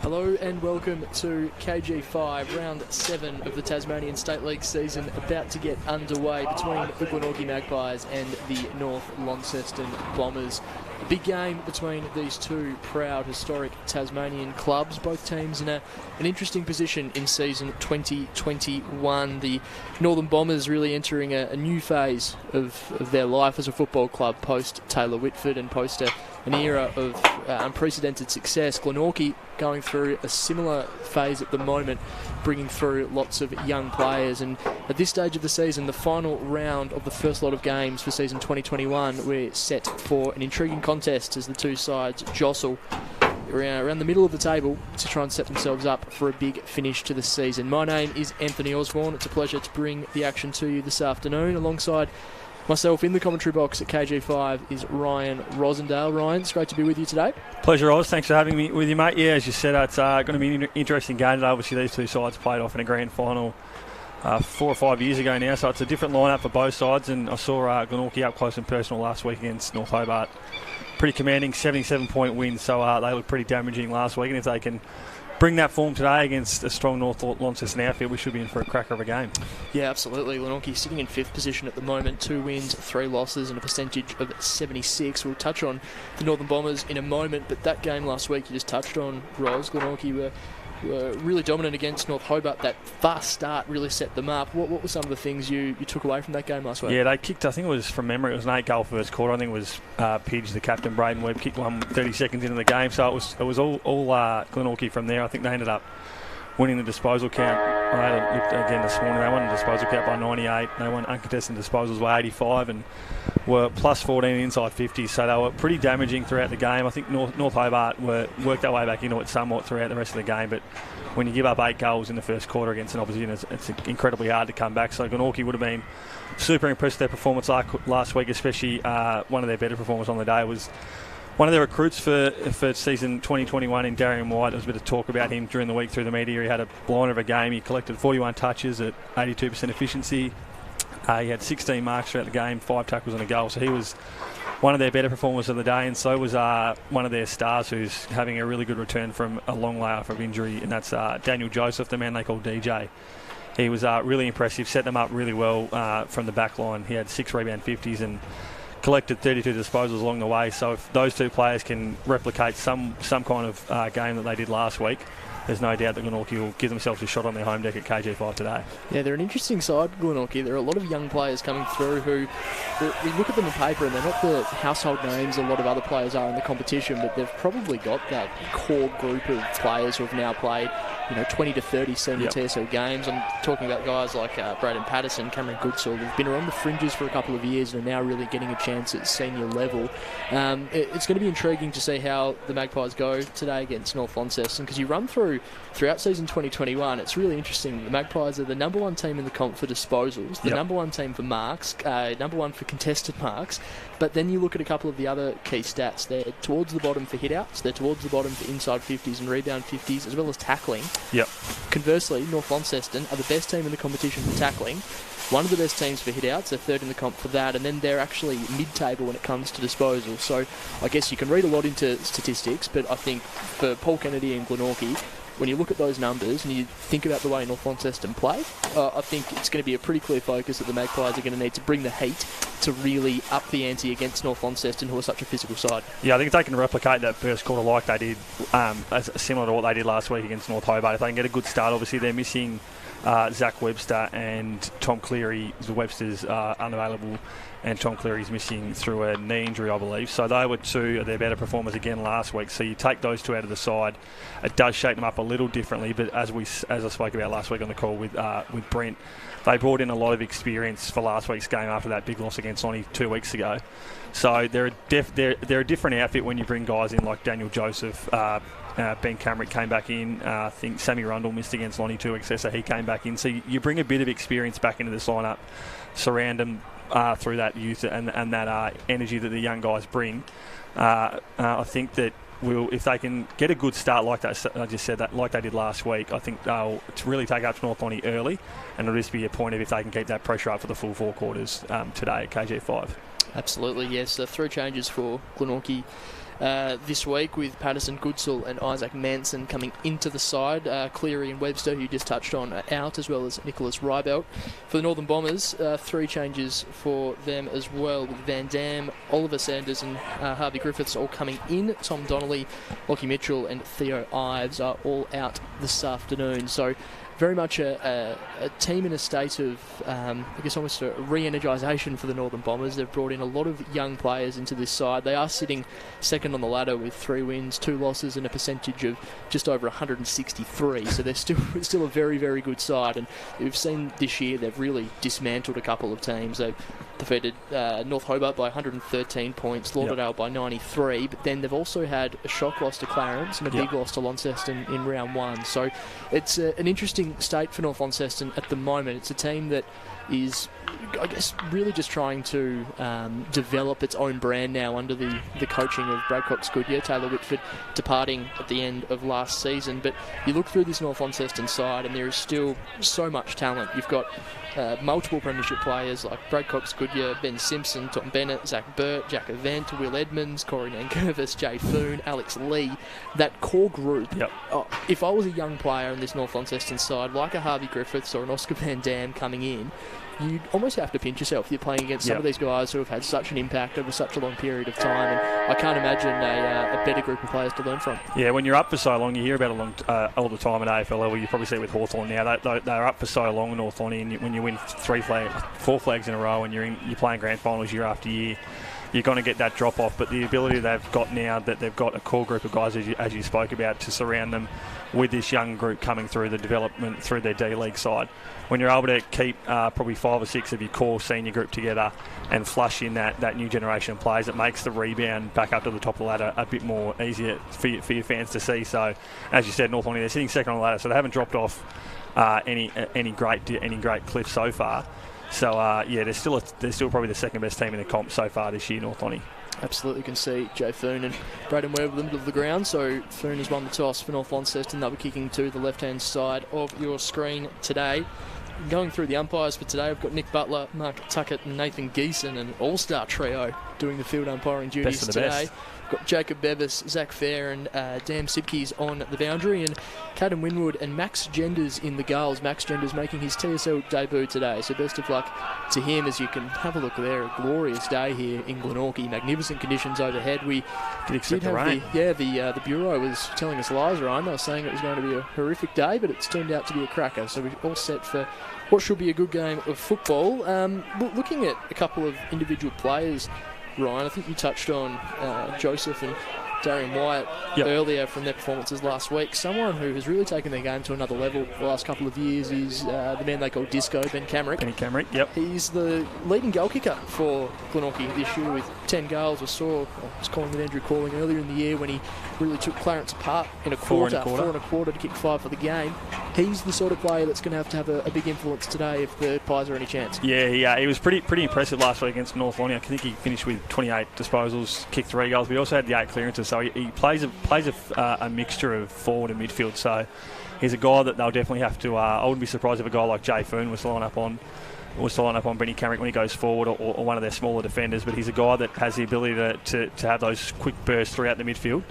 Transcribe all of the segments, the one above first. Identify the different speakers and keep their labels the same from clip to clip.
Speaker 1: Hello and welcome to KG5, round 7 of the Tasmanian State League season, about to get underway between the Glenorchy Magpies and the North Launceston Bombers. A big game between these two proud, historic Tasmanian clubs, both teams in an interesting position in season 2021. The Northern Bombers really entering a new phase of their life as a football club post Taylor Whitford and post an era of unprecedented success. Glenorchy going through a similar phase at the moment, bringing through lots of young players. And at this stage of the season, the final round of the first lot of games for season 2021, we're set for an intriguing contest as the two sides jostle around the middle of the table to try and set themselves up for a big finish to the season. My name is Anthony Osborne. It's a pleasure to bring the action to you this afternoon. Alongside myself in the commentary box at KG5 is Ryan Rosendale. Ryan, it's great to be with you today.
Speaker 2: Pleasure, Oz. Thanks for having me with you, mate. Yeah, as you said, it's going to be an interesting game today. Obviously, these two sides played off in a grand final 4 or 5 years ago now, so it's a different lineup for both sides. And I saw Glenorchy up close and personal last week against North Hobart. Pretty commanding 77-point win, so they look pretty damaging last week. And if they can bring that form today against a strong North Launceston outfit, we should be in for a cracker of a game.
Speaker 1: Yeah, absolutely. Glenorchy sitting in 5th position at the moment, 2 wins, 3 losses and a percentage of 76. We'll touch on the Northern Bombers in a moment, but that game last week you just touched on, Ros. Glenorchy were really dominant against North Hobart. That fast start really set them up. What were some of the things you took away from that game last week?
Speaker 2: Yeah, they kicked, I think it was from memory, it was an 8-goal first quarter. I think it was Pidge, the captain, Braden Webb, kicked one 30 seconds into the game. So it was all Glenorchy from there. I think they ended up winning the disposal count. I had a look again this morning. They won the disposal count by 98. They won uncontested disposals by 85 and were plus 14 inside 50. So they were pretty damaging throughout the game. I think North Hobart worked their way back into it somewhat throughout the rest of the game. But when you give up 8 goals in the first quarter against an opposition, it's incredibly hard to come back. So Glenorchy would have been super impressed with their performance last week, especially one of their better performers on the day was one of their recruits for season 2021 in Darian White. There was a bit of talk about him during the week through the media. He had a blinder of a game. He collected 41 touches at 82% efficiency. He had 16 marks throughout the game, 5 tackles and a goal. So he was one of their better performers of the day, and so was one of their stars who's having a really good return from a long layoff of injury, and that's Daniel Joseph, the man they call DJ. He was really impressive, set them up really well from the back line. He had 6 rebound 50s and collected 32 disposals along the way. So if those two players can replicate some kind of game that they did last week, there's no doubt that Glenorchy will give themselves a shot on their home deck at KG5 today. Yeah,
Speaker 1: they're an interesting side, Glenorchy. There are a lot of young players coming through who, we look at them on paper and they're not the household names a lot of other players are in the competition, but they've probably got that core group of players who have now played 20 to 30 senior TSL games. I'm talking about guys like Braden Patterson, Cameron Goodsall, who've been around the fringes for a couple of years and are now really getting a chance at senior level. It's going to be intriguing to see how the Magpies go today against North Launceston, because you run throughout season 2021, it's really interesting. The Magpies are the number 1 team in the comp for disposals, the number 1 team for marks, number 1 for contested marks, but then you look at a couple of the other key stats. They're towards the bottom for hitouts, they're towards the bottom for inside 50s and rebound 50s, as well as tackling.
Speaker 2: Yep.
Speaker 1: Conversely, North Launceston are the best team in the competition for tackling, one of the best teams for hitouts, they're 3rd in the comp for that, and then they're actually mid-table when it comes to disposal. So I guess you can read a lot into statistics, but I think for Paul Kennedy and Glenorchy, when you look at those numbers and you think about the way North Launceston play, I think it's going to be a pretty clear focus that the Magpies are going to need to bring the heat to really up the ante against North Launceston, who are such a physical side. Yeah,
Speaker 2: I think if they can replicate that first quarter like they did, similar to what they did last week against North Hobart, if they can get a good start. Obviously they're missing Zach Webster and Tom Cleary. The Webster's unavailable and Tom Cleary's missing through a knee injury, I believe. So they were 2 of their better performers again last week. So you take those 2 out of the side, it does shape them up a little differently. But as I spoke about last week on the call with Brent, they brought in a lot of experience for last week's game after that big loss against Lonnie 2 weeks ago. So they're a different outfit when you bring guys in like Daniel Joseph. Ben Camrick came back in. I think Sammy Rundle missed against Lonnie 2 weeks ago, so he came back in. So you bring a bit of experience back into this lineup, surround them through that youth and that energy that the young guys bring. I think that if they can get a good start like that, I just said that, like they did last week, I think they'll really take up to North Lonnie early, and it'll just be a point of if they can keep that pressure up for the full 4 quarters today at KG5.
Speaker 1: Absolutely, yes. 3 changes for Glenorchy this week, with Patterson, Goodsall and Isaac Manson coming into the side. Cleary and Webster, who you just touched on, are out, as well as Nicholas Rybelt. For the Northern Bombers, 3 changes for them as well, with Van Dam, Oliver Sanders and Harvey Griffiths all coming in. Tom Donnelly, Lockie Mitchell and Theo Ives are all out this afternoon. So very much a team in a state of, I guess, almost a re-energisation for the Northern Bombers. They've brought in a lot of young players into this side. They are sitting second on the ladder with 3 wins, 2 losses and a percentage of just over 163. So they're still a very, very good side. And we've seen this year they've really dismantled a couple of teams. They've defeated North Hobart by 113 points, Lauderdale by 93, but then they've also had a shock loss to Clarence and a big loss to Launceston in round 1. So it's an interesting state for North Launceston at the moment. It's a team that is, I guess, really just trying to develop its own brand now under the coaching of Brad Cox-Goodyear. Taylor Whitford departing at the end of last season, but you look through this North Launceston side and there is still so much talent. You've got multiple premiership players like Brad Cox-Goodyear, Ben Simpson, Tom Bennett, Zach Burt, Jack Event, Will Edmonds, Corey Nankervis, Jay Foon, Alex Lee. That core group, if I was a young player in this North Launceston side, like a Harvey Griffiths or an Oscar Van Dam coming in, you'd almost have to pinch yourself. You're playing against some of these guys who have had such an impact over such a long period of time, and I can't imagine a better group of players to learn from. Yeah,
Speaker 2: when you're up for so long, you hear about it all the time at AFL level. You probably see it with Hawthorn now. They're up for so long in North Lonnie, and when you win 4 flags in a row and you're playing grand finals year after year, you're going to get that drop off. But the ability they've got now, that they've got a core group of guys, as you spoke about, to surround them with this young group coming through the development through their D-League side. When you're able to keep probably 5 or 6 of your core senior group together and flush in that new generation of players, it makes the rebound back up to the top of the ladder a bit more easier for your fans to see. So, as you said, North Lonnie, they're sitting second on the ladder, so they haven't dropped off any great cliff so far. So, they're still probably the second best team in the comp so far this year, North Lonnie.
Speaker 1: Absolutely can see Jay Foon and Braden Webb with them to the ground. So Foon has won the toss for North Launceston. They'll be kicking to the left-hand side of your screen today. Going through the umpires for today, I've got Nick Butler, Mark Tuckett and Nathan Geeson, an all-star trio doing the field umpiring duties today.
Speaker 2: Best.
Speaker 1: Got Jacob Bevis, Zach Fair and Dan Sipkes on the boundary, and Caden Winwood and Max Genders in the goals. Max Genders making his TSL debut today, so best of luck to him. As you can have a look there, a glorious day here in Glenorchy. Magnificent conditions overhead. We did have the rain. The Bureau was telling us lies, Ryan. They were saying it was going to be a horrific day, but it's turned out to be a cracker. So we're all set for what should be a good game of football. Looking at a couple of individual players, Ryan, I think you touched on Joseph and Darian Wyatt earlier from their performances last week. Someone who has really taken their game to another level the last couple of years is the man they call Disco, Ben Camrick. He's the leading goal kicker for Glenorchy this year with 10 goals. I was calling with Andrew Calling earlier in the year when he really took Clarence apart in a quarter, 4 and a quarter to kick 5 for the game. He's the sort of player that's going to have a big influence today if the Pies are any chance. Yeah, he was pretty impressive last week against North Lonnie. I think he finished with 28 disposals, kicked 3 goals, but he also had the 8 clearances. So he plays a mixture of forward and midfield. So he's a guy that they'll definitely have to. I wouldn't be surprised if a guy like Jay Foon was to line up on Benny Camrick when he goes forward, or one of their smaller defenders. But he's a guy that has the ability to have those quick bursts throughout the midfield.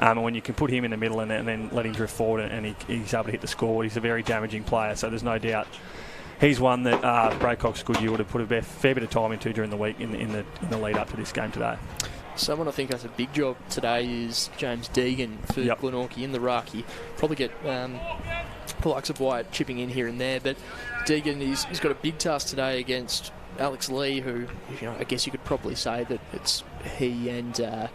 Speaker 1: And when you can put him in the middle and then let him drift forward and he's able to hit the scoreboard, he's a very damaging player. So there's no doubt he's one that Brad Cox-Goodyear would have put a fair bit of time into during the week in the lead up to this game today. Someone I think has a big job today is James Deegan for Glenorchy in the ruck. He probably get the likes of Wyatt chipping in here and there, but Deegan, he's got a big task today against Alex Lee, who, I guess you could probably say that it's he and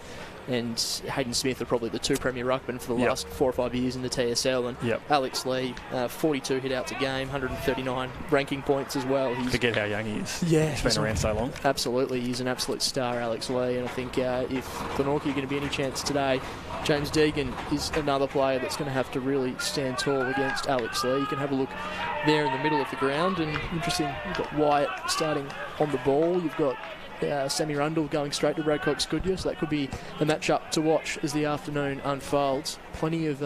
Speaker 1: Hayden Smith are probably the 2 premier ruckmen for the last 4 or 5 years in the TSL. And Alex Lee, 42 hit-outs a game, 139 ranking points as well.
Speaker 2: Forget how young he is.
Speaker 1: Yeah.
Speaker 2: He's been around so long.
Speaker 1: Absolutely. He's an absolute star, Alex Lee. And I think if Glenorchy are going to be any chance today, James Deegan is another player that's going to have to really stand tall against Alex Lee. You can have a look there in the middle of the ground. And interesting, you've got Wyatt starting on the ball. You've got Sammy Rundle going straight to Brad Cox-Goodyear, so that could be a match-up to watch as the afternoon unfolds. Plenty of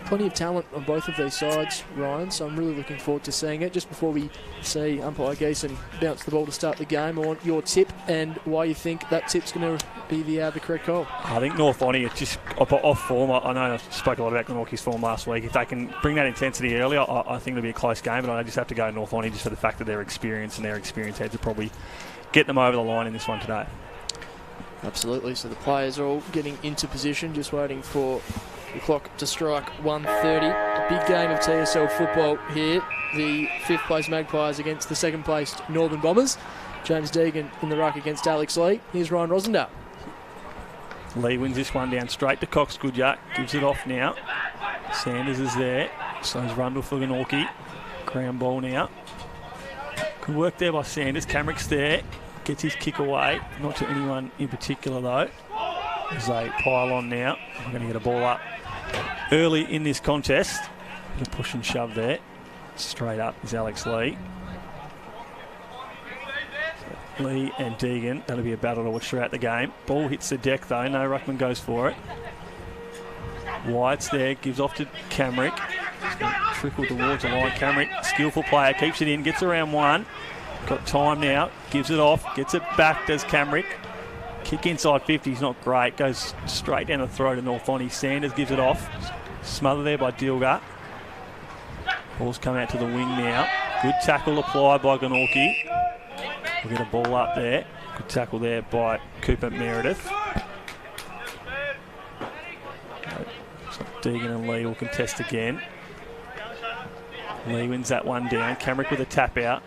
Speaker 1: plenty of talent on both of these sides, Ryan, so I'm really looking forward to seeing it. Just before we see umpire Geeson bounce the ball to start the game, I want your tip and why you think that tip's going to be the correct call.
Speaker 2: I think North Lonnie is just off form. I know I spoke a lot about Glenorchy's form last week. If they can bring that intensity earlier, I think it'll be a close game, but I just have to go North Lonnie just for the fact that their experience and their experienced heads will probably get them over the line in this one today.
Speaker 1: Absolutely, so the players are all getting into position, just waiting for the clock to strike 1:30. A big game of TSL football here. The 5th place Magpies against the 2nd placed Northern Bombers. James Deegan in the ruck against Alex Lee. Here's Ryan Rosendale.
Speaker 2: Lee wins this one down straight to Cox Goodyack. Gives it off now. Sanders is there. So is Rundle for Glenorchy. Ground ball now. Good work there by Sanders. Camrick's there. Gets his kick away. Not to anyone in particular though. As they pile on now. We're going to get a ball up early in this contest. Bit of push and shove there. Straight up is Alex Lee. So Lee and Deegan. That'll be a battle to watch throughout the game. Ball hits the deck though. No ruckman goes for it. White's there. Gives off to Camrick. Trickle towards the line. Camrick, skillful player. Keeps it in. Gets around one. Got time now. Gives it off. Gets it back. Does Camrick. Kick inside 50 is not great. Goes straight down the throat of North Lonnie. Sanders gives it off. Smothered there by Dilger. Ball's come out to the wing now. Good tackle applied by Glenorchy. We'll get a ball up there. Good tackle there by Cooper Meredith. So Deegan and Lee will contest again. Lee wins that one down. Camrick with a tap out.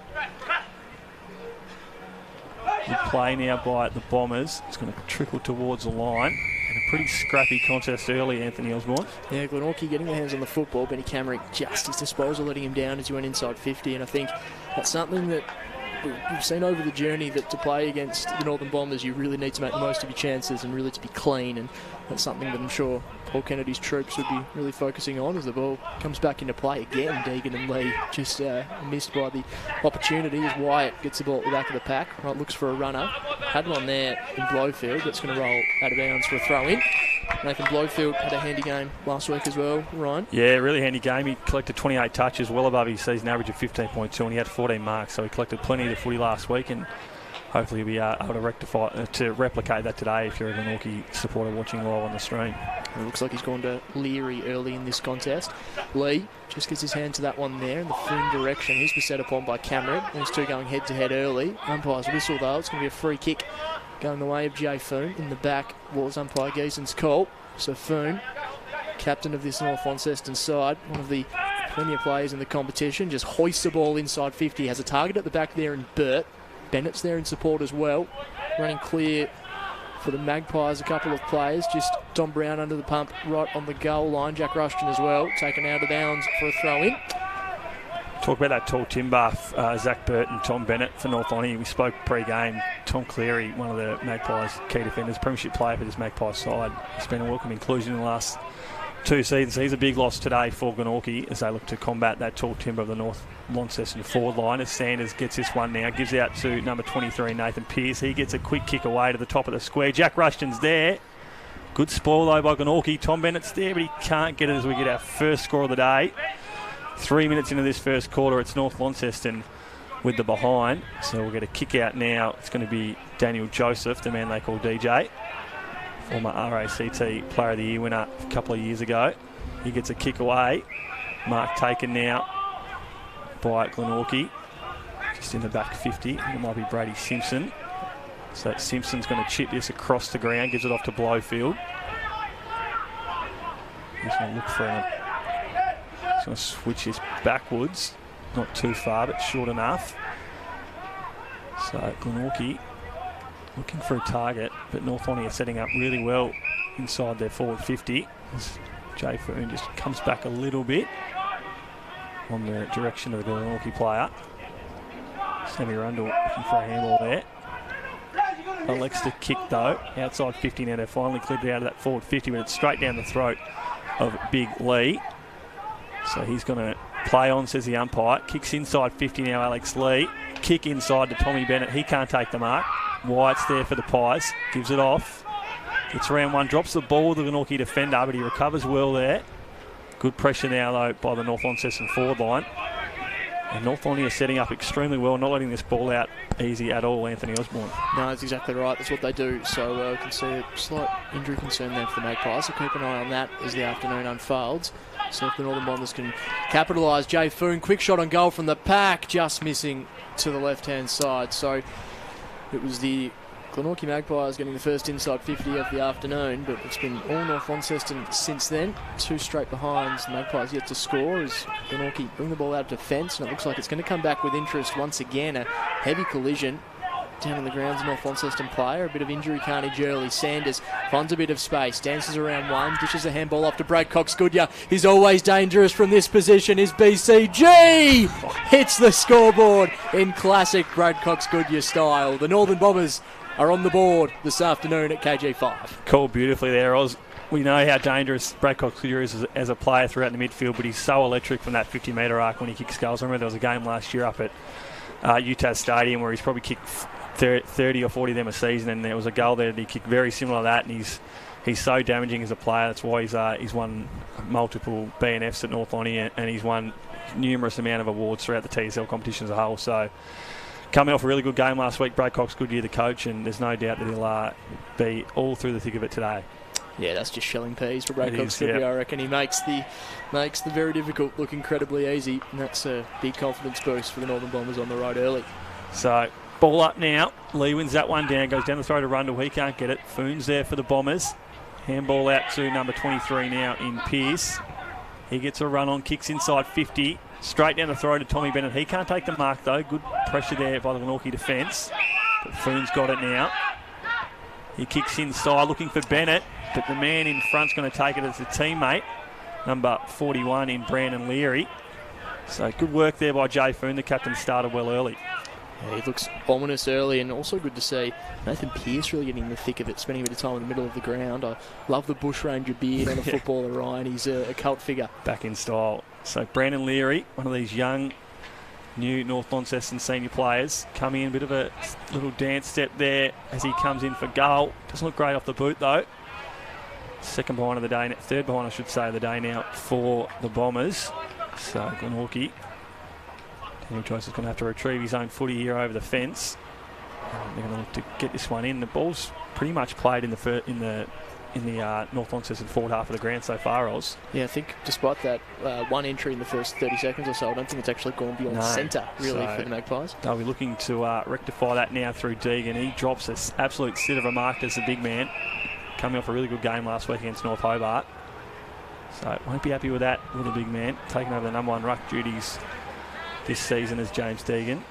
Speaker 2: Good play now by the Bombers. It's going to trickle towards the line. And a pretty scrappy contest early, Anthony Osborne.
Speaker 1: Yeah, Glenorchy getting their hands on the football. Benny Camrick just his disposal, letting him down as he went inside 50. And I think that's something that we've seen over the journey, that to play against the Northern Bombers, you really need to make the most of your chances and really to be clean. And that's something that I'm sure Paul Kennedy's troops would be really focusing on as the ball comes back into play again. Deegan and Lee just missed by the opportunity as Wyatt gets the ball at the back of the pack. Right, looks for a runner. Had one there in Blowfield. That's going to roll out of bounds for a throw in. Nathan Blowfield had a handy game last week as well, Ryan.
Speaker 2: Yeah, really handy game. He collected 28 touches, well above his season average of 15.2, and he had 14 marks, so he collected plenty of the footy last week, and hopefully he'll be able to replicate that today if you're a Glenorchy supporter watching live on the stream.
Speaker 1: It looks like he's gone to Leary early in this contest. Lee just gets his hand to that one there in the fin direction. He's been set upon by Cameron. These two going head-to-head early. Umpire's whistle, though. It's going to be a free kick going the way of Jay Foon. In the back was umpire Geeson's call. So Foon, captain of this North Launceston side, one of the premier players in the competition, just hoists the ball inside 50. Has a target at the back there in Burt. Bennett's there in support as well. Running clear for the Magpies, a couple of players. Just Tom Brown under the pump right on the goal line. Jack Rushton as well, taken out of bounds for a throw-in.
Speaker 2: Talk about that tall timber, Zach Burt and Tom Bennett for North Lonnie. We spoke pre-game. Tom Cleary, one of the Magpies' key defenders, premiership player for this Magpies side. He's been a welcome inclusion in the last 2 seasons. He's a big loss today for Glenorchy as they look to combat that tall timber of the North Launceston forward line. As Sanders gets this one now, gives out to number 23, Nathan Pearce. He gets a quick kick away to the top of the square. Jack Rushton's there. Good spoil though by Glenorchy. Tom Bennett's there, but he can't get it as we get our first score of the day. 3 minutes into this first quarter, it's North Launceston with the behind. So we'll get a kick out now. It's going to be Daniel Joseph, the man they call DJ. Former RACT Player of the Year winner a couple of years ago. He gets a kick away. Mark taken now by Glenorchy. Just in the back 50. It might be Brady Simpson. So Simpson's going to chip this across the ground. Gives it off to Blowfield. He's going to look for him. He's going to switch this backwards. Not too far, but short enough. So Glenorchy looking for a target, but North Lonnie are setting up really well inside their forward 50. As Jay Foon just comes back a little bit on the direction of the Glenorchy player. Sammy Rundle looking for a handball there. Elects to kick though, outside 50 now. They've finally cleared it out of that forward 50, but it's straight down the throat of Big Lee. So he's going to play on, says the umpire. Kicks inside 50 now, Alex Lee. Kick inside to Tommy Bennett. He can't take the mark. White's there for the Pies. Gives it off. Gets around one. Drops the ball with the Glenorchy defender, but he recovers well there. Good pressure now, though, by the North Launceston forward line. And North Lonnie are setting up extremely well, not letting this ball out easy at all, Anthony Osborne.
Speaker 1: No, that's exactly right. That's what they do. So we can see a slight injury concern there for the Magpies. So keep an eye on that as the afternoon unfolds. So if the Northern Bombers can capitalise. Jay Foon, quick shot on goal from the pack, just missing to the left-hand side. So it was the Glenorchy Magpies getting the first inside 50 of the afternoon, but it's been all North Launceston since then. 2 straight behinds. The Magpies yet to score as Glenorchy bring the ball out of defence, and it looks like it's going to come back with interest once again. A heavy collision down on the grounds. North Launceston player, a bit of injury carnage early. Sanders finds a bit of space, dances around one, dishes a handball off to Brad Cox-Goodyear. He's always dangerous from this position. Is BCG hits the scoreboard in classic Brad Cox-Goodyear style. The Northern Bombers are on the board this afternoon at KG5.
Speaker 2: Called beautifully there, Oz. We know how dangerous Brad Cox-Goodyear is as a player throughout the midfield, but he's so electric from that 50-metre arc when he kicks goals. I remember there was a game last year up at UTAS Stadium where he's probably kicked 30 or 40 of them a season, and there was a goal there that he kicked very similar to that, and he's so damaging as a player. That's why he's won multiple BNFs at North Lonnie, and he's won numerous amount of awards throughout the TSL competition as a whole. So coming off a really good game last week, Brad Cox-Goodyear the coach, and there's no doubt that he'll be all through the thick of it today. Yeah,
Speaker 1: that's just shelling peas for Brad Cox-Goodyear. I reckon he makes the very difficult look incredibly easy, and that's a big confidence boost for the Northern Bombers on the road early.
Speaker 2: So ball up now. Lee wins that one down, goes down the throw to Rundle. He can't get it. Foon's there for the Bombers. Handball out to number 23 now in Pearce. He gets a run on, kicks inside 50. Straight down the throw to Tommy Bennett. He can't take the mark though. Good pressure there by the Glenorchy defence. But Foon's got it now. He kicks inside looking for Bennett, but the man in front's going to take it as a teammate, number 41 in Brandon Leary. So good work there by Jay Foon. The captain started well early.
Speaker 1: Yeah, he looks ominous early, and also good to see Nathan Pearce really getting in the thick of it, spending a bit of time in the middle of the ground. I love the bushranger beard on a footballer, Ryan. He's a cult figure.
Speaker 2: Back in style. So Brandon Leary, one of these young, new North Launceston senior players, coming in, a bit of a little dance step there as he comes in for goal. Doesn't look great off the boot though. Third behind I should say of the day now for the Bombers. So Glenorchy. Daniel Joyce is going to have to retrieve his own footy here over the fence. They're going to look to get this one in. The ball's pretty much played in the North Launceston forward half of the ground so far, Oz.
Speaker 1: Yeah, I think despite that one entry in the first 30 seconds or so, I don't think it's actually gone beyond centre, really, for the Magpies.
Speaker 2: They'll be looking to rectify that now through Deegan. He drops an absolute sit of a mark as the big man, coming off a really good game last week against North Hobart. So won't be happy with that little big man, taking over the number 1 ruck duties this season as James Deegan.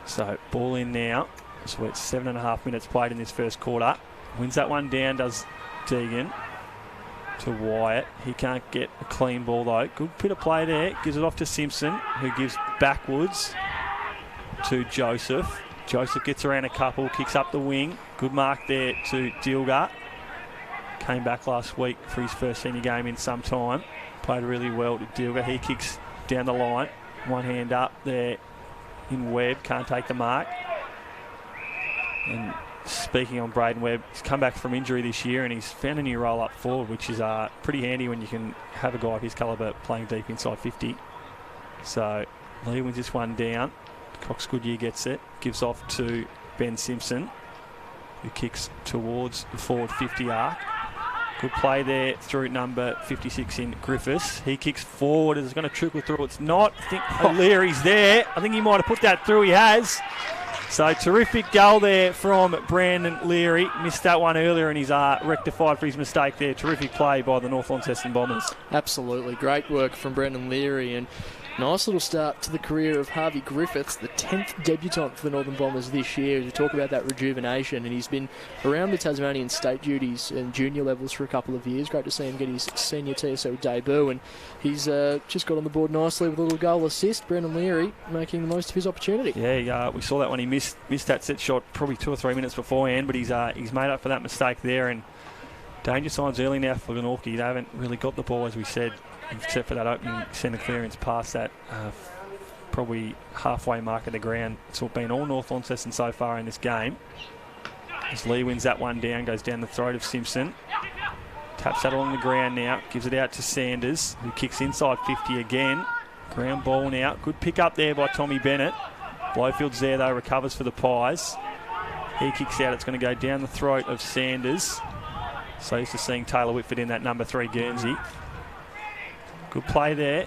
Speaker 2: So ball in now. So it's 7.5 minutes played in this first quarter. Wins that one down, does Deegan to Wyatt. He can't get a clean ball though. Good bit of play there. Gives it off to Simpson, who gives backwards to Joseph. Joseph gets around a couple, kicks up the wing. Good mark there to Dilger. Came back last week for his first senior game in some time. Played really well to Dilger. He kicks down the line. One hand up there in Webb. Can't take the mark. And speaking on Braden Webb, he's come back from injury this year and he's found a new role up forward, which is pretty handy when you can have a guy of his calibre playing deep inside 50. So Lee wins this one down. Cox-Goodyear gets it. Gives off to Ben Simpson, who kicks towards the forward 50 arc. Good play there through number 56 in Griffiths. He kicks forward. It's going to trickle through. It's not. I think O'Leary's there. I think he might have put that through. He has. So terrific goal there from Brandon Leary. Missed that one earlier and he's rectified for his mistake there. Terrific play by the North Launceston Bombers.
Speaker 1: Absolutely. Great work from Brandon Leary, and nice little start to the career of Harvey Griffiths, the 10th debutant for the Northern Bombers this year. As we talk about that rejuvenation, and he's been around the Tasmanian state duties and junior levels for a couple of years. Great to see him get his senior TSL debut, and he's just got on the board nicely with a little goal assist. Brandon Leary making the most of his opportunity.
Speaker 2: Yeah, we saw that when he missed that set shot probably 2 or 3 minutes beforehand, but he's made up for that mistake there, and danger signs early now for Glenorchy. They haven't really got the ball, as we said, except for that opening centre clearance past that probably halfway mark of the ground. It's been all North Launceston so far in this game. As Lee wins that one down, goes down the throat of Simpson. Taps that along the ground now. Gives it out to Sanders, who kicks inside 50 again. Ground ball now. Good pick up there by Tommy Bennett. Blofield's there, though. Recovers for the Pies. He kicks out. It's going to go down the throat of Sanders. So used to seeing Taylor Whitford in that number 3 Guernsey. Good play there.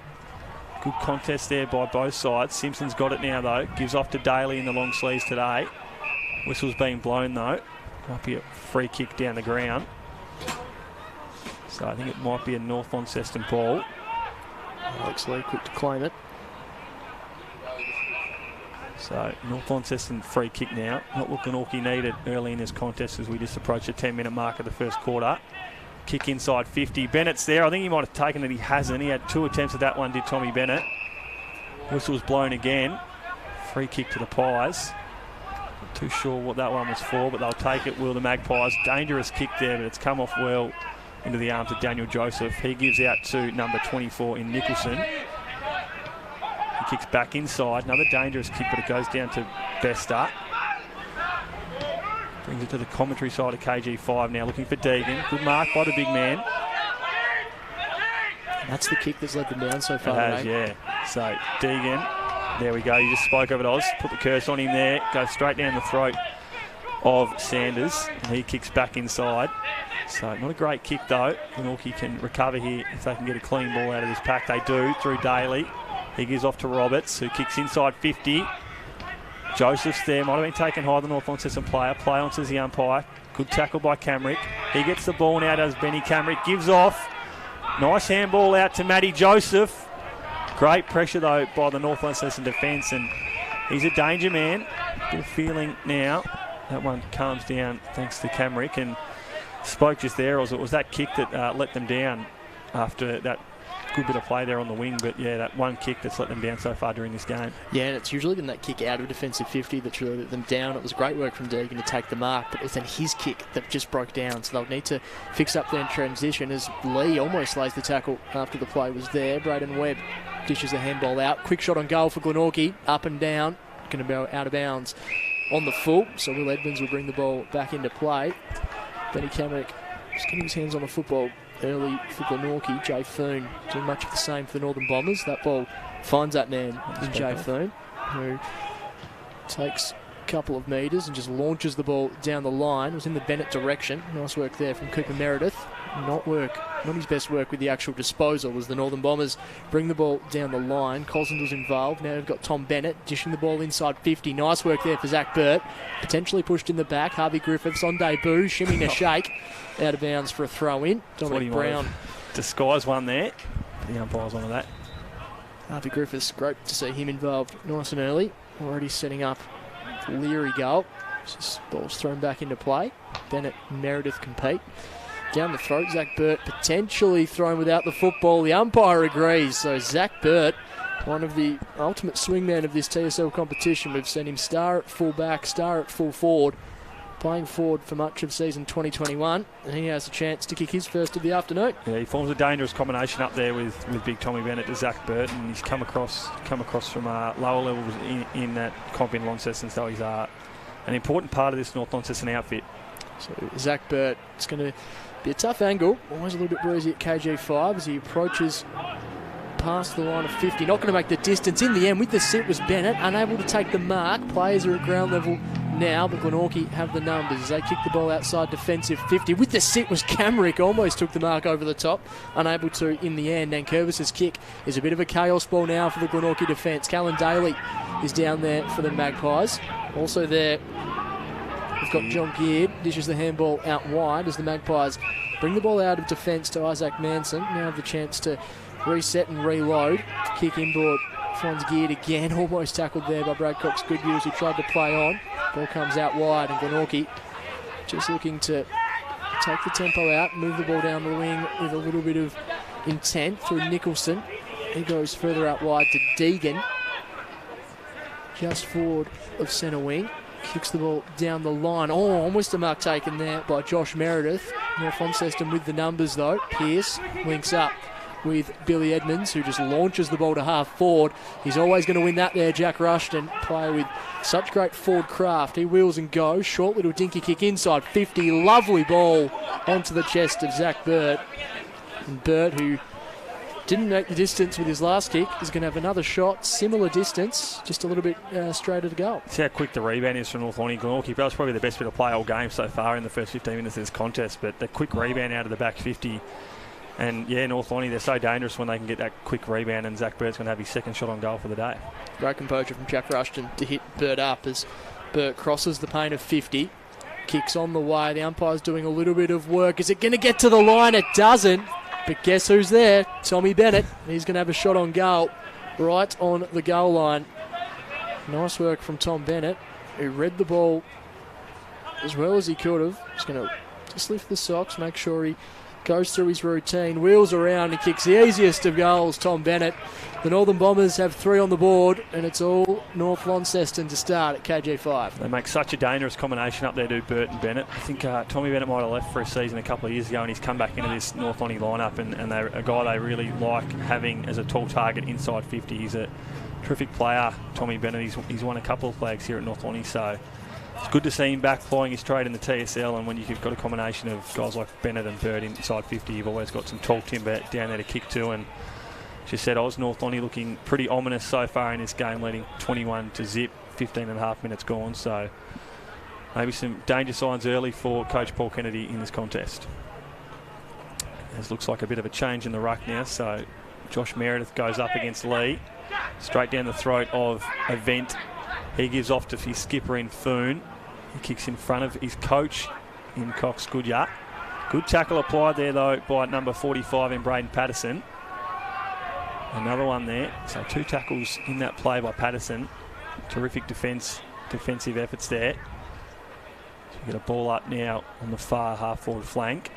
Speaker 2: Good contest there by both sides. Simpson's got it now, though. Gives off to Daly in the long sleeves today. Whistle's being blown, though. Might be a free kick down the ground. So I think it might be a North Launceston ball.
Speaker 1: Alex Lee quick to claim it.
Speaker 2: So North Launceston free kick now. Not what Glenorchy needed early in this contest as we just approach the 10-minute mark of the first quarter. Kick inside 50. Bennett's there. I think he might have taken it. He hasn't. He had 2 attempts at that one, did Tommy Bennett. Whistle's blown again. Free kick to the Pies. Not too sure what that one was for, but they'll take it, will the Magpies. Dangerous kick there, but it's come off well into the arms of Daniel Joseph. He gives out to number 24 in Nicholson. He kicks back inside. Another dangerous kick, but it goes down to Bester. Brings it to the commentary side of KG5 now, looking for Deegan. Good mark by the big man.
Speaker 1: That's the kick that's led them down so far.
Speaker 2: It has, yeah. So Deegan, there we go. You just spoke of it, Oz. Put the curse on him there. Goes straight down the throat of Sanders. And he kicks back inside. So not a great kick though. Glenorchy can recover here if they can get a clean ball out of this pack. They do through Daly. He gives off to Roberts, who kicks inside 50. Joseph's there, might have been taken high, the North Launceston player. Play on, says the umpire. Good tackle by Camrick. He gets the ball now, does Benny Camrick. Gives off. Nice handball out to Matty Joseph. Great pressure, though, by the North Launceston defence, and he's a danger man. Bit of feeling now. That one calms down thanks to Camrick, and spoke just there, or it was that kick that let them down after that good bit of play there on the wing, but yeah, that one kick that's let them down so far during this game.
Speaker 1: Yeah, and it's usually been that kick out of defensive 50 that's really let them down. It was great work from Deegan to take the mark, but it was then his kick that just broke down, so they'll need to fix up their transition as Lee almost lays the tackle after the play was there. Braden Webb dishes the handball out. Quick shot on goal for Glenorchy, up and down, going to go out of bounds on the full, so Will Edmonds will bring the ball back into play. Benny Camrick just getting his hands on the football early for Glenorchy. Jay Foon doing much of the same for the Northern Bombers. That ball finds that man in Jay Foon, who takes a couple of metres and just launches the ball down the line. It was in the Bennett direction. Nice work there from Cooper Meredith. Not his best work with the actual disposal as the Northern Bombers bring the ball down the line. Colson was involved. Now we've got Tom Bennett dishing the ball inside 50. Nice work there for Zach Burt. Potentially pushed in the back. Harvey Griffiths on debut. Shimmy a shake. Out of bounds for a throw-in. Dominic Brown.
Speaker 2: Disguise one there. The umpire's on to that.
Speaker 1: Harvey Griffiths, great to see him involved nice and early. Already setting up Leary goal. This ball's thrown back into play. Bennett and Meredith compete. Down the throat, Zach Burt potentially thrown without the football. The umpire agrees. So Zach Burt, one of the ultimate swingmen of this TSL competition. We've seen him star at full back, star at full forward, playing forward for much of season 2021, and he has a chance to kick his first of the afternoon.
Speaker 2: Yeah, he forms a dangerous combination up there with big Tommy Bennett to Zach Burt, and he's come across from lower levels in that comp in Launceston, so he's an important part of this North Launceston outfit.
Speaker 1: So Zach Burt, it's going to be a tough angle, always a little bit breezy at KG5 as he approaches past the line of 50. Not going to make the distance. In the end, with the sit was Bennett, unable to take the mark. Players are at ground level now, but Glenorchy have the numbers as they kick the ball outside defensive 50. With the sit was Camrick, almost took the mark over the top, unable to in the end. And Curvis's kick is a bit of a chaos ball now for the Glenorchy defence. Callan Daly is down there for the Magpies. Also there, we've got John Geard, dishes the handball out wide as the Magpies bring the ball out of defence to Isaac Manson. Now have the chance to reset and reload. Kick inboard, finds Geard again, almost tackled there by Brad Cox Goodhughes, who tried to play on. Ball comes out wide, and Glenorchy just looking to take the tempo out, move the ball down the wing with a little bit of intent through Nicholson. He goes further out wide to Deegan, just forward of centre wing. Kicks the ball down the line. Oh, almost a mark taken there by Josh Meredith. North Launceston with the numbers though. Pearce links up with Billy Edmonds, who just launches the ball to half forward. He's always going to win that there, Jack Rushton. Player with such great forward craft. He wheels and goes. Short little dinky kick inside 50. Lovely ball onto the chest of Zach Burt. And Burt, who didn't make the distance with his last kick, is going to have another shot, similar distance, just a little bit straighter to go.
Speaker 2: See how quick the rebound is from North Lonnie. Glenorchy, that was probably the best bit of play all game so far in the first 15 minutes of this contest, but the quick rebound out of the back 50. And yeah, North Lonnie, they're so dangerous when they can get that quick rebound, and Zach Burt's going to have his second shot on goal for the day.
Speaker 1: Great composure from Jack Rushton to hit Burt up as Burt crosses the paint of 50. Kicks on the way. The umpire's doing a little bit of work. Is it going to get to the line? It doesn't. But guess who's there? Tommy Bennett. He's going to have a shot on goal, right on the goal line. Nice work from Tom Bennett, who read the ball as well as he could have. He's going to just lift the socks, make sure he goes through his routine, wheels around and kicks the easiest of goals, Tom Bennett. The Northern Bombers have 3 on the board, and it's all North Launceston to start at KG5.
Speaker 2: They make such a dangerous combination up there, do Burt and Bennett. I think Tommy Bennett might have left for a season a couple of years ago, and he's come back into this North Lonnie lineup, and they're a guy they really like having as a tall target inside 50. He's a terrific player, Tommy Bennett. He's won a couple of flags here at North Lonnie, so it's good to see him back plying his trade in the TSL, and when you've got a combination of guys like Bennett and Burt inside 50, you've always got some tall timber down there to kick to. And as you said, North Lonnie looking pretty ominous so far in this game, leading 21-0, 15.5 minutes gone. So maybe some danger signs early for Coach Paul Kennedy in this contest. This looks like a bit of a change in the ruck now. So Josh Meredith goes up against Lee, straight down the throat of Event. He gives off to his skipper in Foon. He kicks in front of his coach in Cox Goodyear. Good tackle applied there though by number 45 in Braden Patterson. Another one there. So 2 tackles in that play by Patterson. Terrific defensive efforts there. So we get a ball up now on the far half forward flank.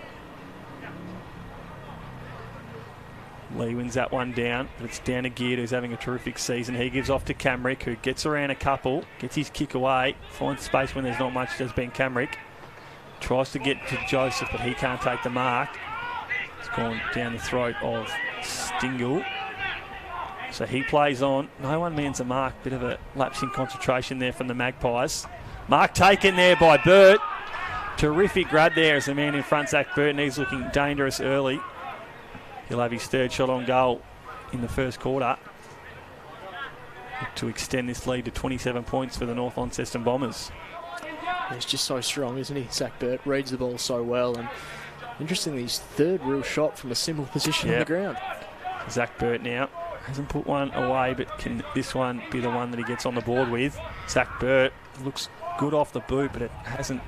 Speaker 2: Lee wins that one down, but it's down to Geard, who's having a terrific season. He gives off to Camrick, who gets around a couple, gets his kick away, finds space when there's not much, does Ben Camrick. Tries to get to Joseph, but he can't take the mark. It's gone down the throat of Stingle. So he plays on. No one mans a mark. Bit of a lapse in concentration there from the Magpies. Mark taken there by Burt. Terrific grab there as the man in front, Zach Burt, and he's looking dangerous early. He'll have his 3rd shot on goal in the first quarter to extend this lead to 27 points for the North Launceston Bombers.
Speaker 1: He's just so strong, isn't he? Zach Burt reads the ball so well, and interestingly, his 3rd real shot from a similar position on the ground.
Speaker 2: Zach Burt now hasn't put one away, but can this one be the one that he gets on the board with? Zach Burt looks good off the boot, but it hasn't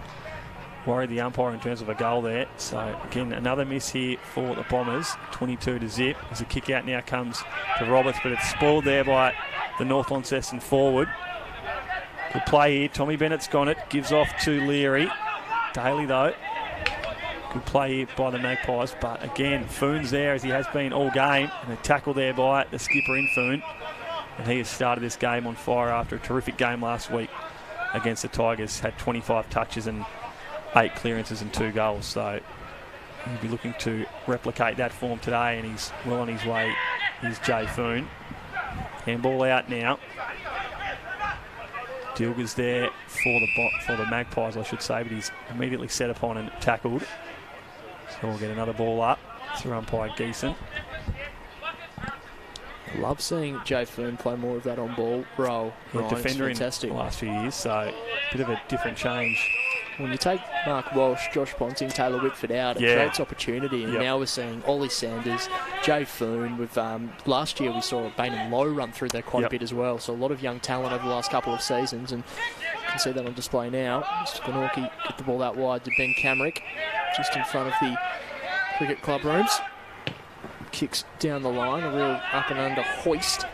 Speaker 2: worried the umpire in terms of a goal there. So again, another miss here for the Bombers, 22-0. As a kick out now comes to Roberts, but it's spoiled there by the North Launceston forward. Good play here. Tommy Bennett's got it, gives off to Leary. Daly though. Good play here by the Magpies, but again, Foon's there as he has been all game, and a tackle there by the skipper in Foon. And he has started this game on fire after a terrific game last week against the Tigers. Had 25 touches and 8 clearances and 2 goals. So he'll be looking to replicate that form today, and he's well on his way. Here's Jay Foon. Handball out now. Dilger's there for the Magpies, I should say, but he's immediately set upon and tackled. So we'll get another ball up through umpire Geeson.
Speaker 1: Love seeing Jay Foon play more of that on-ball role.
Speaker 2: Defender in the last few years, so a bit of a different change.
Speaker 1: When you take Mark Walsh, Josh Ponting, Taylor Whitford out, it creates opportunity. And now we're seeing Ollie Sanders, Jay Foon. With last year we saw Bainham Lowe run through there quite a bit as well. So a lot of young talent over the last couple of seasons, and you can see that on display now. Glenorchy get the ball out wide to Ben Camrick, just in front of the cricket club rooms. Kicks down the line, a real up and under hoist.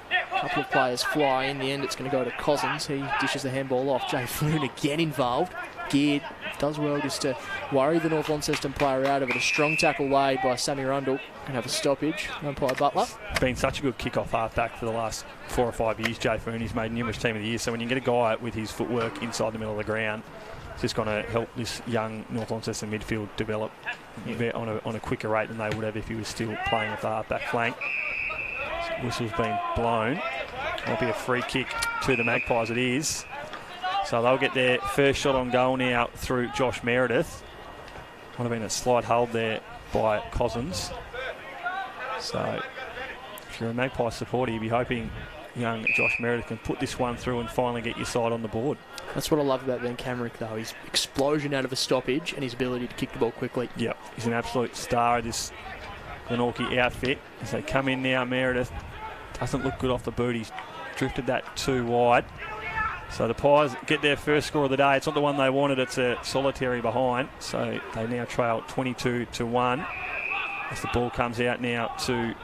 Speaker 1: A couple of players fly. In the end, it's going to go to Cousins. He dishes the handball off. Jay Foon again involved. Geared does well just to worry the North Launceston player out of it. A strong tackle laid by Sammy Rundle. Can have a stoppage. Umpire Butler.
Speaker 2: Been such a good kick-off half-back for the last 4 or 5 years, Jay Foon. He's made numerous team of the year. So when you get a guy with his footwork inside the middle of the ground, It's just going to help this young North Launceston midfield develop on a quicker rate than they would have if he was still playing off the half-back flank. Whistle's been blown. Might be a free kick to the Magpies, it is. So they'll get their first shot on goal now through Josh Meredith. Might have been a slight hold there by Cousins. So if you're a Magpie supporter, you'd be hoping young Josh Meredith can put this one through and finally get your side on the board.
Speaker 1: That's what I love about Ben Camrick, though. His explosion out of a stoppage and his ability to kick the ball quickly.
Speaker 2: Yep, he's an absolute star of this Glenorchy outfit. As they come in now, Meredith doesn't look good off the boot. He's drifted that too wide. So the Pies get their first score of the day. It's not the one they wanted. It's a solitary behind. So they now trail 22-1. As the ball comes out now to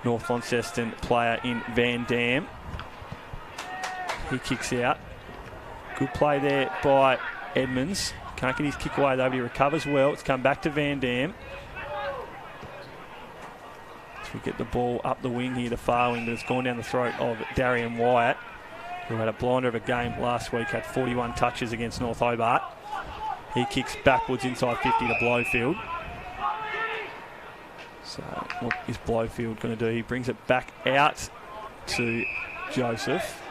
Speaker 2: North Launceston player in Van Dam. He kicks out. Good play there by Edmonds. Can't get his kick away though, but he recovers well. It's come back to Van Dam. So we get the ball up the wing here, the far wing, but it's gone down the throat of Darian Wyatt, who had a blinder of a game last week, had 41 touches against North Hobart. He kicks backwards inside 50 to Blowfield. So what is Blowfield going to do? He brings it back out to Joseph.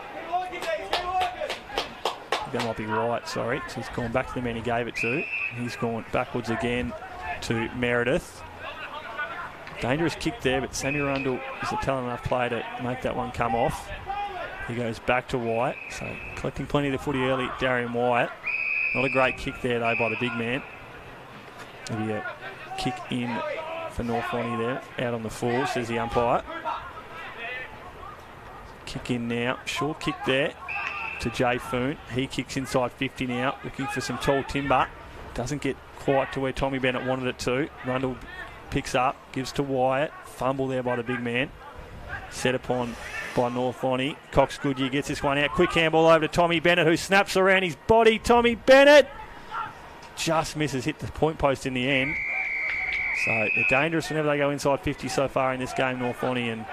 Speaker 2: That might be right, sorry. So he's gone back to the man he gave it to. He's gone backwards again to Meredith. Dangerous kick there, but Sammy Rundle is a talented enough player to make that one come off. He goes back to Wyatt. So collecting plenty of the footy early, Darian Wyatt. Not a great kick there, though, by the big man. Maybe a kick in for North Lonnie there, out on the floor, says the umpire. Kick in now. Short kick there to Jay Foon. He kicks inside 50 now, looking for some tall timber. Doesn't get quite to where Tommy Bennett wanted it to. Rundle picks up, gives to Wyatt. Fumble there by the big man. Set upon by North Lonnie. Cox Goodyear gets this one out. Quick handball over to Tommy Bennett, who snaps around his body. Tommy Bennett just misses, hit the point post in the end. So they're dangerous whenever they go inside 50 so far in this game, North Lonnie, and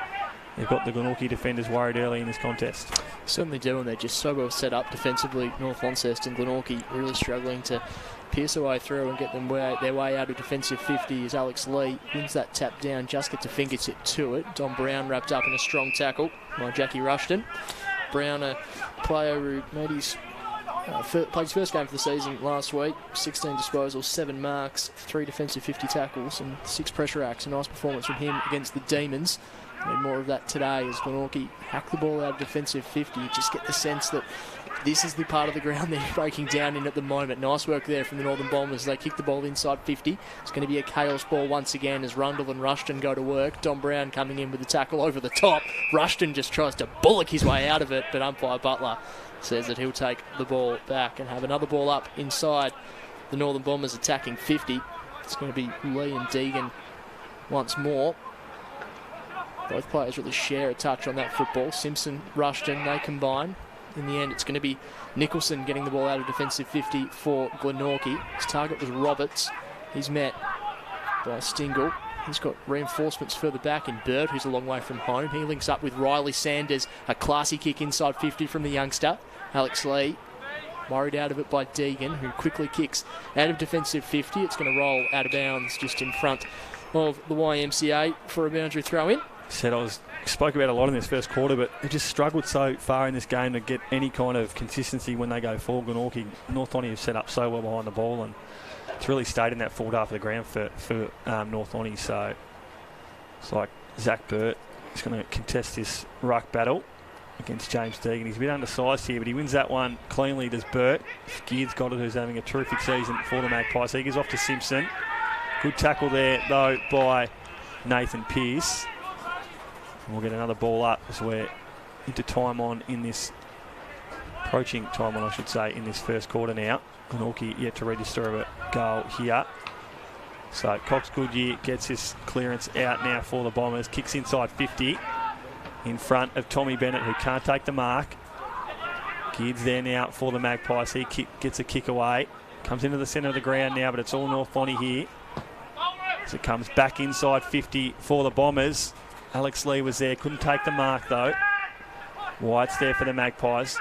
Speaker 2: they've got the Glenorchy defenders worried early in this contest.
Speaker 1: Certainly do, and they're just so well set up defensively. North Launceston, Glenorchy really struggling to pierce their way through and get them their way out of defensive 50 as Alex Lee wins that tap down, just gets a fingertip to it. Don Brown wrapped up in a strong tackle by Jackie Rushton. Brown, a player who made his played his first game for the season last week, 16 disposals, 7 marks, 3 defensive 50 tackles and 6 pressure acts. A nice performance from him against the Demons. And more of that today as Glenorchy hack the ball out of defensive 50. You just get the sense that this is the part of the ground they're breaking down in at the moment. Nice work there from the Northern Bombers. They kick the ball inside 50. It's going to be a chaos ball once again as Rundle and Rushton go to work. Don Brown coming in with the tackle over the top. Rushton just tries to bullock his way out of it, but umpire Butler says that he'll take the ball back and have another ball up inside the Northern Bombers attacking 50. It's going to be Lee and Deegan once more. Both players really share a touch on that football. Simpson, Rushton, they combine. In the end, it's going to be Nicholson getting the ball out of defensive 50 for Glenorchy. His target was Roberts. He's met by Stingle. He's got reinforcements further back in Bird, who's a long way from home. He links up with Riley Sanders. A classy kick inside 50 from the youngster. Alex Lee worried out of it by Deegan, who quickly kicks out of defensive 50. It's going to roll out of bounds just in front of the YMCA for a boundary throw in.
Speaker 2: Spoke about a lot in this first quarter, but they just struggled so far in this game to get any kind of consistency when they go forward. Glenorchy, North Lonnie have set up so well behind the ball, and it's really stayed in that forward half of the ground for North Lonnie. So it's like Zach Burt is going to contest this ruck battle against James Deegan. He's a bit undersized here, but he wins that one cleanly, does Burt. Geard's got it, who's having a terrific season for the Magpies. So he goes off to Simpson. Good tackle there, though, by Nathan Pearce. We'll get another ball up as we're into time on in this, approaching time on, I should say, in this first quarter now. Glenorchy yet to register a goal here. So Cox Goodyear gets his clearance out now for the Bombers. Kicks inside 50 in front of Tommy Bennett, who can't take the mark. Geard's there now for the Magpies. He gets a kick away. Comes into the centre of the ground now, but it's all North Lonnie here. As it comes back inside 50 for the Bombers. Alex Lee was there, couldn't take the mark though. White's there for the Magpies.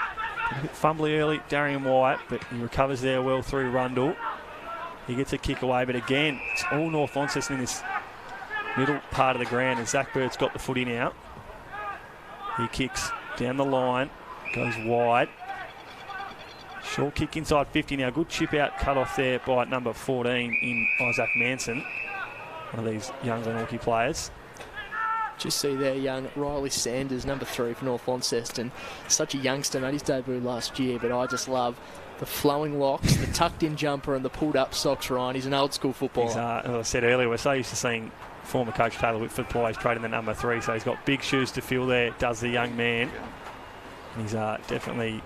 Speaker 2: A bit fumbly early, Darian White, but he recovers there well through Rundle. He gets a kick away, but again, it's all North Launceston in this middle part of the ground, and Zach Bird's got the footy now. He kicks down the line, goes wide. Short kick inside 50 now. Good chip out cut off there by number 14 in Isaac Manson, one of these young Glenorchy players.
Speaker 1: Just see there, young Riley Sanders, number 3 for North Launceston. Such a youngster, made his debut last year, but I just love the flowing locks, the tucked-in jumper and the pulled-up socks, Ryan. He's an old-school footballer.
Speaker 2: As I said earlier, we're so used to seeing former coach Taylor Whitford play. He's trading the number 3, so he's got big shoes to fill there, does the young man. And he's definitely,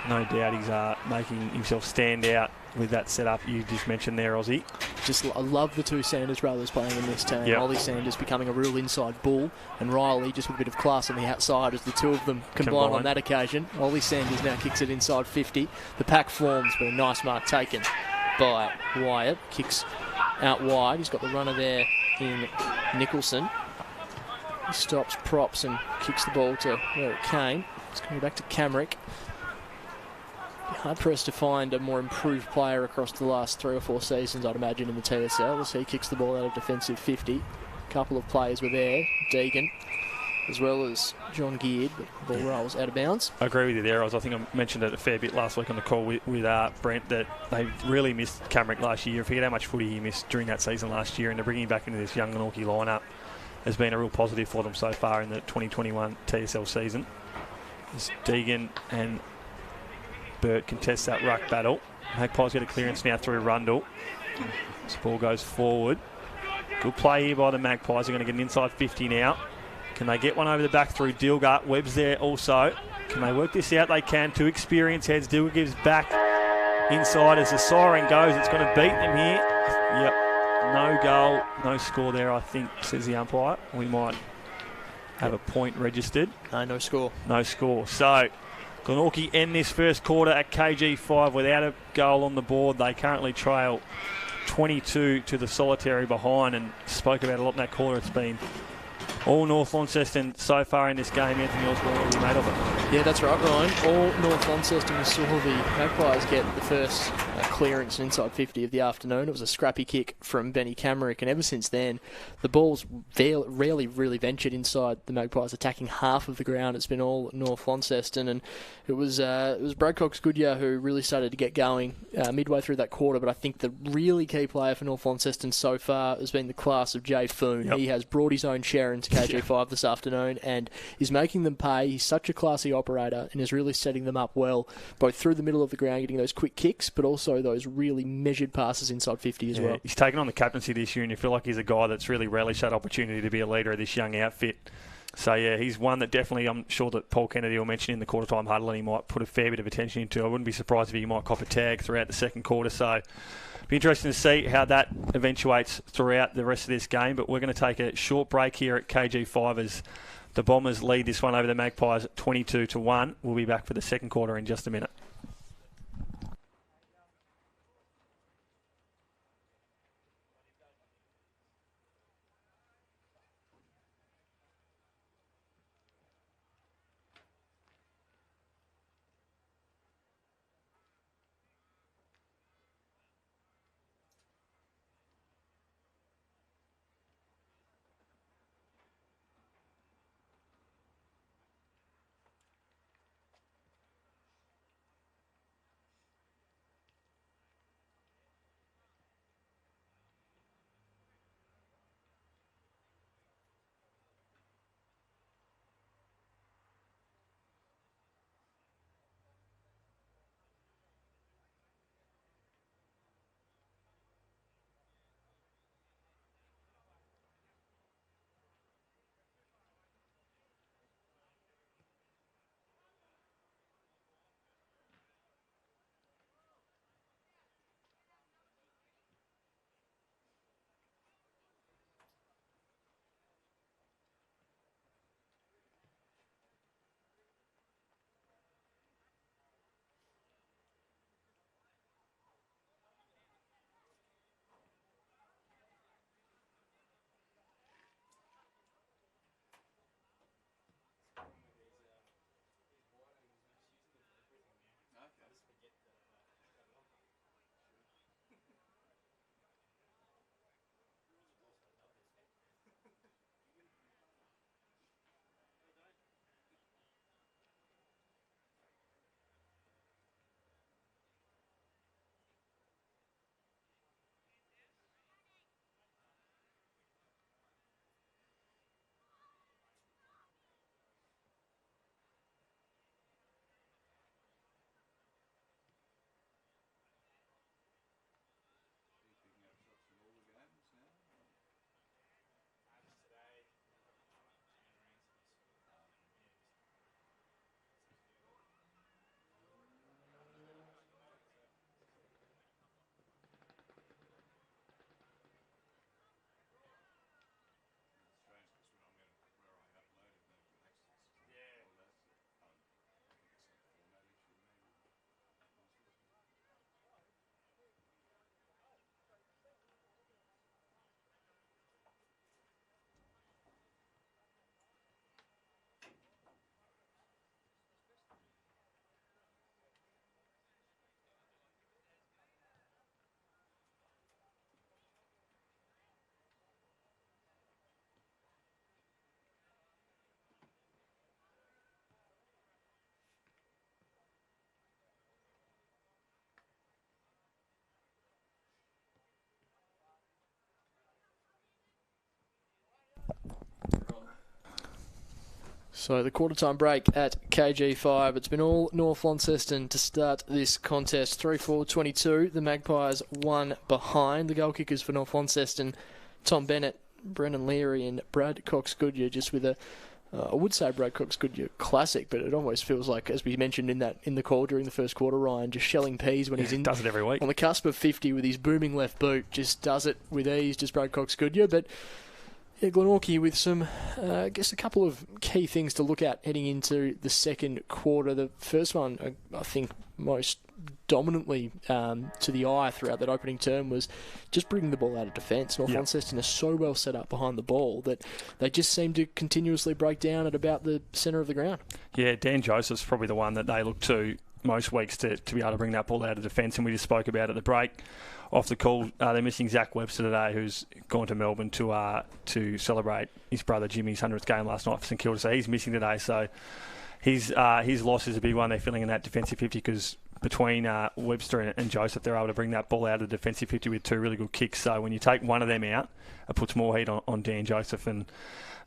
Speaker 2: no doubt, he's making himself stand out with that setup you just mentioned there, Aussie.
Speaker 1: I love the two Sanders brothers playing in this team.
Speaker 2: Yep.
Speaker 1: Ollie Sanders becoming a real inside bull, and Riley just with a bit of class on the outside as the two of them combine on that occasion. Ollie Sanders now kicks it inside 50. The pack forms, but a nice mark taken by Wyatt. Kicks out wide. He's got the runner there in Nicholson. He stops props and kicks the ball to where it came. It's coming back to Camrick. Hard pressed to find a more improved player across the last 3 or 4 seasons, I'd imagine, in the TSL, as he kicks the ball out of defensive 50. A couple of players were there, Deegan, as well as John Geard, but the ball rolls out of bounds.
Speaker 2: I agree with you there, Oz. I think I mentioned it a fair bit last week on the call with Brent, that they really missed Camrick last year. I forget how much footy he missed during that season last year, and to bring him back into this young Glenorchy lineup has been a real positive for them so far in the 2021 TSL season. As Deegan and Burt contests that ruck battle. Magpies get a clearance now through Rundle. This ball goes forward. Good play here by the Magpies. They're going to get an inside 50 now. Can they get one over the back through Dilger? Webb's there also. Can they work this out? They can. 2 experienced heads. Dilger gives back inside as the siren goes. It's going to beat them here. Yep. No goal, no score there, I think, says the umpire. We might have a point registered.
Speaker 1: No score.
Speaker 2: No score. So Glenorchy end this first quarter at KG5 without a goal on the board. They currently trail 22 to the solitary behind, and spoke about a lot in that quarter. It's been all North Launceston so far in this game. Anthony Osborne, what have you made of it?
Speaker 1: Yeah, that's right, Ryan. All North Launceston. We saw the Magpies get the first clearance inside 50 of the afternoon. It was a scrappy kick from Benny Camrick, and ever since then, the ball's rarely really ventured inside the Magpies, attacking half of the ground. It's been all North Launceston, and it was Brad Cox-Goodyear who really started to get going midway through that quarter. But I think the really key player for North Launceston so far has been the class of Jay Foon. Yep. He has brought his own share into KG5 this afternoon and is making them pay. He's such a classy operator and is really setting them up well, both through the middle of the ground, getting those quick kicks, but also those really measured passes inside 50 as well.
Speaker 2: He's taken on the captaincy this year, and you feel like he's a guy that's really relished that opportunity to be a leader of this young outfit. So, yeah, he's one that definitely, I'm sure that Paul Kennedy will mention in the quarter-time huddle, and he might put a fair bit of attention into. I wouldn't be surprised if he might cop a tag throughout the second quarter. So, be interesting to see how that eventuates throughout the rest of this game. But we're going to take a short break here at KG5 as the Bombers lead this one over the Magpies 22-1. We'll be back for the second quarter in just a minute.
Speaker 1: So the quarter-time break at KG5. It's been all North Launceston to start this contest. 3-4-22. The Magpies one behind. The goal kickers for North Launceston, Tom Bennett, Brendan Leary and Brad Cox-Goodyear, just with a, I would say Brad Cox-Goodyear classic, but it almost feels like, as we mentioned in the call during the first quarter, Ryan, just shelling peas when he's in.
Speaker 2: Does it every week.
Speaker 1: On the cusp of 50 with his booming left boot. Just does it with ease, just Brad Cox-Goodyear. But yeah, Glenorchy with some, I guess, a couple of key things to look at heading into the second quarter. The first one, I think, most dominantly to the eye throughout that opening term was just bringing the ball out of defence. North Launceston is so well set up behind the ball that they just seem to continuously break down at about the centre of the ground. Yeah,
Speaker 2: Dan Joseph's probably the one that they look to most weeks to be able to bring that ball out of defence, and we just spoke about at the break. Off the call, they're missing Zach Webster today, who's gone to Melbourne to celebrate his brother Jimmy's 100th game last night for St Kilda. So he's missing today. So his loss is a big one. They're filling in that defensive 50 because between Webster and Joseph, they're able to bring that ball out of the defensive 50 with two really good kicks. So when you take one of them out, it puts more heat on Dan Joseph. And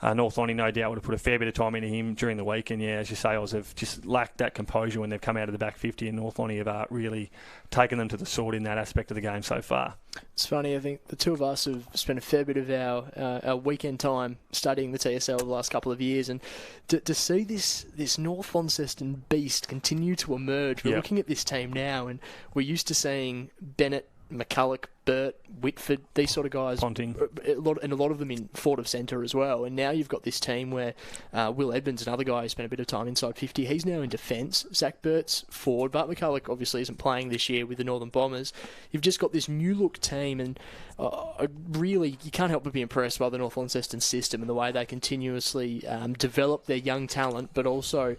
Speaker 2: North Lonnie, no doubt, would have put a fair bit of time into him during the week. And yeah, as you say, Oz have just lacked that composure when they've come out of the back 50, and North Lonnie have really taken them to the sword in that aspect of the game so far. It's funny, I think the two of us have spent a fair bit of our weekend time studying the TSL the last couple of years, and to see this North Launceston beast continue to emerge. We're looking at this team now, and we're used to seeing Bennett, McCulloch, Burt, Whitford, these sort of guys, Ponting, a lot of them in Fort of Centre as well. And now you've got this team where Will Edmonds, another guy who spent a bit of time inside 50, he's now in defence. Zach Burt's forward, but McCulloch obviously isn't playing this year with the Northern Bombers. You've just got this new look team, and really you can't help but be impressed by the North Launceston system and the way they continuously develop their young talent, but also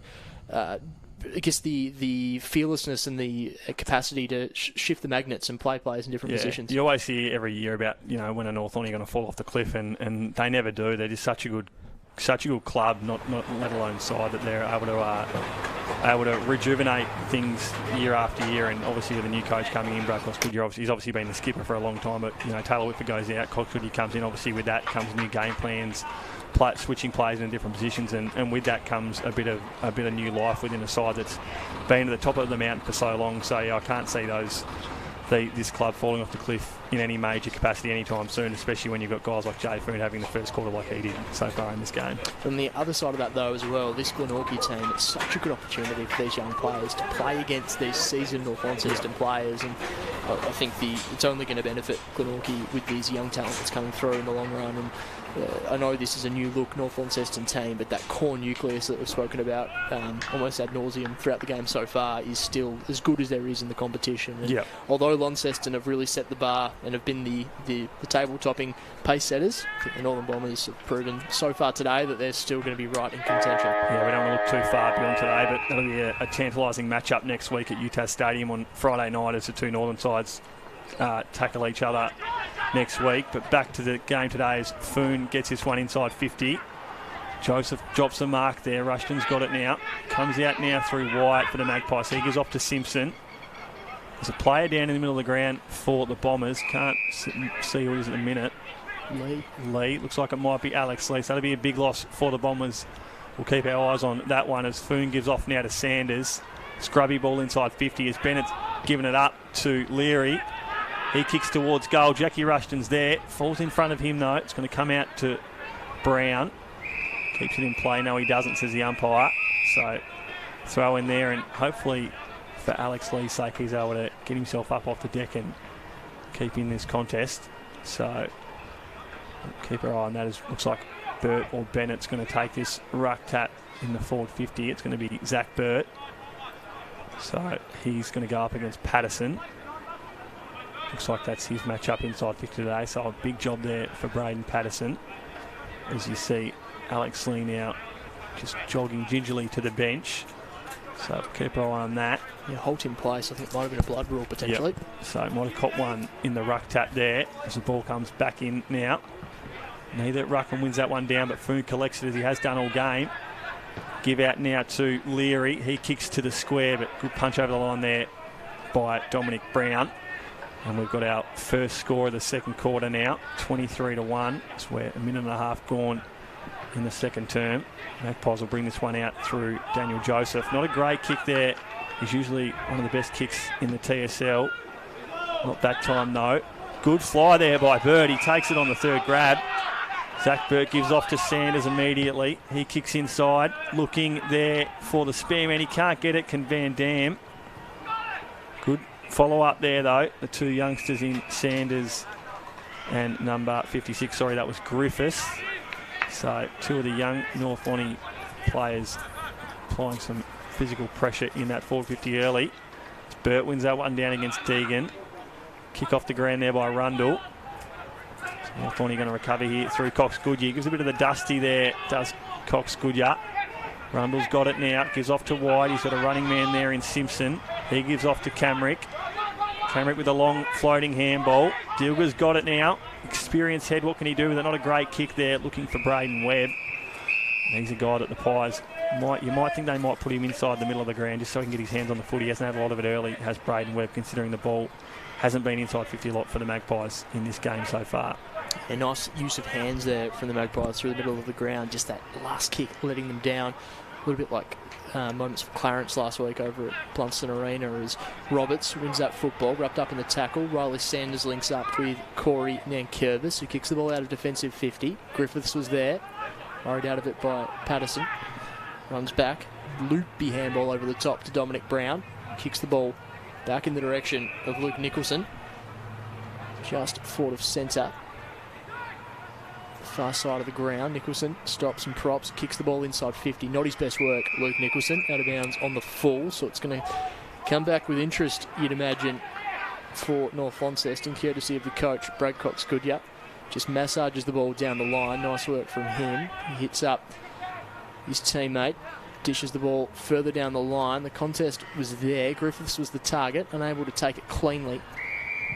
Speaker 2: I guess the fearlessness and the capacity to shift the magnets and play players in different positions. You always hear every year about when a North Lonnie are going to fall off the cliff, and they never do. They're just such a good club, not let alone side, that they're able to rejuvenate things year after year. And obviously with a new coach coming in, Brad Cox-Goodyear, he's obviously been the skipper for a long time. But Taylor Whitford goes out, Cox-Goodyear comes in. Obviously with that comes new game plans, switching players in different positions, and with that comes a bit of new life within a side that's been at the top of the mountain for so long. So I can't see this club falling off the cliff in any major capacity anytime soon, especially when you've got guys like Jay Foon having the first quarter like he did so far in this game. From the other side of that though as well, this Glenorchy team, it's such a good opportunity for these young players to play against these seasoned North Launceston players, and I think it's only going to benefit Glenorchy with these young talent that's coming through in the long run. And I know this is a new look North Launceston team, but that core nucleus that we've spoken about almost ad nauseum throughout the game so far is still as good as there is in the competition. And although Launceston have really set the bar and have been the table-topping pace setters, I think the Northern Bombers have proven so far today that they're still going to be right in contention. Yeah, we don't want to look too far beyond today, but that'll be a tantalising matchup next week at UTAS Stadium on Friday night as the two northern sides tackle each other next week. But back to the game today as Foon gets this one inside 50. Joseph drops the mark there. Rushton's got it now. Comes out now through Wyatt for the Magpies. He goes off to Simpson. There's a player down in the middle of the ground for the Bombers. Can't see who it is at the minute. Lee. Looks like it might be Alex Lee. So that'll be a big loss for the Bombers. We'll keep our eyes on that one as Foon gives off now to Sanders. Scrubby ball inside 50 as Bennett's given it up to Leary. He kicks towards goal. Jackie Rushton's there. Falls in front of him though. It's going to come out to Brown. Keeps it in play. No, he doesn't, says the umpire. So throw in there, and hopefully for Alex Lee's sake he's able to get himself up off the deck and keep in this contest. So keep our eye on that. As looks like Burt or Bennett's going to take this ruck tap in the forward 50. It's going to be Zach Burt. So he's going to go up against Patterson. Looks like that's his matchup inside 50 today. So a big job there for Braden Patterson. As you see, Alex Lee now just jogging gingerly to the bench. So keep our eye on that. Yeah, Holt in place. I think it might have been a blood rule potentially. So might have caught one in the ruck tap there as the ball comes back in now. Neither Ruckman wins that one down, but Foon collects it as he has done all game. Give out now to Leary. He kicks to the square, but good punch over the line there by Dominic Brown. And we've got our first score of the second quarter now, 23-1. It's where a minute and a half gone in the second term. Magpies will bring this one out through Daniel Joseph. Not a great kick there. He's usually one of the best kicks in the TSL. Not that time, though. Good fly there by Bird. He takes it on the third grab. Zach Burt gives off to Sanders immediately. He kicks inside, looking there for the spare man. He can't get it, can Van Dam. Good follow-up there, though. The two youngsters in Sanders and number 56, sorry, that was Griffiths. So two of the young North Lonnie players applying some physical pressure in that forward 50 early. Burt wins that one down against Deegan. Kick off the ground there by Rundle. North Lonnie going to recover here through Cox Goodyear. Gives a bit of the dusty there, does Cox Goodyear. Rundle's got it now, gives off to White. He's got a running man there in Simpson. He gives off to Camrick. Camrick with a long floating handball. Dilger's got it now. Experienced head, what can he do with it? Not a great kick there, looking for Braden Webb. He's a guy that the Pies, you might think they might put him inside the middle of the ground just so he can get his hands on the foot. He hasn't had a lot of it early, has Braden Webb, considering the ball hasn't been inside 50 a lot for the Magpies in this game so far.
Speaker 1: A nice use of hands there from the Magpies through the middle of the ground. Just that last kick letting them down. A little bit like moments for Clarence last week over at Launceston Arena as Roberts wins that football, wrapped up in the tackle. Riley Sanders links up with Corey Nankervis, who kicks the ball out of defensive 50. Griffiths was there, worried out of it by Patterson. Runs back, loopy handball over the top to Dominic Brown. Kicks the ball back in the direction of Luke Nicholson. Just forward of centre. Far side of the ground. Nicholson stops and props, kicks the ball inside 50. Not his best work, Luke Nicholson. Out of bounds on the full, so it's going to come back with interest, you'd imagine, for North Launceston, courtesy of the coach, Brad Cox Goodyear. Just massages the ball down the line. Nice work from him. He hits up his teammate. Dishes the ball further down the line. The contest was there. Griffiths was the target, unable to take it cleanly.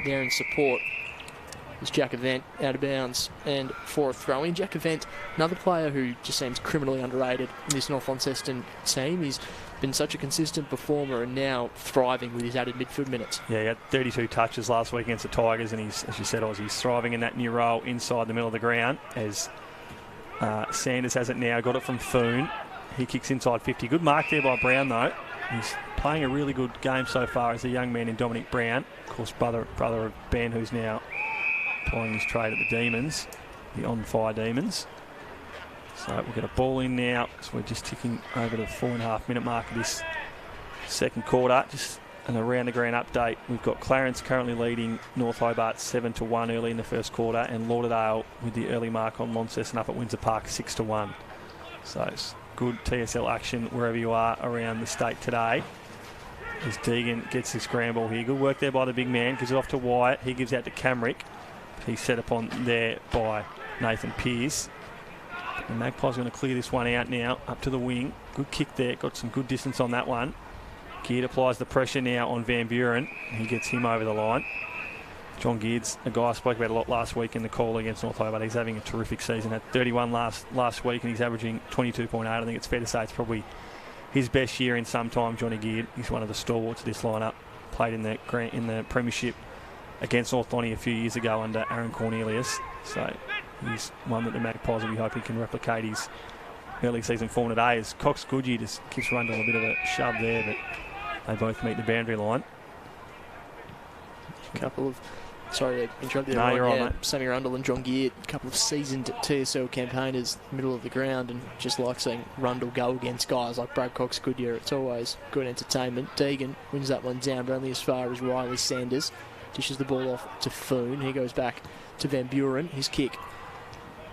Speaker 1: There in support was Jack Event, out of bounds and for a throw-in. Jack Event, another player who just seems criminally underrated in this North Launceston team. He's been such a consistent performer and now thriving with his added midfield minutes.
Speaker 2: Yeah, he had 32 touches last week against the Tigers, and he's, as you said, he's thriving in that new role inside the middle of the ground as Sanders has it now. Got it from Foon. He kicks inside 50. Good mark there by Brown, though. He's playing a really good game so far as a young man in Dominic Brown. Of course, brother of Ben, who's now plying his trade at the Demons, the on-fire Demons. So we'll get a ball in now. So we're just ticking over the 4.5 minute mark of this second quarter. Just an around the ground update. We've got Clarence currently leading North Hobart 7-1 early in the first quarter, and Lauderdale with the early mark on Launceston up at Windsor Park 6-1. So it's good TSL action wherever you are around the state today. As Deegan gets his scramble here. Good work there by the big man. Gives it off to Wyatt. He gives out to Camrick. He's set upon there by Nathan Pearce. The Magpies going to clear this one out now. Up to the wing. Good kick there. Got some good distance on that one. Geard applies the pressure now on Van Buren. He gets him over the line. John Geard's a guy I spoke about a lot last week in the call against North Hobart. He's having a terrific season. Had 31 last week and he's averaging 22.8. I think it's fair to say it's probably his best year in some time, Johnny Geard. He's one of the stalwarts of this lineup. Played in the Premiership against North Lonnie a few years ago under Aaron Cornelius. So he's one that the Magpies will be hoping can replicate his early season form today. As Cox Goodyear just gives Rundle a bit of a shove there, but they both meet the boundary line.
Speaker 1: Sorry to interrupt you.
Speaker 2: No, you're right, mate.
Speaker 1: Sammy Rundle and John Geard, a couple of seasoned TSL campaigners, middle of the ground, and just like seeing Rundle go against guys like Brad Cox Goodyear. It's always good entertainment. Deegan wins that one down, but only as far as Riley Sanders. Dishes the ball off to Foon. He goes back to Van Buren. His kick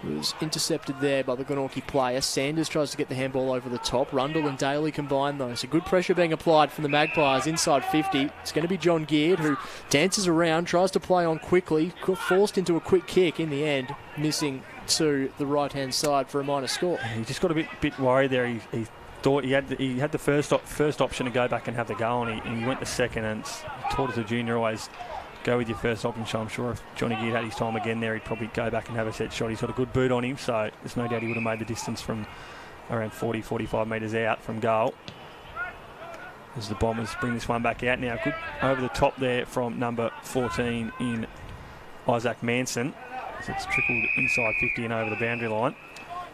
Speaker 1: was intercepted there by the Glenorchy player. Sanders tries to get the handball over the top. Rundle and Daly combine though. So good pressure being applied from the Magpies inside 50. It's going to be John Geard who dances around, tries to play on quickly, forced into a quick kick in the end, missing to the right-hand side for a minor score.
Speaker 2: He just got a bit worried there. He thought he had the first option to go back and have the go, and he went the second, and taught as a junior always go with your first option. So I'm sure if Johnny Geard had his time again there, he'd probably go back and have a set shot. He's got a good boot on him, so there's no doubt he would have made the distance from around 40-45 metres out from goal. As the Bombers bring this one back out now. Good over the top there from number 14 in Isaac Manson. As it's trickled inside 50 and over the boundary line.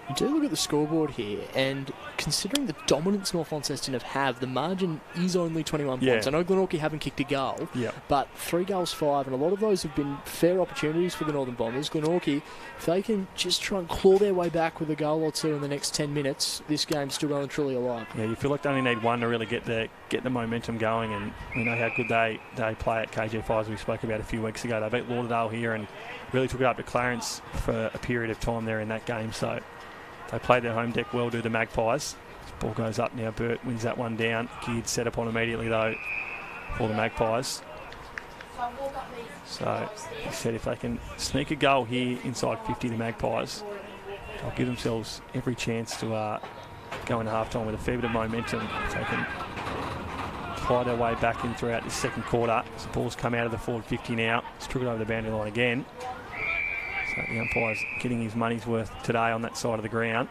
Speaker 1: You do look at the scoreboard here, and considering the dominance North Launceston have, the margin is only 21 points. I know Glenorchy haven't kicked a goal, but 3 goals, 5, and a lot of those have been fair opportunities for the Northern Bombers. Glenorchy, if they can just try and claw their way back with a goal or two in the next 10 minutes, this game's still well and truly alive. Yeah,
Speaker 2: you feel like they only need one to really get the momentum going, and we know how good they play at KG5, as we spoke about a few weeks ago. They beat Lauderdale here and really took it up to Clarence for a period of time there in that game, so they played their home deck well, do the Magpies. Ball goes up now. Burt wins that one down. Geared set up on immediately, though, for the Magpies. So he said if they can sneak a goal here inside 50, the Magpies, they'll give themselves every chance to go into half-time with a fair bit of momentum. If they can ply their way back in throughout this second quarter. So the ball's come out of the forward 50 now. It's took it over the boundary line again. So the umpire's getting his money's worth today on that side of the ground.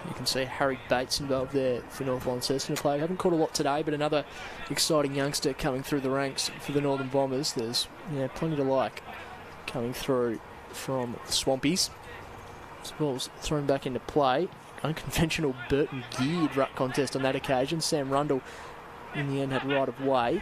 Speaker 1: You can see Harry Bates involved there for North Launceston. Player haven't caught a lot today, but another exciting youngster coming through the ranks for the Northern Bombers. There's plenty to like coming through from the Swampies. This ball's thrown back into play. Unconventional Burton geared ruck contest on that occasion. Sam Rundle in the end had right of way.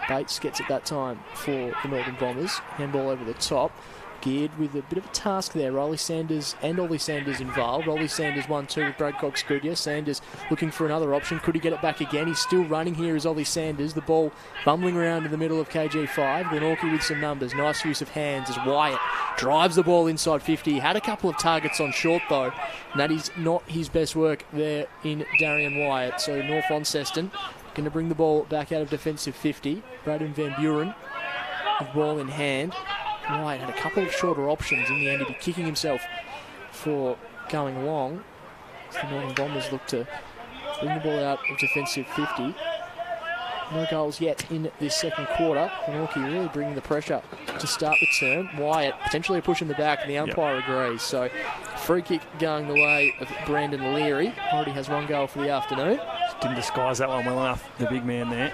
Speaker 1: Bates gets it that time for the Northern Bombers. Handball over the top. Geared with a bit of a task there. Ollie Sanders and Ollie Sanders involved. Ollie Sanders 1-2 with Brad Cox-Goodyear. Sanders looking for another option. Could he get it back again? He's still running here as Ollie Sanders. The ball bumbling around in the middle of KG5. Glenorchy with some numbers. Nice use of hands as Wyatt drives the ball inside 50. He had a couple of targets on short though, and that is not his best work there in Darian Wyatt. So North Launceston going to bring the ball back out of defensive 50. Braden Van Buren with ball in hand. Wyatt had a couple of shorter options. In the end, he'd be kicking himself for going long. So the Northern Bombers look to bring the ball out of defensive 50. No goals yet in this second quarter. Glenorchy really bringing the pressure to start the term. Wyatt potentially a push in the back, and the umpire agrees. So free kick going the way of Brandon Leary. Already has 1 goal for the afternoon.
Speaker 2: Didn't disguise that one well enough, the big man there.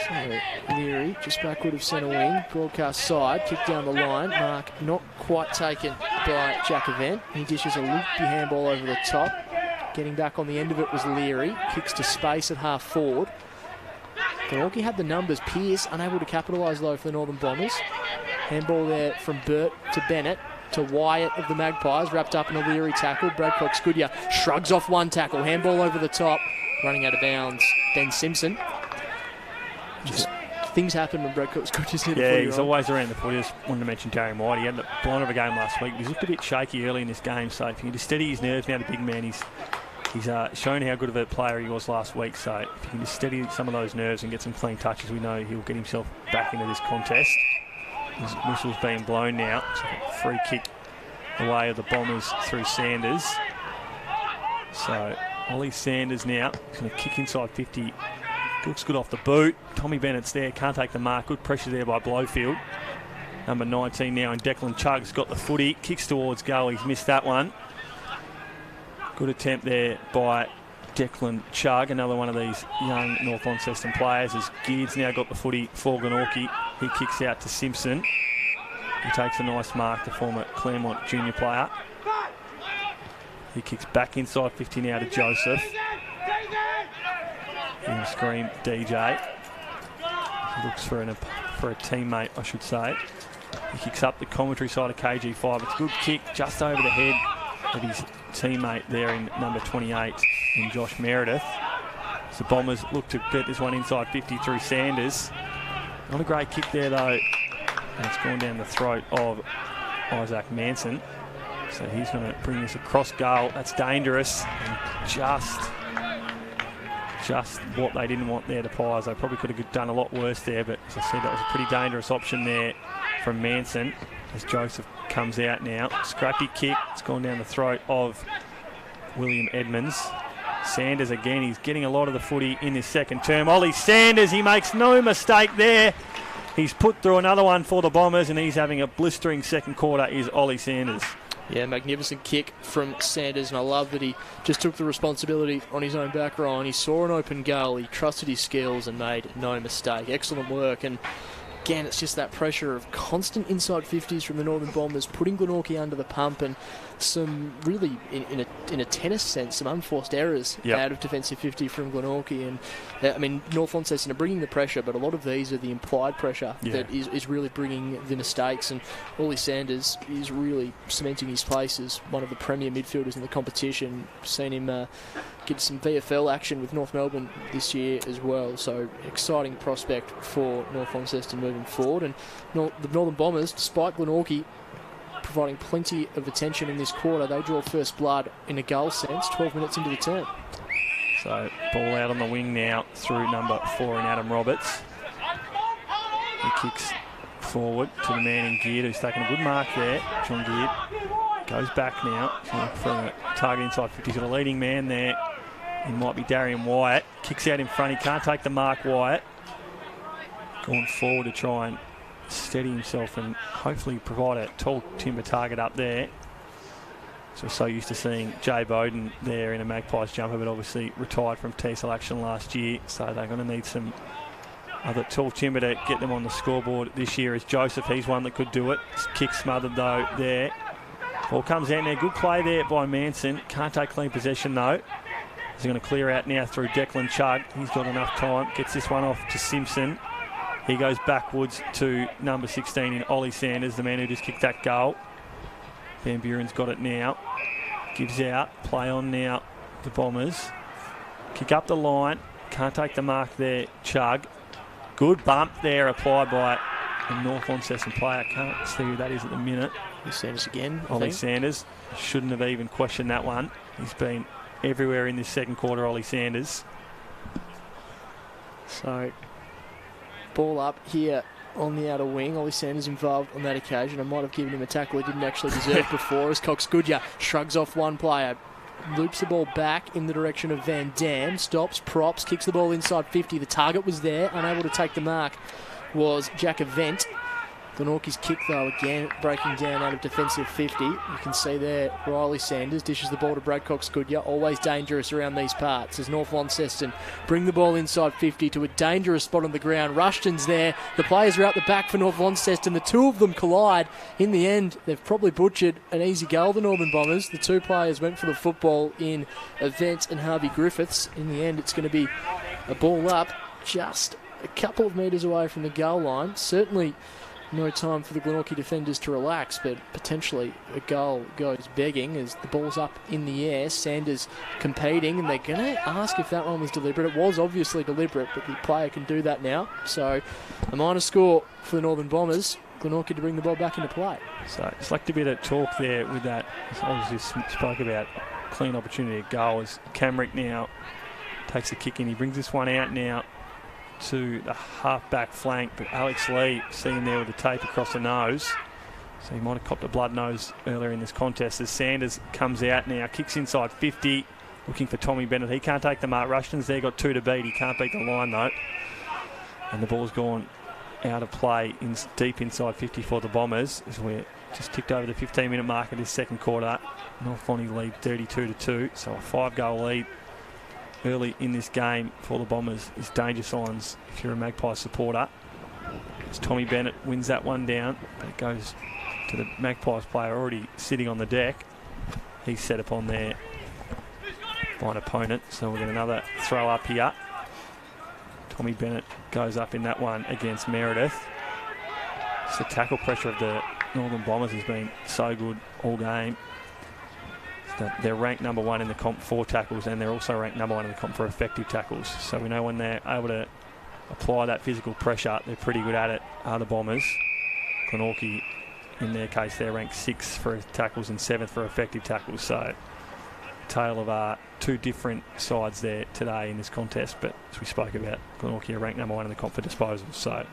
Speaker 1: So Leary just backward of centre wing, broadcast side, kick down the line. Mark not quite taken by Jack Event. He dishes a loopy handball over the top. Getting back on the end of it was Leary. Kicks to space at half forward. Glenorchy had the numbers. Pearce unable to capitalise though for the Northern Bombers. Handball there from Burt to Bennett to Wyatt of the Magpies, wrapped up in a Leary tackle. Brad Cox-Goodyear shrugs off one tackle. Handball over the top. Running out of bounds, Ben Simpson. Just things happen when Brad Cox-Goodyear's near the footy.
Speaker 2: Yeah, he's always around the footy. Just wanted to mention Darian White. He had the blind of a game last week. He's looked a bit shaky early in this game, so if he can just steady his nerves now, the big man, he's shown how good of a player he was last week. So if he can just steady some of those nerves and get some clean touches, we know he'll get himself back into this contest. His whistle's being blown now. So free kick away of the Bombers through Sanders. So Ollie Sanders now is going to kick inside 50. Looks good off the boot. Tommy Bennett's there, can't take the mark. Good pressure there by Blowfield. Number 19 now, and Declan Chugg's got the footy. Kicks towards goal, he's missed that one. Good attempt there by Declan Chugg, another one of these young North Launceston players, as Geard's now got the footy for Glenorchy. He kicks out to Simpson. He takes a nice mark, the former Claremont junior player. He kicks back inside 50 now to Joseph. He'll scream DJ. He looks for a teammate, I should say. He kicks up the commentary side of KG5. It's a good kick just over the head of his teammate there in number 28 in Josh Meredith. So Bombers look to get this one inside 50 through Sanders. Not a great kick there though. And it's gone down the throat of Isaac Manson. So he's going to bring this across goal. That's dangerous. And just what they didn't want there, the Pies. They probably could have done a lot worse there, but as I said, that was a pretty dangerous option there from Manson as Joseph comes out now. Scrappy kick. It's gone down the throat of William Edmonds. Sanders again. He's getting a lot of the footy in this second term. Ollie Sanders, he makes no mistake there. He's put through another one for the Bombers, and he's having a blistering second quarter, is Ollie Sanders.
Speaker 1: Yeah, magnificent kick from Sanders, and I love that he just took the responsibility on his own back row, and he saw an open goal, he trusted his skills and made no mistake. Excellent work, and again, it's just that pressure of constant inside 50s from the Northern Bombers, putting Glenorchy under the pump, and some really, in a tennis sense, some unforced errors out of defensive 50 from Glenorchy. And I mean, North Launceston are bringing the pressure, but a lot of these are the implied pressure that is really bringing the mistakes. And Ollie Sanders is really cementing his place as one of the premier midfielders in the competition. Seen him get some VFL action with North Melbourne this year as well. So exciting prospect for North Launceston moving forward. And the Northern Bombers, despite Glenorchy providing plenty of attention in this quarter, they draw first blood in a goal sense 12 minutes into the term.
Speaker 2: So ball out on the wing now through number 4 in Adam Roberts. He kicks forward to the man in Geared, who's taken a good mark there. John Geared goes back now for a target inside 50. He's got a leading man there. He might be Darian Wyatt. Kicks out in front. He can't take the mark, Wyatt. Going forward to try and steady himself and hopefully provide a tall timber target up there. So we're so used to seeing Jay Bowden there in a Magpies jumper, but obviously retired from TSL action last year, so they're going to need some other tall timber to get them on the scoreboard this year. Is Joseph, he's one that could do it. Kick smothered though there. Ball comes out there, good play there by Manson. Can't take clean possession though. He's going to clear out now through Declan Chugg. He's got enough time, gets this one off to Simpson. He goes backwards to number 16 in Ollie Sanders, the man who just kicked that goal. Van Buren's got it now. Gives out. Play on now, the Bombers. Kick up the line. Can't take the mark there, Chugg. Good bump there applied by a North Launceston player. Can't see who that is at the minute.
Speaker 1: Sanders again.
Speaker 2: Ollie Sanders. Shouldn't have even questioned that one. He's been everywhere in this second quarter, Ollie Sanders.
Speaker 1: So, ball up here on the outer wing. Ollie Sanders involved on that occasion. I might have given him a tackle he didn't actually deserve before, as Cox Goodyear shrugs off one player, loops the ball back in the direction of Van Dam, stops, props, kicks the ball inside 50. The target was there, unable to take the mark was Jack Event. Glenorchy's kick though again breaking down out of defensive 50. You can see there Riley Sanders dishes the ball to Brad Cox Goodyear, always dangerous around these parts as North Launceston bring the ball inside 50 to a dangerous spot on the ground. Rushton's there, the players are out the back for North Launceston, the two of them collide. In the end they've probably butchered an easy goal, the Northern Bombers. The two players went for the football in Event and Harvey Griffiths. In the end it's going to be a ball up just a couple of metres away from the goal line. Certainly no time for the Glenorchy defenders to relax, but potentially a goal goes begging as the ball's up in the air. Sanders competing, and they're going to ask if that one was deliberate. It was obviously deliberate, but the player can do that now. So a minor score for the Northern Bombers. Glenorchy to bring the ball back into play.
Speaker 2: So it's like a bit of talk there with that. Obviously spoke about clean opportunity at goal as Camrick now takes the kick in. He brings this one out now to the half-back flank, but Alex Lee seen there with the tape across the nose, so he might have copped a blood nose earlier in this contest as Sanders comes out now, kicks inside 50, looking for Tommy Bennett. He can't take the mark. Rushton's there, got two to beat. He can't beat the line though, and the ball's gone out of play deep inside 50 for the Bombers as we're just ticked over the 15-minute mark of this second quarter. North Lonnie lead 32-2, so a 5-goal lead early in this game for the Bombers is danger signs if you're a Magpies supporter. As Tommy Bennett wins that one down, but it goes to the Magpies player already sitting on the deck. He's set upon there by an opponent, so we'll get another throw up here. Tommy Bennett goes up in that one against Meredith. Just the tackle pressure of the Northern Bombers has been so good all game. They're ranked number 1 in the comp for tackles, and they're also ranked number 1 in the comp for effective tackles. So we know when they're able to apply that physical pressure, they're pretty good at it, are the Bombers. Glenorchy, in their case, they're ranked 6th for tackles and 7th for effective tackles. So tale of two different sides there today in this contest. But as we spoke about, Glenorchy are ranked number 1 in the comp for disposals. So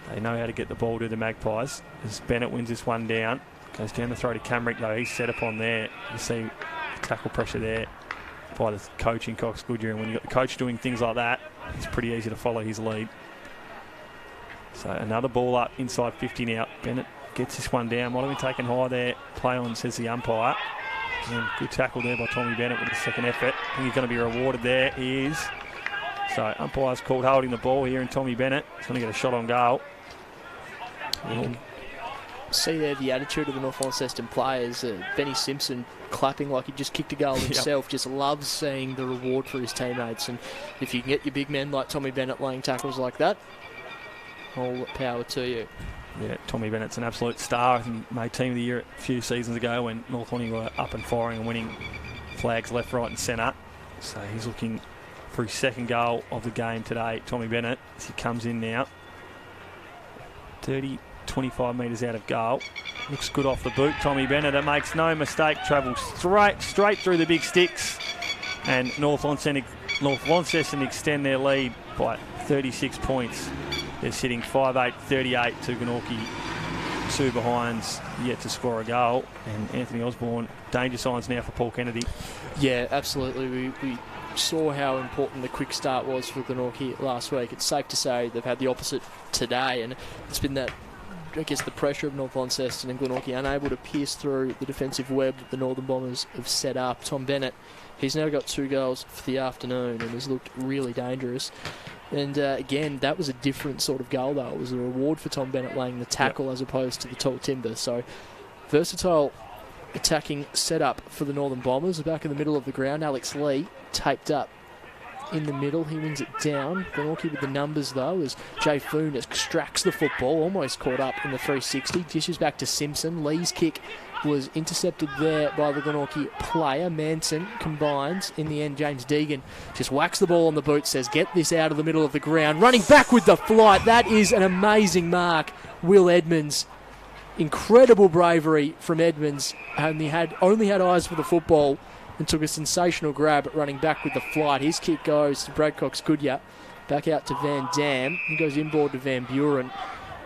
Speaker 2: they know how to get the ball to the Magpies. As Bennett wins this one down. Goes down the throw to Camrick though. He's set upon there. You see the tackle pressure there by the coach in Cox Goodyear, and when you've got the coach doing things like that, it's pretty easy to follow his lead. So another ball up inside 50 now. Bennett gets this one down. Might have been taken high there. Play on, says the umpire. And good tackle there by Tommy Bennett with his second effort. I think he's going to be rewarded there. He is. So umpire's called holding the ball here, and Tommy Bennett is going to get a shot on goal.
Speaker 1: See there the attitude of the North Launceston players. Benny Simpson clapping like he just kicked a goal himself. Just loves seeing the reward for his teammates. And if you can get your big men like Tommy Bennett laying tackles like that, all power to you.
Speaker 2: Yeah, Tommy Bennett's an absolute star. He made Team of the Year a few seasons ago when North Launceston were up and firing and winning flags left, right and centre. So he's looking for his second goal of the game today, Tommy Bennett, as he comes in now. 25 metres out of goal. Looks good off the boot. Tommy Bennett, that makes no mistake, travels straight through the big sticks. And North Launceston extend their lead by 36 points. They're sitting 5-8-38 to Glenorchy. 2 behinds, yet to score a goal. And Anthony Osborne, danger signs now for Paul Kennedy.
Speaker 1: Yeah, absolutely. We saw how important the quick start was for Glenorchy last week. It's safe to say they've had the opposite today, and it's been that, I guess, the pressure of North Launceston and Glenorchy unable to pierce through the defensive web that the Northern Bombers have set up. Tom Bennett, he's now got 2 goals for the afternoon and has looked really dangerous. And again, that was a different sort of goal, though. It was a reward for Tom Bennett laying the tackle as opposed to the tall timber. So versatile attacking setup for the Northern Bombers. Back in the middle of the ground, Alex Lee taped up in the middle. He wins it down. Glenorchy with the numbers, though, as Jay Foon extracts the football, almost caught up in the 360. Dishes back to Simpson. Lee's kick was intercepted there by the Glenorchy player. Manson combines. In the end, James Deegan just whacks the ball on the boot, says, get this out of the middle of the ground. Running back with the flight. That is an amazing mark. Will Edmonds. Incredible bravery from Edmonds. Only had eyes for the football and took a sensational grab at running back with the flight. His kick goes to Brad Cox-Goodyear. Back out to Van Dam. He goes inboard to Van Buren.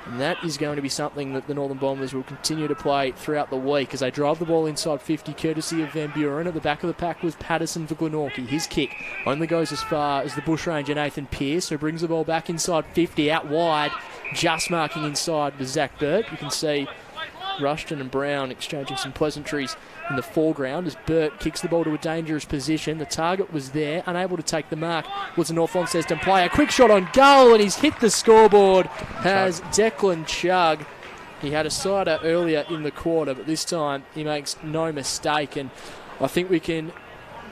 Speaker 1: And that is going to be something that the Northern Bombers will continue to play throughout the week as they drive the ball inside 50, courtesy of Van Buren. At the back of the pack was Patterson for Glenorchy. His kick only goes as far as the bushranger Nathan Pearce, who brings the ball back inside 50, out wide. Just marking inside was Zach Burt. You can see Rushton and Brown exchanging some pleasantries in the foreground as Burt kicks the ball to a dangerous position. The target was there, unable to take the mark was a North Launceston player. Quick shot on goal, and he's hit the scoreboard. Has Declan Chugg. He had a sider earlier in the quarter, but this time he makes no mistake, and I think we can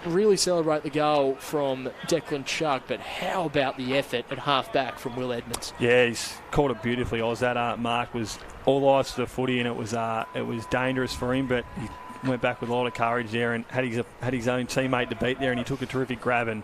Speaker 1: really celebrate the goal from Declan Chugg, but how about the effort at half-back from Will Edmonds?
Speaker 2: Yeah, he's caught it beautifully, Oz. That mark was all eyes to the footy, and it was dangerous for him, but he went back with a lot of courage there and had his own teammate to beat there, and he took a terrific grab. And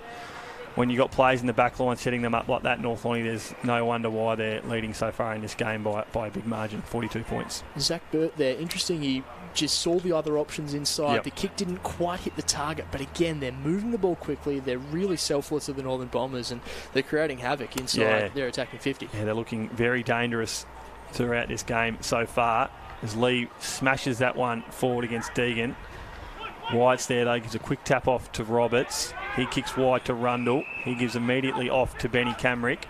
Speaker 2: when you got players in the back line setting them up like that, North Launceston, there's no wonder why they're leading so far in this game by a big margin, 42 points.
Speaker 1: Zach Burt there, interesting, he just saw the other options inside.
Speaker 2: Yep.
Speaker 1: The kick didn't quite hit the target, but again, they're moving the ball quickly. They're really selfless of the Northern Bombers, and they're creating havoc inside their attacking 50.
Speaker 2: Yeah, they're looking very dangerous throughout this game so far as Lee smashes that one forward against Deegan. White's there, though, gives a quick tap off to Roberts. He kicks wide to Rundle. He gives immediately off to Benny Camrick.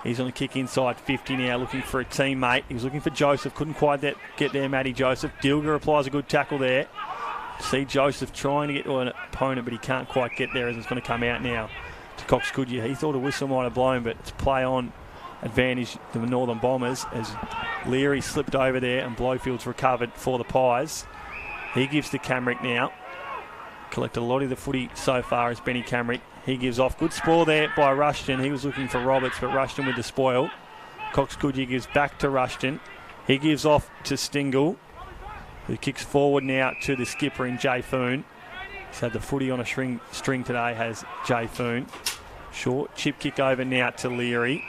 Speaker 2: He's on the kick inside 50 now, looking for a teammate. He was looking for Joseph, couldn't quite get there, Matty Joseph. Dilger applies a good tackle there. See Joseph trying to get to an opponent, but he can't quite get there as it's going to come out now to Cox-Goodyear. He thought a whistle might have blown, but it's play on advantage to the Northern Bombers as Leary slipped over there and Blowfield's recovered for the Pies. He gives to Camrick now. Collected a lot of the footy so far as Benny Camrick. He gives off. Good spoil there by Rushton. He was looking for Roberts, but Rushton with the spoil. Cox-Goodyear gives back to Rushton. He gives off to Stingle, who kicks forward now to the skipper in Jay Foon. He's had the footy on a string today, has Jay Foon. Short chip kick over now to Leary.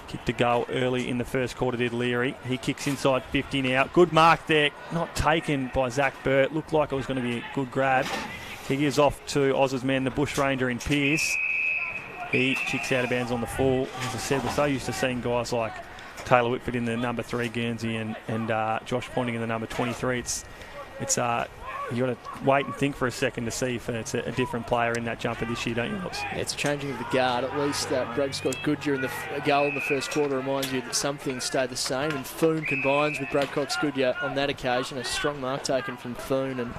Speaker 2: Kicked a goal early in the first quarter, did Leary. He kicks inside 50 now. Good mark there. Not taken by Zach Burt. Looked like it was going to be a good grab. He gives off to Oz's man, the bushranger in Pearce. He kicks out of bounds on the full. As I said, we're so used to seeing guys like Taylor Whitford in the number 3 Guernsey and Josh Ponting in the number 23. It's you got to wait and think for a second to see if it's a different player in that jumper this year, don't you, Ross?
Speaker 1: Yeah, it's a changing of the guard. At least Brad Cox-Goodyear in the goal in the first quarter reminds you that some things stay the same, and Foon combines with Brad Cox-Goodyear on that occasion. A strong mark taken from Foon, and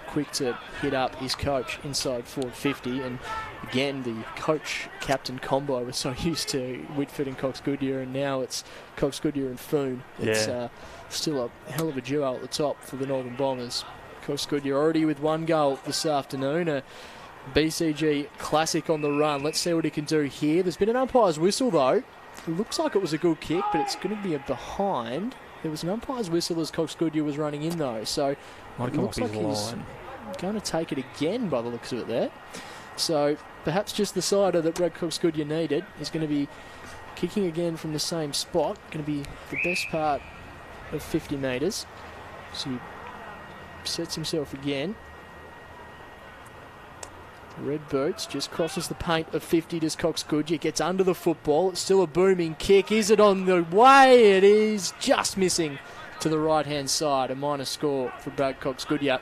Speaker 1: quick to hit up his coach inside forward 50. And again, the coach-captain combo was so used to Whitford and Cox Goodyear, and now it's Cox Goodyear and Foon. It's still a hell of a duo at the top for the Northern Bombers. Cox Goodyear already with one goal this afternoon. A BCG classic on the run. Let's see what he can do here. There's been an umpire's whistle, though. It looks like it was a good kick, but it's going to be a behind. There was an umpire's whistle as Cox Goodyear was running in, though. So
Speaker 2: might
Speaker 1: it looks like he's going to take it again by the looks of it there. So perhaps just the cider that Brad Cox Goodyear needed. He's going to be kicking again from the same spot. Going to be the best part of 50 metres. So he sets himself again. Red boots, just crosses the paint of 50, does Cox Goodyear, gets under the football. It's still a booming kick. Is it on the way? It is just missing to the right-hand side. A minor score for Brad Cox Goodyear.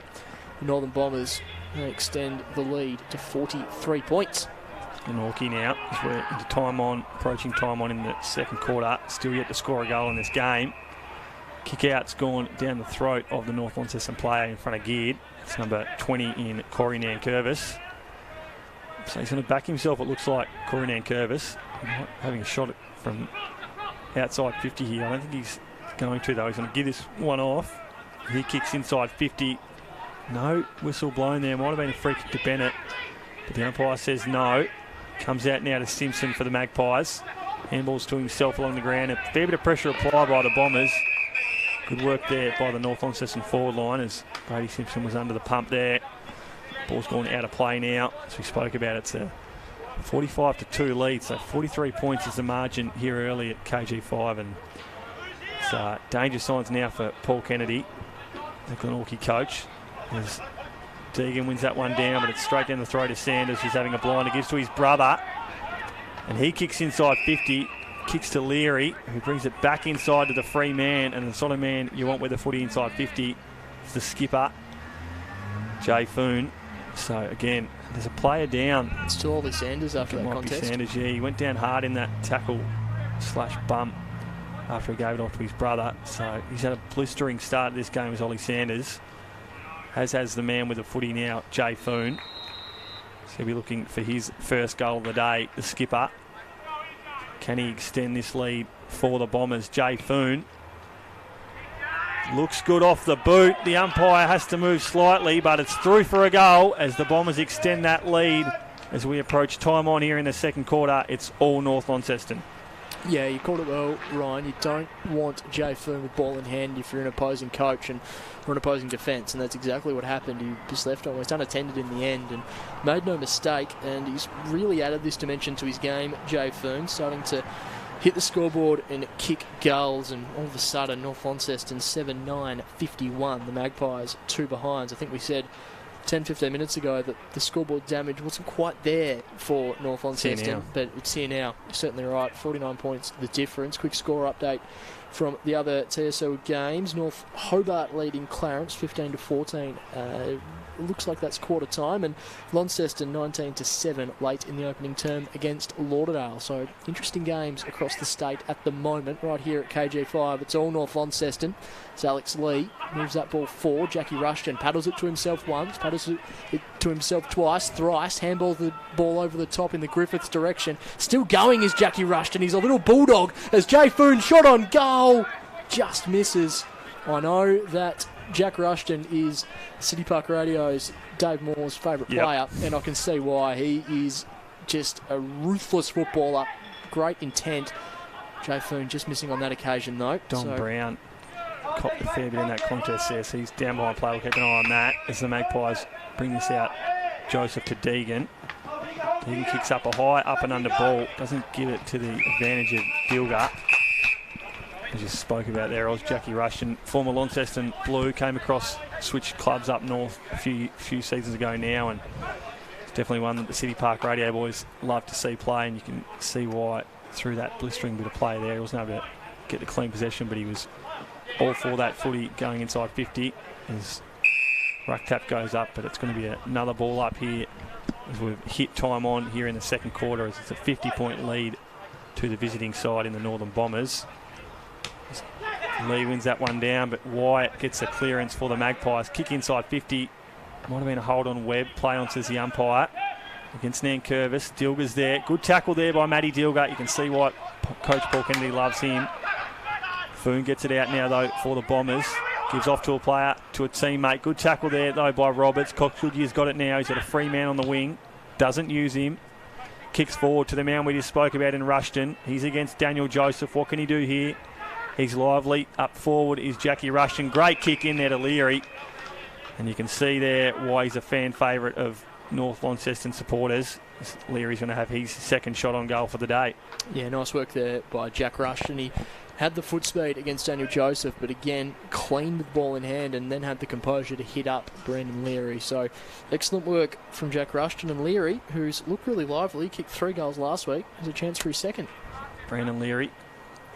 Speaker 1: The Northern Bombers extend the lead to 43 points.
Speaker 2: Glenorchy now, as we're into time on, approaching time on in the second quarter. Still yet to score a goal in this game. Kick-out's gone down the throat of the North Launceston player in front of Geared. It's number 20 in Corey Nankervis. So he's going to back himself, it looks like, Corey Nankervis. Having a shot from outside 50 here. I don't think he's going to, though. He's going to give this one off. He kicks inside 50. No whistle blown there. Might have been a free kick to Bennett. But the umpire says no. Comes out now to Simpson for the Magpies. Handballs to himself along the ground. A fair bit of pressure applied by the Bombers. Good work there by the North Launceston forward line as Brady Simpson was under the pump there. Ball's gone out of play now. As we spoke about, it's a 45-2 lead, so 43 points is the margin here early at KG5, and it's danger signs now for Paul Kennedy, the Glenorchy coach. As Deegan wins that one down, but it's straight down the throat of Sanders, who's having a blinder, gives to his brother, and he kicks inside 50, kicks to Leary, who brings it back inside to the free man, and the sort of man you want with a footy inside 50 is the skipper, Jay Foon. So again, there's a player down.
Speaker 1: It's to Ollie Sanders after that contest.
Speaker 2: Might be Sanders, yeah. He went down hard in that tackle/bump after he gave it off to his brother. So he's had a blistering start to this game as Ollie Sanders. As has the man with the footy now, Jay Foon. So he'll be looking for his first goal of the day, the skipper. Can he extend this lead for the Bombers? Jay Foon. Looks good off the boot. The umpire has to move slightly, but it's through for a goal as the Bombers extend that lead. As we approach time on here in the second quarter, it's all North Launceston.
Speaker 1: Yeah, you called it well, Ryan. You don't want Jay Foon with ball in hand if you're an opposing coach or an opposing defence, and that's exactly what happened. He just left almost unattended in the end and made no mistake, and he's really added this dimension to his game, Jay Foon, starting to hit the scoreboard and kick goals, and all of a sudden North Launceston 7-9-51. The Magpies 2 behinds. I think we said 10-15 minutes ago that the scoreboard damage wasn't quite there for North Launceston, but it's here now. You're certainly right. 49 points the difference. Quick score update from the other TSL games. North Hobart leading Clarence 15-14. Looks like that's quarter time, and Launceston 19-7 late in the opening term against Lauderdale. So interesting games across the state at the moment. Right here at KG5, it's all North Launceston. It's Alex Lee moves that ball forward. Jackie Rushton paddles it to himself once, paddles it to himself twice, thrice, handballs the ball over the top in the Griffiths direction. Still going is Jackie Rushton. He's a little bulldog as Jay Foon shot on goal, just misses. I know that Jack Rushton is City Park Radio's Dave Moore's favourite player, and I can see why. He is just a ruthless footballer, great intent. Jay Foon just missing on that occasion, though.
Speaker 2: Don Brown copped a fair bit in that contest there, so he's down behind play. We'll keep an eye on that as the Magpies bring this out. Joseph to Deegan. Deegan kicks up a high up and under ball, doesn't give it to the advantage of Dilger. As you spoke about there, I was Jackie Rushton, former Launceston Blue, came across, switched clubs up north a few seasons ago now, and it's definitely one that the City Park Radio boys love to see play, and you can see why through that blistering bit of play there. He wasn't able to get the clean possession, but he was all for that footy going inside 50 as ruck tap goes up, but it's going to be another ball up here as we've hit time on here in the second quarter, as it's a 50-point lead to the visiting side in the Northern Bombers. Lee wins that one down, but Wyatt gets a clearance for the Magpies. Kick inside 50. Might have been a hold on Webb. Play on, says the umpire. against Nankervis. Dilger's there. Good tackle there by Matty Dilger. You can see why Coach Paul Kennedy loves him. Foon gets it out now, though, for the Bombers. Gives off to a player, to a teammate. Good tackle there, though, by Roberts. Coxgoodyear's got it now. He's got a free man on the wing. Doesn't use him. Kicks forward to the man we just spoke about in Rushton. He's against Daniel Joseph. What can he do here? He's lively. Up forward is Jackie Rushton. Great kick in there to Leary. And you can see there why he's a fan favourite of North Launceston supporters. Leary's going to have his second shot on goal for the day.
Speaker 1: Yeah, nice work there by Jack Rushton. He had the foot speed against Daniel Joseph, but again, clean with the ball in hand and then had the composure to hit up Brandon Leary. So, excellent work from Jack Rushton, and Leary, who's looked really lively, kicked 3 goals last week, has a chance for his second.
Speaker 2: Brandon Leary,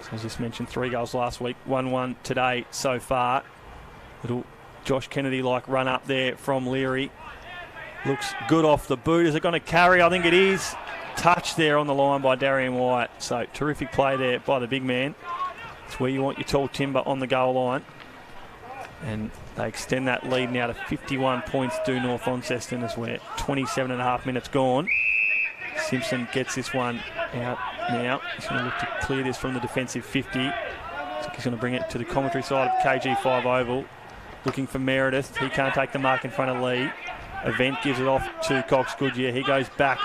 Speaker 2: as I just mentioned, 3 goals last week, 1-1 today so far. Little Josh Kennedy-like run up there from Leary. Looks good off the boot. Is it going to carry? I think it is. Touch there on the line by Darian White. So, terrific play there by the big man. It's where you want your tall timber on the goal line. And they extend that lead now to 51 points to North Launceston as we're 27.5 minutes gone. Simpson gets this one out now. He's going to look to clear this from the defensive 50. So he's going to bring it to the commentary side of KG5 Oval. Looking for Meredith. He can't take the mark in front of Lee. Event gives it off to Cox Goodyear. He goes back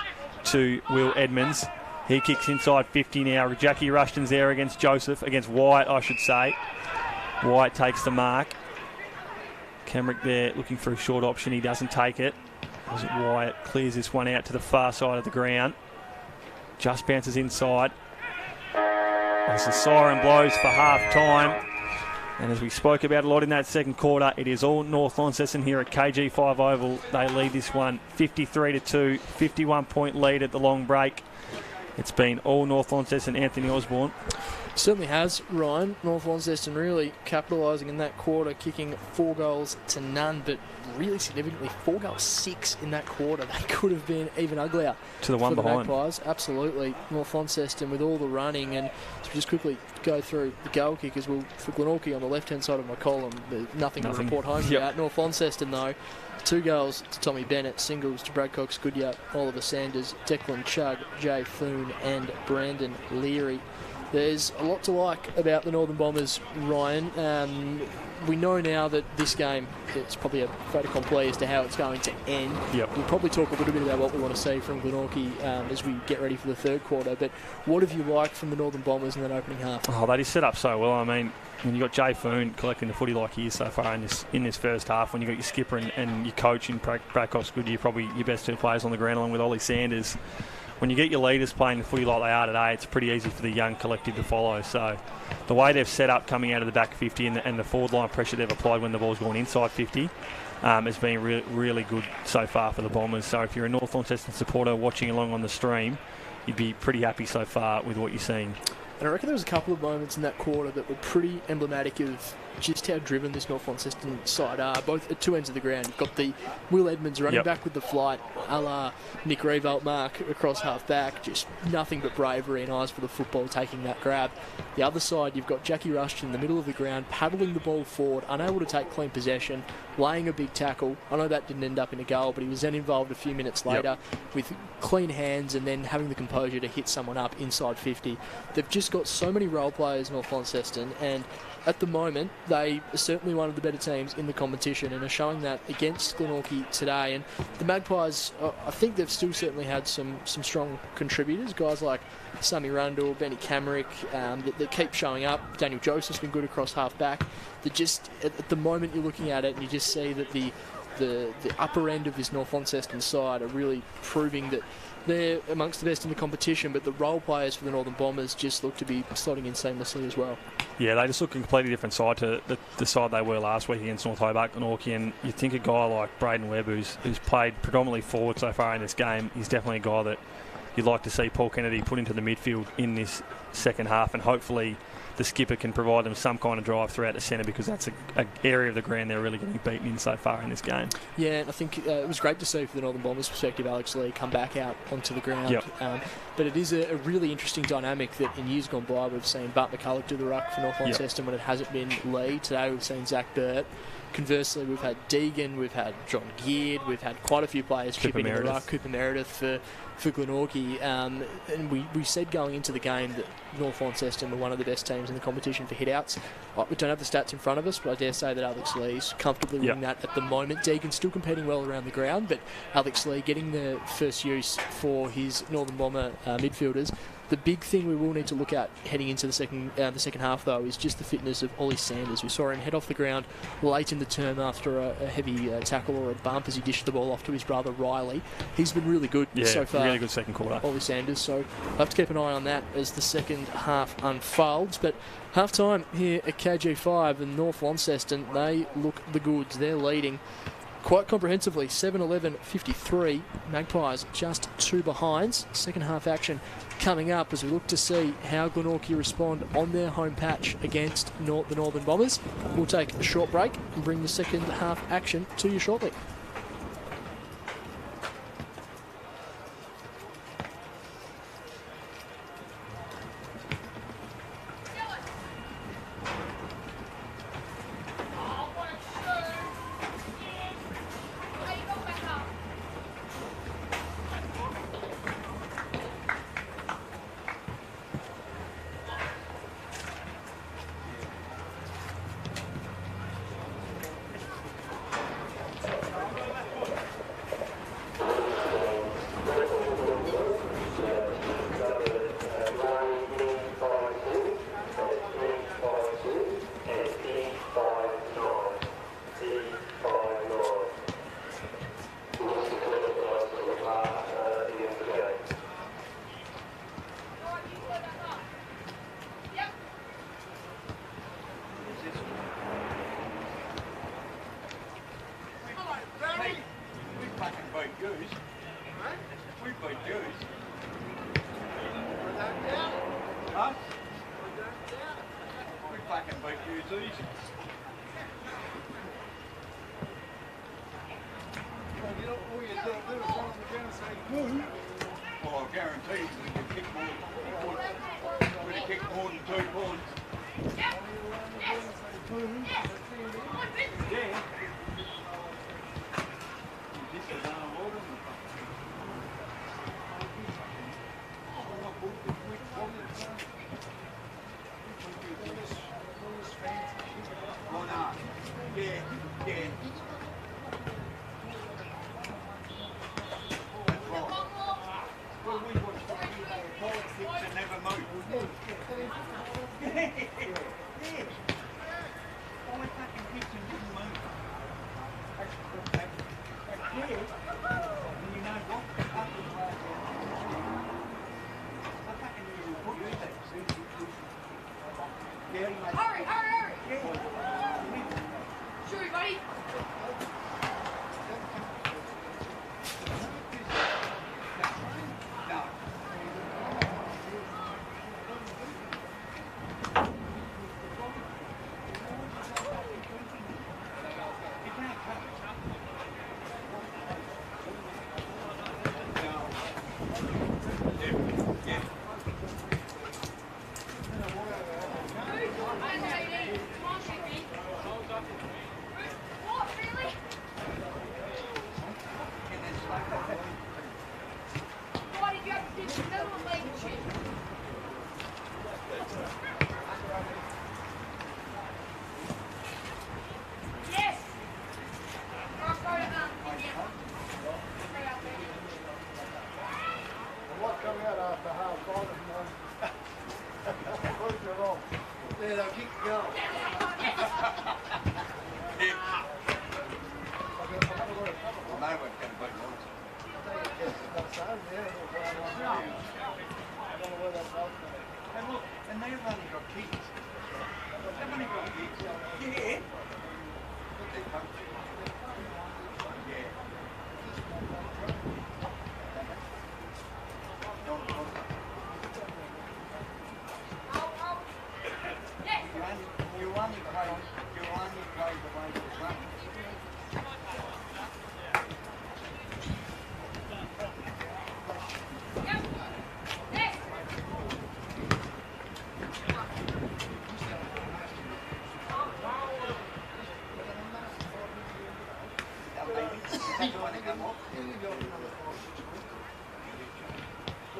Speaker 2: to Will Edmonds. He kicks inside 50 now. Jackie Rushton's there against Joseph, against White, I should say. White takes the mark. Kemrick there looking for a short option. He doesn't take it. Was it Wyatt? Clears this one out to the far side of the ground. Just bounces inside. As the siren blows for half-time. And as we spoke about a lot in that second quarter, it is all North Launceston here at KG5 Oval. They lead this one 53-2, 51-point lead at the long break. It's been all North Launceston. Anthony Osborne.
Speaker 1: Certainly has, Ryan. North Launceston really capitalising in that quarter, kicking 4 goals to none, but really significantly 4 goals 6 in that quarter. They could have been even uglier.
Speaker 2: To the one behind.
Speaker 1: Magpies. Absolutely. North Launceston with all the running, and to just quickly go through the goal kickers. Well, for Glenorchy on the left-hand side of my column, there's nothing to report home about. North Launceston, though, 2 goals to Tommy Bennett, singles to Brad Cox Goodyear, Oliver Sanders, Declan Chugg, Jay Foon and Brandon Leary. There's a lot to like about the Northern Bombers, Ryan. We know now that this game, it's probably a fait accompli as to how it's going to end.
Speaker 2: Yep.
Speaker 1: We'll probably talk a little bit about what we want to see from Glenorchy as we get ready for the third quarter. But what have you liked from the Northern Bombers in that opening half?
Speaker 2: Oh, they just set up so well. I mean, when you got Jay Foon collecting the footy like he is so far in this first half, when you got your skipper and your coach in Brad Cox Goodyear, probably your best 2 players on the ground along with Ollie Sanders. When you get your leaders playing the footy like they are today, it's pretty easy for the young collective to follow. So the way they've set up coming out of the back 50 and the forward line pressure they've applied when the ball's gone inside 50 has been really good so far for the Bombers. So if you're a North Launceston supporter watching along on the stream, you'd be pretty happy so far with what you're seeing.
Speaker 1: And I reckon there was a couple of moments in that quarter that were pretty emblematic of just how driven this North Launceston side are, both at 2 ends of the ground. You've got the Will Edmonds running back with the flight, a la Nick Revalt mark across half-back, just nothing but bravery and eyes for the football, taking that grab. The other side, you've got Jackie Rushton in the middle of the ground, paddling the ball forward, unable to take clean possession, laying a big tackle. I know that didn't end up in a goal, but he was then involved a few minutes later with clean hands and then having the composure to hit someone up inside 50. They've just got so many role players, North Launceston, and at the moment, they are certainly one of the better teams in the competition and are showing that against Glenorchy today. And the Magpies, I think they've still certainly had some strong contributors, guys like Sammy Rundle, Benny Camrick, that keep showing up. Daniel Joseph's been good across half-back. That just, at the moment you're looking at it and you just see that the upper end of this North Launceston side are really proving that they're amongst the best in the competition, but the role players for the Northern Bombers just look to be slotting in seamlessly as well. Yeah,
Speaker 2: they just look a completely different side to the side they were last week against North Hobart, Glenorchy, and you think a guy like Braden Webb, who's played predominantly forward so far in this game, he's definitely a guy that you'd like to see Paul Kennedy put into the midfield in this second half and hopefully the skipper can provide them some kind of drive throughout the centre, because that's an area of the ground they're really getting beaten in so far in this game.
Speaker 1: Yeah, and I think it was great to see from the Northern Bombers' perspective, Alex Lee come back out onto the ground.
Speaker 2: Yep.
Speaker 1: But it is a really interesting dynamic that in years gone by we've seen Bart McCulloch do the ruck for North Launceston when it hasn't been Lee. Today we've seen Zach Burt. Conversely, we've had Deegan, we've had John Geard, we've had quite a few players chipping in the ruck. Cooper Meredith for Glenorchy. And we said going into the game that North Launceston were one of the best teams in the competition for hit-outs. We don't have the stats in front of us, but I dare say that Alex Lee's comfortably winning that at the moment. Deegan's still competing well around the ground, but Alex Lee getting the first use for his Northern Bomber midfielders. The big thing we will need to look at heading into the second half, though, is just the fitness of Ollie Sanders. We saw him head off the ground late in the term after a heavy tackle or a bump as he dished the ball off to his brother Riley. He's been really good so far.
Speaker 2: Really good second quarter.
Speaker 1: Ollie Sanders, so we'll have to keep an eye on that as the second half unfolds. But half-time here at KG5 and North Launceston, they look the goods. They're leading quite comprehensively, 7-11-53. Magpies just 2 behinds. Second half action coming up as we look to see how Glenorchy respond on their home patch against the Northern Bombers. We'll take a short break and bring the second half action to you shortly.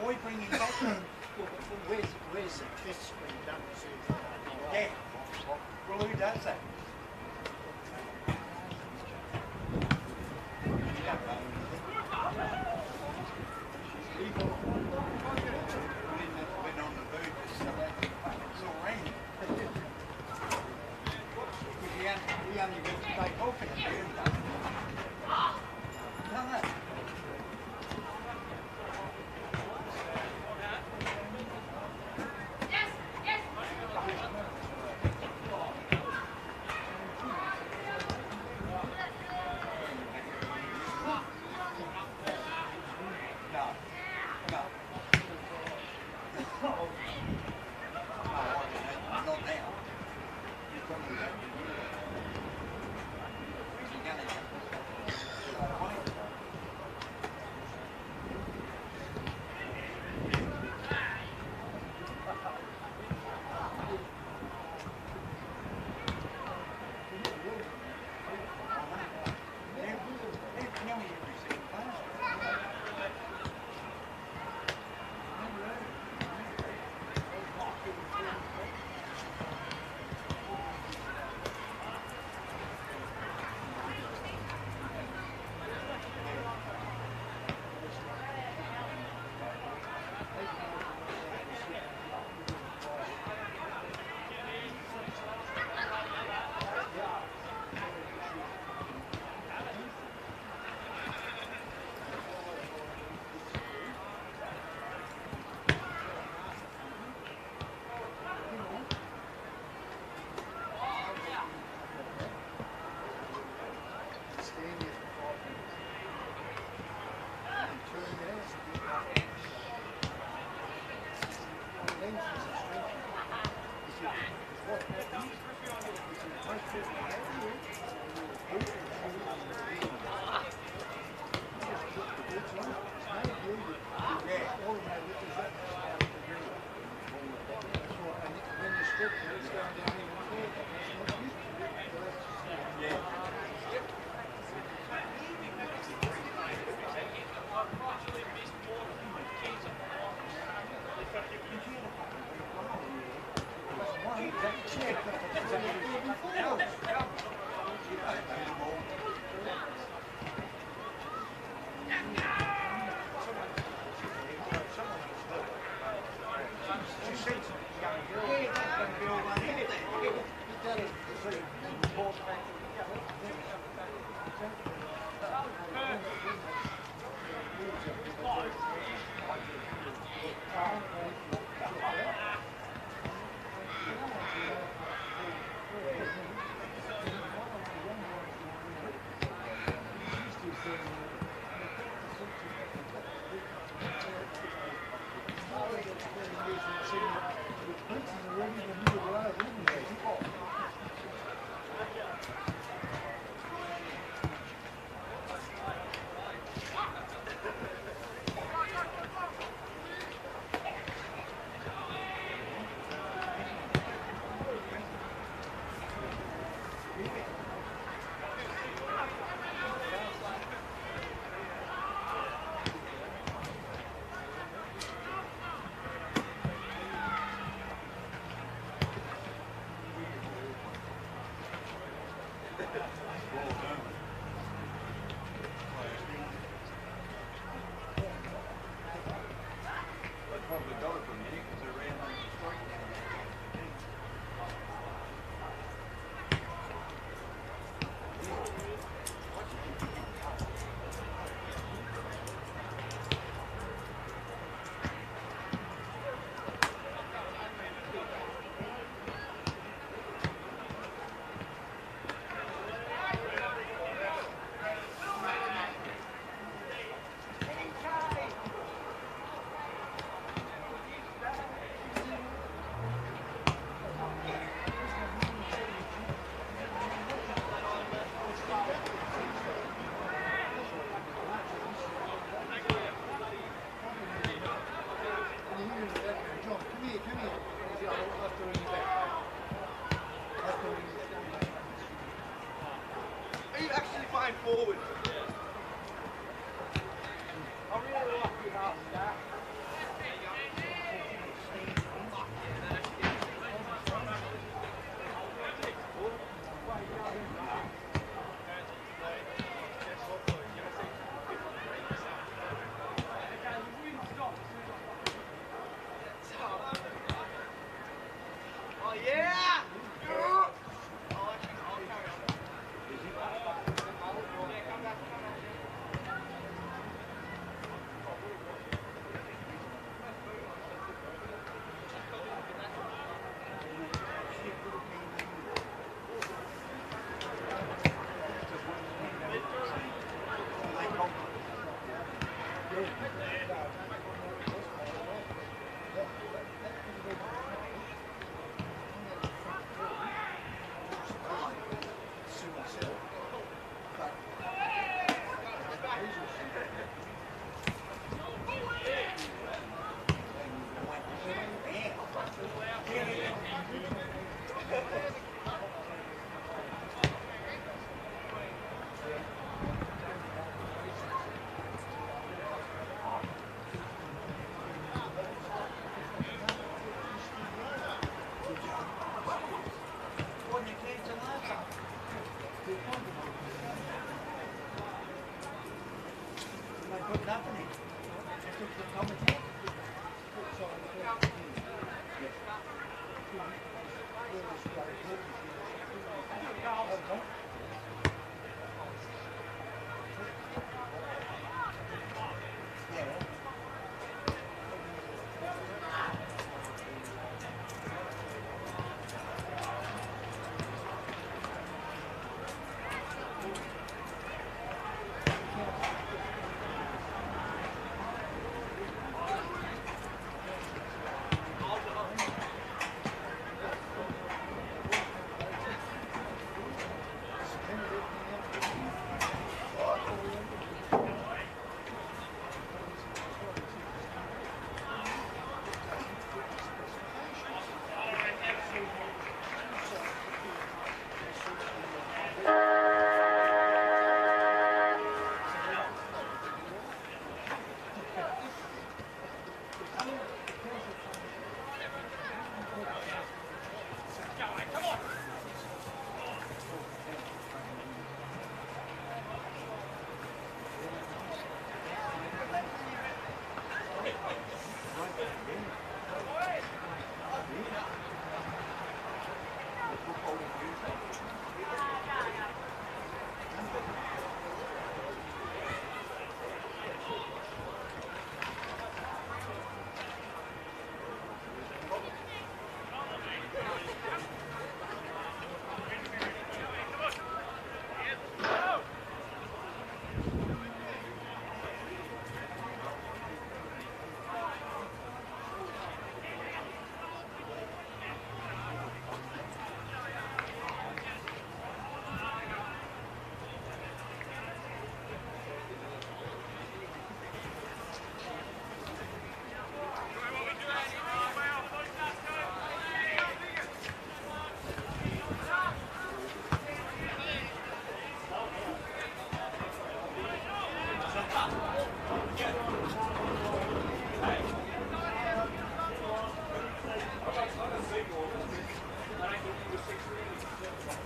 Speaker 3: Why bring him back? Where's this screen done? Yeah. Well, who does that? He only gets to take off it. Done that.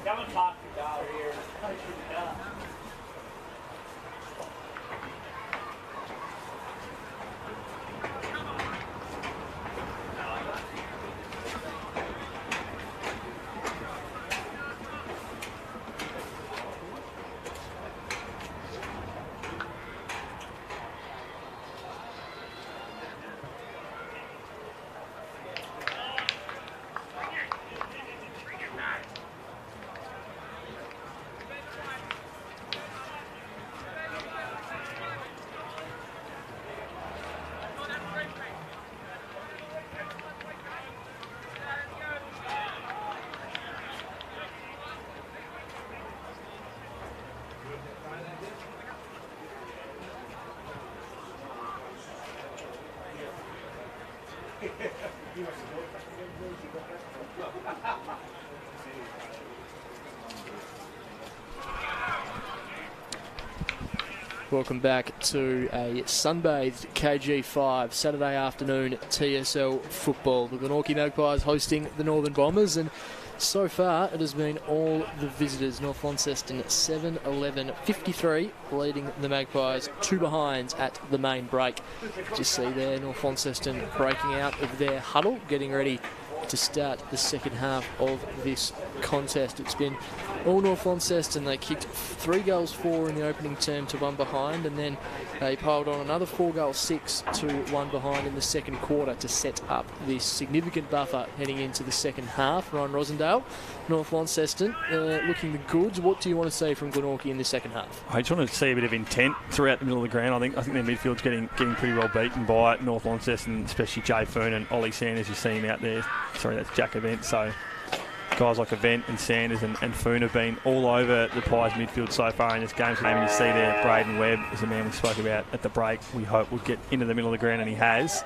Speaker 3: Come and talk to God here.
Speaker 1: Welcome back to a sunbathed KG5 Saturday afternoon TSL football. The Glenorchy Magpies hosting the Northern Bombers, and so far it has been all the visitors. North Launceston 7-11-53, leading the Magpies 2 behinds at the main break. Just see there, North Launceston breaking out of their huddle, getting ready to start the second half of this contest. It's been all North Launceston. They kicked 3 goals 4 in the opening term to 1 behind, and then they piled on another 4 goals 6 to 1 behind in the second quarter to set up this significant buffer heading into the second half. Ryan Rosendale, North Launceston, looking the goods. What do you want to see from Glenorchy in the second half?
Speaker 2: I just want to see a bit of intent throughout the middle of the ground. I think their midfield's getting pretty well beaten by North Launceston, especially Jay Foon and Ollie Sanders. You see him out there. Sorry, that's Jack Event. So guys like Event and Sanders and Foon have been all over the Pies midfield so far in this game. So maybe you see there, Braden Webb is a man we spoke about at the break. We hope would get into the middle of the ground, and he has.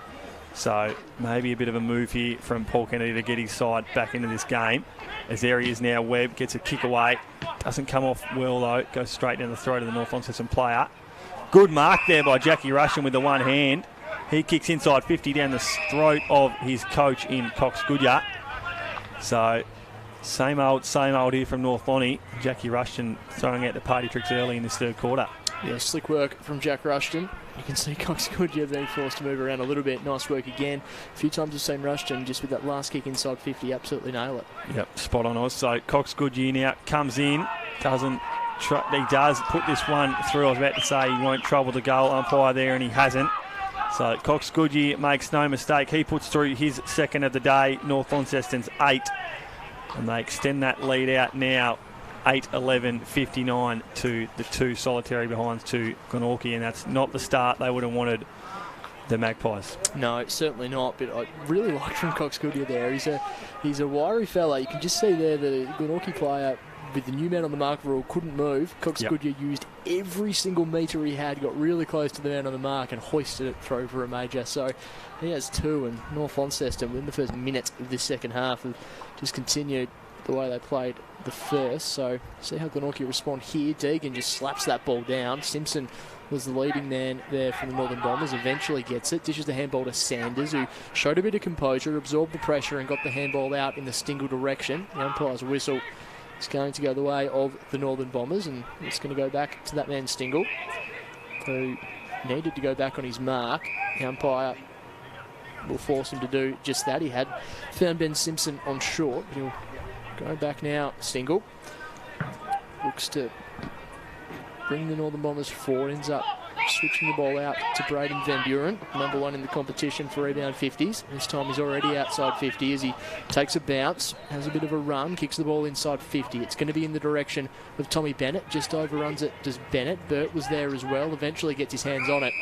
Speaker 2: So maybe a bit of a move here from Paul Kennedy to get his side back into this game. As there he is now, Webb gets a kick away. Doesn't come off well though. Goes straight down the throat of the North Launceston player. Good mark there by Jackie Russian with the one hand. He kicks inside 50 down the throat of his coach in Cox Goodyear. So same old here from North Lonnie. Jackie Rushton throwing out the party tricks early in this third quarter.
Speaker 1: Yeah, slick work from Jack Rushton. You can see Cox Goodyear being forced to move around a little bit. Nice work again. A few times we've seen Rushton just with that last kick inside 50 absolutely nail it. Yep,
Speaker 2: spot on, Oz. So Cox Goodyear now comes in. He does put this one through. I was about to say he won't trouble the goal umpire there, and he hasn't. So Cox Goodyear makes no mistake. He puts through his second of the day. North Launceston's 8. And they extend that lead out now, 8-11-59 to the 2 solitary behinds to Glenorchy, and that's not the start they would have wanted, the Magpies.
Speaker 1: No, certainly not, but I really like from Cox Goodyear there. He's a wiry fella. You can just see there the Glenorchy player with the new man on the mark rule couldn't move. Cox Goodyear used every single metre he had, got really close to the man on the mark and hoisted it through for a major. So he has 2, and North Launceston within the first minute of this second half have just continued the way they played the first. So see how Glenorchy respond here. Deegan just slaps that ball down. Simpson was the leading man there for the Northern Bombers, eventually gets it, dishes the handball to Sanders, who showed a bit of composure, absorbed the pressure and got the handball out in the Stingle direction. The umpire's whistle is going to go the way of the Northern Bombers, and it's going to go back to that man Stingle, who needed to go back on his mark. The umpire will force him to do just that. He had found Ben Simpson on short, but he'll go back now. Stingle looks to bring the Northern Bombers forward, ends up switching the ball out to Braden Van Buren, number 1 in the competition for rebound 50s. This time he's already outside 50 as he takes a bounce, has a bit of a run, kicks the ball inside 50. It's going to be in the direction of Tommy Bennett, just overruns it, does Bennett. Burt was there as well, eventually gets his hands on it.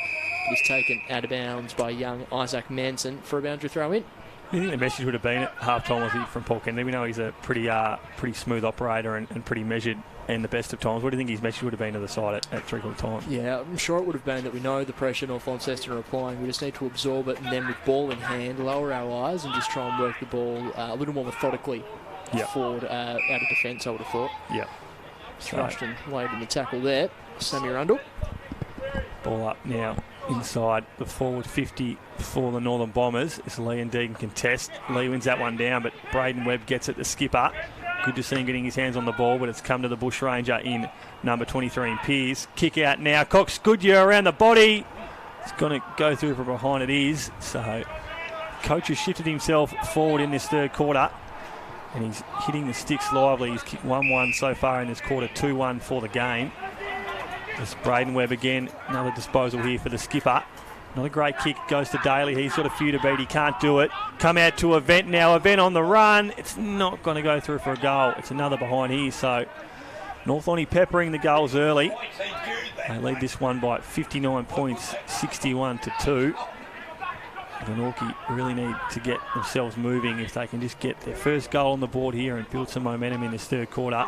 Speaker 1: He's taken out of bounds by young Isaac Manson for a boundary throw in.
Speaker 2: You think the message would have been at half-time was from Paul Kennedy? We know he's a pretty smooth operator and pretty measured in the best of times. What do you think his message would have been to the side at three-quarter time?
Speaker 1: Yeah, I'm sure it would have been that we know the pressure North Launceston are applying. We just need to absorb it, and then with ball in hand, lower our eyes and just try and work the ball a little more methodically forward out of defence, I would have thought.
Speaker 2: Yeah.
Speaker 1: Rushton laid in the tackle there. Sammy Rundle.
Speaker 2: Ball up now inside the forward 50 for the Northern Bombers. It's Lee and Deegan contest. Lee wins that one down, but Braden Webb gets it, the skipper. Good to see him getting his hands on the ball, but it's come to the Bush Ranger in number 23 in Pearce. Kick out now. Cox Goodyear around the body. It's going to go through from behind. It is. So coach has shifted himself forward in this third quarter, and he's hitting the sticks lively. He's kicked 1-1 so far in this quarter, 2-1 for the game. It's Braden Webb again. Another disposal here for the skipper. Another great kick goes to Daly. He's got a few to beat. He can't do it. Come out to Event now. Event on the run. It's not going to go through for a goal. It's another behind here. So North Lonnie peppering the goals early. They lead this one by 59 points, 61-2. Glenorchy really need to get themselves moving if they can just get their first goal on the board here and build some momentum in this third quarter.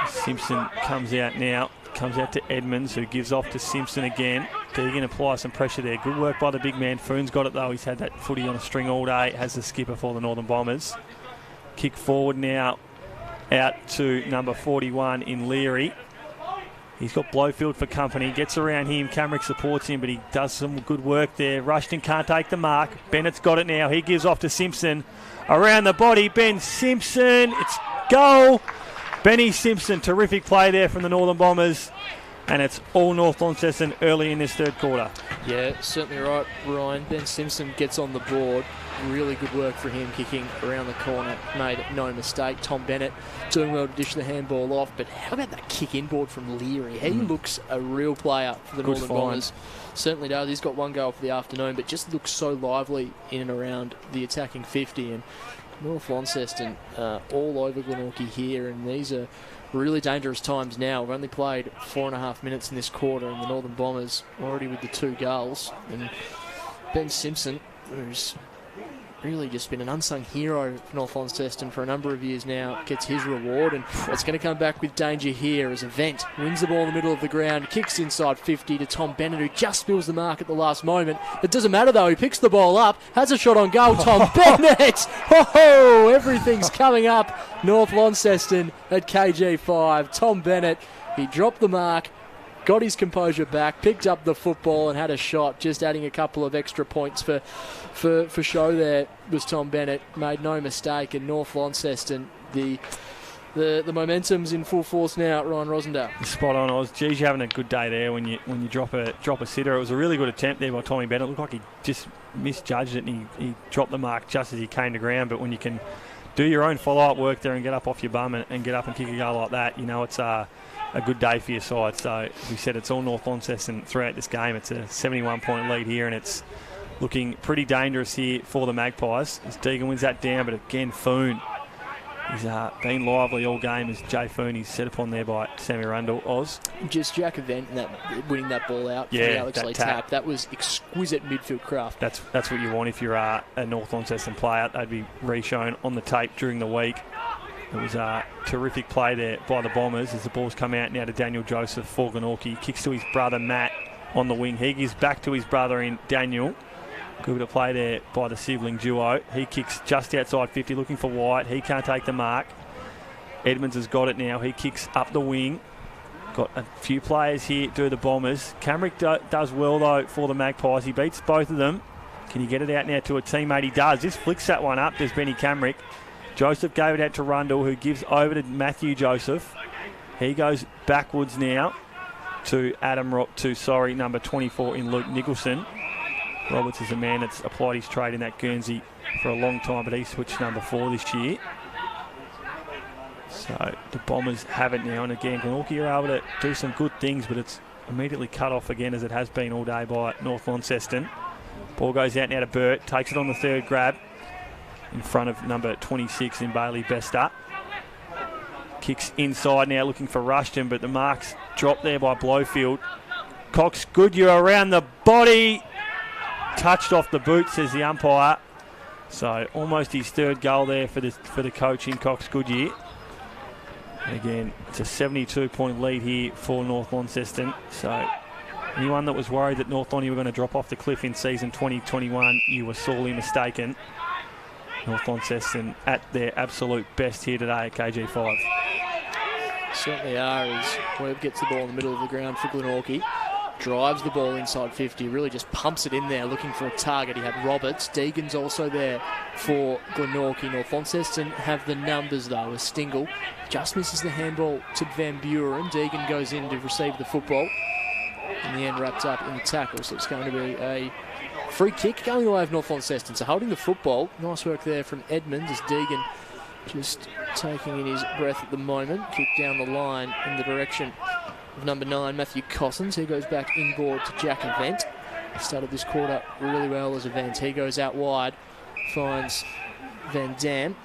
Speaker 2: Simpson comes out now. Comes out to Edmonds, who gives off to Simpson again. Deegan applies some pressure there. Good work by the big man. Foon's got it though. He's had that footy on a string all day. Has the skipper for the Northern Bombers. Kick forward now out to number 41 in Leary. He's got Blowfield for company. Gets around him. Camrick supports him, but he does some good work there. Rushton can't take the mark. Bennett's got it now. He gives off to Simpson. Around the body, Ben Simpson. It's goal. Benny Simpson, terrific play there from the Northern Bombers, and it's all North Launceston early in this third quarter.
Speaker 1: Yeah, certainly right, Ryan. Ben Simpson gets on the board. Really good work for him, kicking around the corner. Made no mistake. Tom Bennett doing well to dish the handball off. But how about that kick inboard from Leary? He looks a real player for the Northern Bombers. Certainly does. He's got one goal for the afternoon, but just looks so lively in and around the attacking 50. And North Launceston all over Glenorchy here, and these are really dangerous times now. We've only played 4.5 minutes in this quarter, and the Northern Bombers already with the 2 goals. And Ben Simpson, who's really just been an unsung hero for North Launceston for a number of years now, gets his reward, and it's going to come back with danger here as Event wins the ball in the middle of the ground, kicks inside 50 to Tom Bennett, who just spills the mark at the last moment. It doesn't matter though, he picks the ball up, has a shot on goal. Tom Bennett! Oh, everything's coming up North Launceston at KG5. Tom Bennett, he dropped the mark, got his composure back, picked up the football and had a shot, just adding a couple of extra points for show there was Tom Bennett. Made no mistake, and North Launceston, the momentum's in full force now. Ryan Rosendale.
Speaker 2: Spot on, Oz. Geez, you're having a good day there when you drop a sitter. It was a really good attempt there by Tommy Bennett. It looked like he just misjudged it, and he dropped the mark just as he came to ground. But when you can do your own follow-up work there and get up off your bum and get up and kick a goal like that, you know it's a good day for your side. So, as we said, it's all North Launceston throughout this game. It's a 71-point lead here, and it's looking pretty dangerous here for the Magpies as Deegan wins that down. But again, Foon, he's been lively all game as Jay Foon is set upon there by Sammy Rundle. Oz.
Speaker 1: Just Jack Event winning that ball out for the Alex Lee tap. That was exquisite midfield craft.
Speaker 2: That's what you want if you're a North Launceston player. They'd be re-shown on the tape during the week. It was a terrific play there by the Bombers as the ball's come out now to Daniel Joseph for Glenorchy. Kicks to his brother Matt on the wing. He gives back to his brother in Daniel. Good bit of play there by the sibling duo. He kicks just outside 50 looking for White. He can't take the mark. Edmonds has got it now. He kicks up the wing. Got a few players here to the Bombers. Camrick does well though for the Magpies. He beats both of them. Can he get it out now to a teammate? He does. Just flicks that one up. There's Benny Camrick. Joseph gave it out to Rundle, who gives over to Matthew Joseph. He goes backwards now to number 24 in Luke Nicholson. Roberts is a man that's applied his trade in that Guernsey for a long time, but he switched number 4 this year. So the Bombers have it now, and again, Glenorchy are able to do some good things, but it's immediately cut off again as it has been all day by North Launceston. Ball goes out now to Burt, takes it on the third grab in front of number 26 in Bailey Bester. Kicks inside now looking for Rushton, but the mark's dropped there by Blowfield. Cox Goodyear around the body. Touched off the boot, says the umpire. So almost his third goal there for the coach in Cox Goodyear. And again, it's a 72-point lead here for North Launceston. So anyone that was worried that North Lonnie were going to drop off the cliff in season 2021, you were sorely mistaken. North Launceston at their absolute best here today at KG5.
Speaker 1: Certainly are, as Webb gets the ball in the middle of the ground for Glenorchy. Drives the ball inside 50, really just pumps it in there looking for a target. He had Roberts. Deegan's also there for Glenorchy. North Launceston have the numbers though, as Stingle just misses the handball to Van Buren. Deegan goes in to receive the football. In the end, wrapped up in the tackle, so it's going to be a free kick going the way of North Launceston. So holding the football, nice work there from Edmonds as Deegan just taking in his breath at the moment. Kick down the line in the direction of number 9, Matthew Cossins. He goes back inboard to Jack Event. Started this quarter really well as Event. He goes out wide, finds Van Dam.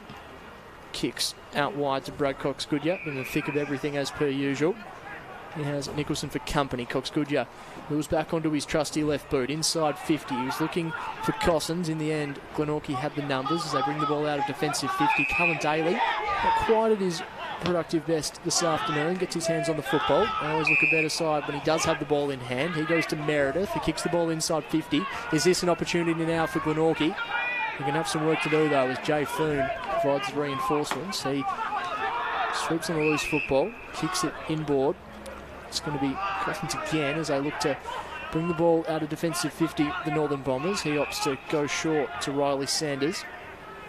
Speaker 1: Kicks out wide to Brad Cox Goodyear in the thick of everything as per usual. He has Nicholson for company. Cox Goodyear moves back onto his trusty left boot inside 50. He was looking for Cossins. In the end, Glenorchy had the numbers as they bring the ball out of defensive 50. Cullen Daly, not quite at his productive best this afternoon, gets his hands on the football. They always look a better side when he does have the ball in hand. He goes to Meredith, who kicks the ball inside 50. Is this an opportunity now for Glenorchy? He can have some work to do though as Jay Foon provides the reinforcements. He sweeps on the loose football, kicks it inboard. It's going to be Cossins again as they look to bring the ball out of defensive 50, the Northern Bombers. He opts to go short to Riley Sanders.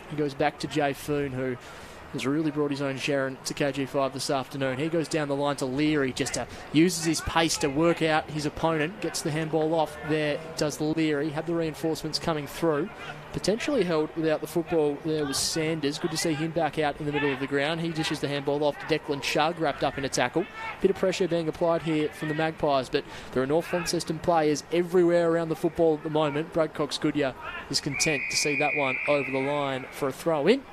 Speaker 1: He goes back to Jay Foon, who has really brought his own Sharon to KG5 this afternoon. He goes down the line to Leary, just uses his pace to work out his opponent, gets the handball off. There does Leary, had the reinforcements coming through. Potentially held without the football. There was Sanders. Good to see him back out in the middle of the ground. He dishes the handball off to Declan Shug, wrapped up in a tackle. Bit of pressure being applied here from the Magpies, but there are North Launceston players everywhere around the football at the moment. Brad Cox-Goodyear is content to see that one over the line for a throw-in.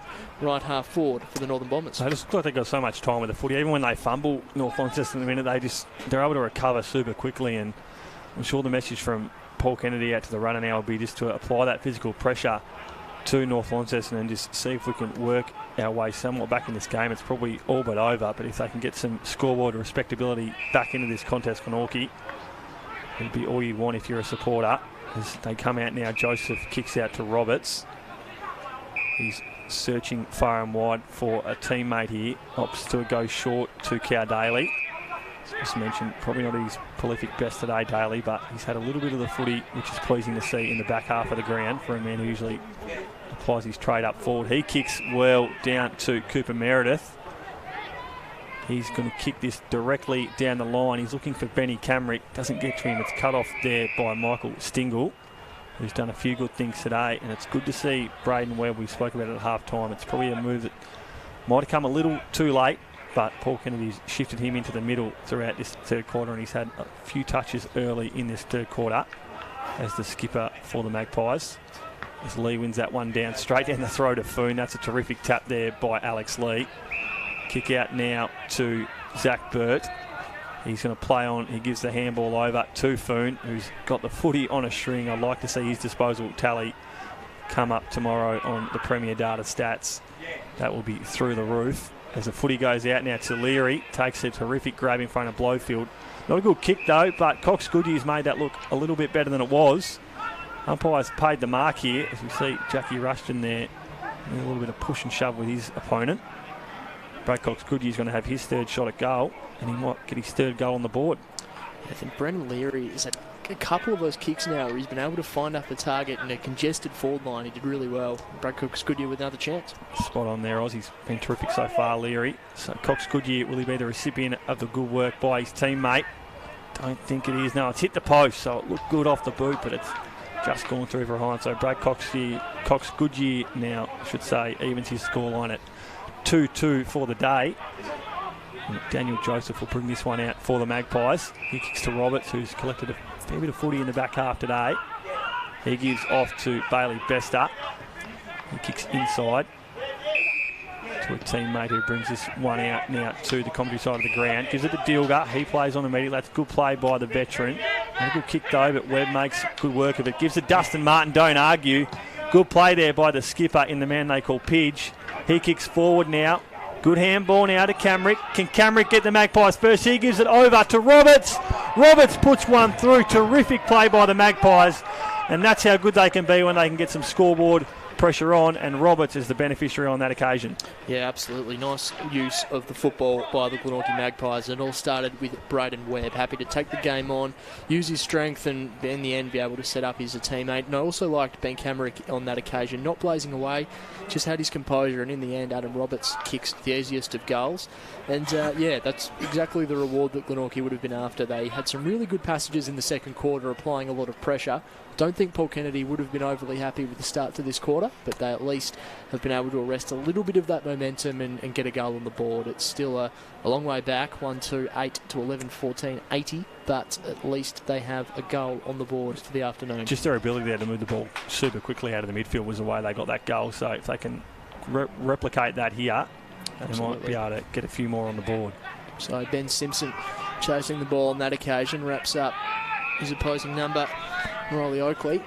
Speaker 1: Right half forward for the Northern Bombers.
Speaker 2: They just look like they've got so much time with the footy. Even when they fumble North Launceston in a minute, they're able to recover super quickly, and I'm sure the message from Paul Kennedy out to the runner now will be just to apply that physical pressure to North Launceston and just see if we can work our way somewhat back in this game. It's probably all but over, but if they can get some scoreboard respectability back into this contest, Glenorchy, it'd be all you want if you're a supporter. As they come out now, Joseph kicks out to Roberts. He's searching far and wide for a teammate here. Opts to go short to Cow Daly. As mentioned, probably not his prolific best today, Daly, but he's had a little bit of the footy, which is pleasing to see in the back half of the ground for a man who usually applies his trade up forward. He kicks well down to Cooper Meredith. He's going to kick this directly down the line. He's looking for Benny Camrick. Doesn't get to him. It's cut off there by Michael Stingle, who's done a few good things today. And it's good to see Braden Webb. We spoke about it at half-time. It's probably a move that might have come a little too late, but Paul Kennedy's shifted him into the middle throughout this third quarter, and he's had a few touches early in this third quarter as the skipper for the Magpies. As Lee wins that one down, straight down the throat of Foon. That's a terrific tap there by Alex Lee. Kick out now to Zach Burt. He's going to play on. He gives the handball over to Foon, who's got the footy on a string. I'd like to see his disposal tally come up tomorrow on the Premier Data stats. That will be through the roof. As the footy goes out now to Leary, takes a terrific grab in front of Blowfield. Not a good kick though, but Cox-Goodyear's made that look a little bit better than it was. Umpires paid the mark here, as we see Jackie Rushton there, a little bit of push and shove with his opponent. Brad Cox-Goodyear's going to have his third shot at goal, and he might get his third goal on the board.
Speaker 1: I think Brendan Leary has had a couple of those kicks now where he's been able to find up the target in a congested forward line. He did really well. Brad Cox-Goodyear with another chance.
Speaker 2: Spot on there, Oz. He's been terrific so far, Leary. So Cox-Goodyear, will he be the recipient of the good work by his teammate? Don't think it is. No, it's hit the post, so it looked good off the boot, but it's just gone through behind. So Brad Cox-Goodyear now, I should say, evens his scoreline at 2-2 for the day. And Daniel Joseph will bring this one out for the Magpies. He kicks to Roberts, who's collected a fair bit of footy in the back half today. He gives off to Bailey Bester. He kicks inside to a teammate who brings this one out now to the commentary side of the ground. Gives it to Dilger. He plays on immediately. That's good play by the veteran. And a good kick though, but Webb makes good work of it. Gives it to Dustin Martin. Don't argue. Good play there by the skipper in the man they call Pidge. He kicks forward now. Good handball now to Camrick. Can Camrick get the Magpies first? He gives it over to Roberts. Roberts puts one through. Terrific play by the Magpies. And that's how good they can be when they can get some scoreboard pressure on, and Roberts is the beneficiary on that occasion.
Speaker 1: Yeah, absolutely. Nice use of the football by the Glenorchy Magpies. It all started with Braden Webb, happy to take the game on, use his strength, and in the end be able to set up his teammate. And I also liked Ben Camrick on that occasion, not blazing away, just had his composure, and in the end Adam Roberts kicks the easiest of goals. And yeah, that's exactly the reward that Glenorchy would have been after. They had some really good passages in the second quarter, applying a lot of pressure. Don't think Paul Kennedy would have been overly happy with the start to this quarter, but they at least have been able to arrest a little bit of that momentum and get a goal on the board. It's still a long way back, 1-2-8 to 11-14, 80, but at least they have a goal on the board for the afternoon.
Speaker 2: Just their ability there to move the ball super quickly out of the midfield was the way they got that goal, so if they can replicate that here, they might be able to get a few more on the board.
Speaker 1: So Ben Simpson chasing the ball on that occasion, wraps up his opposing number, Riley Oakley.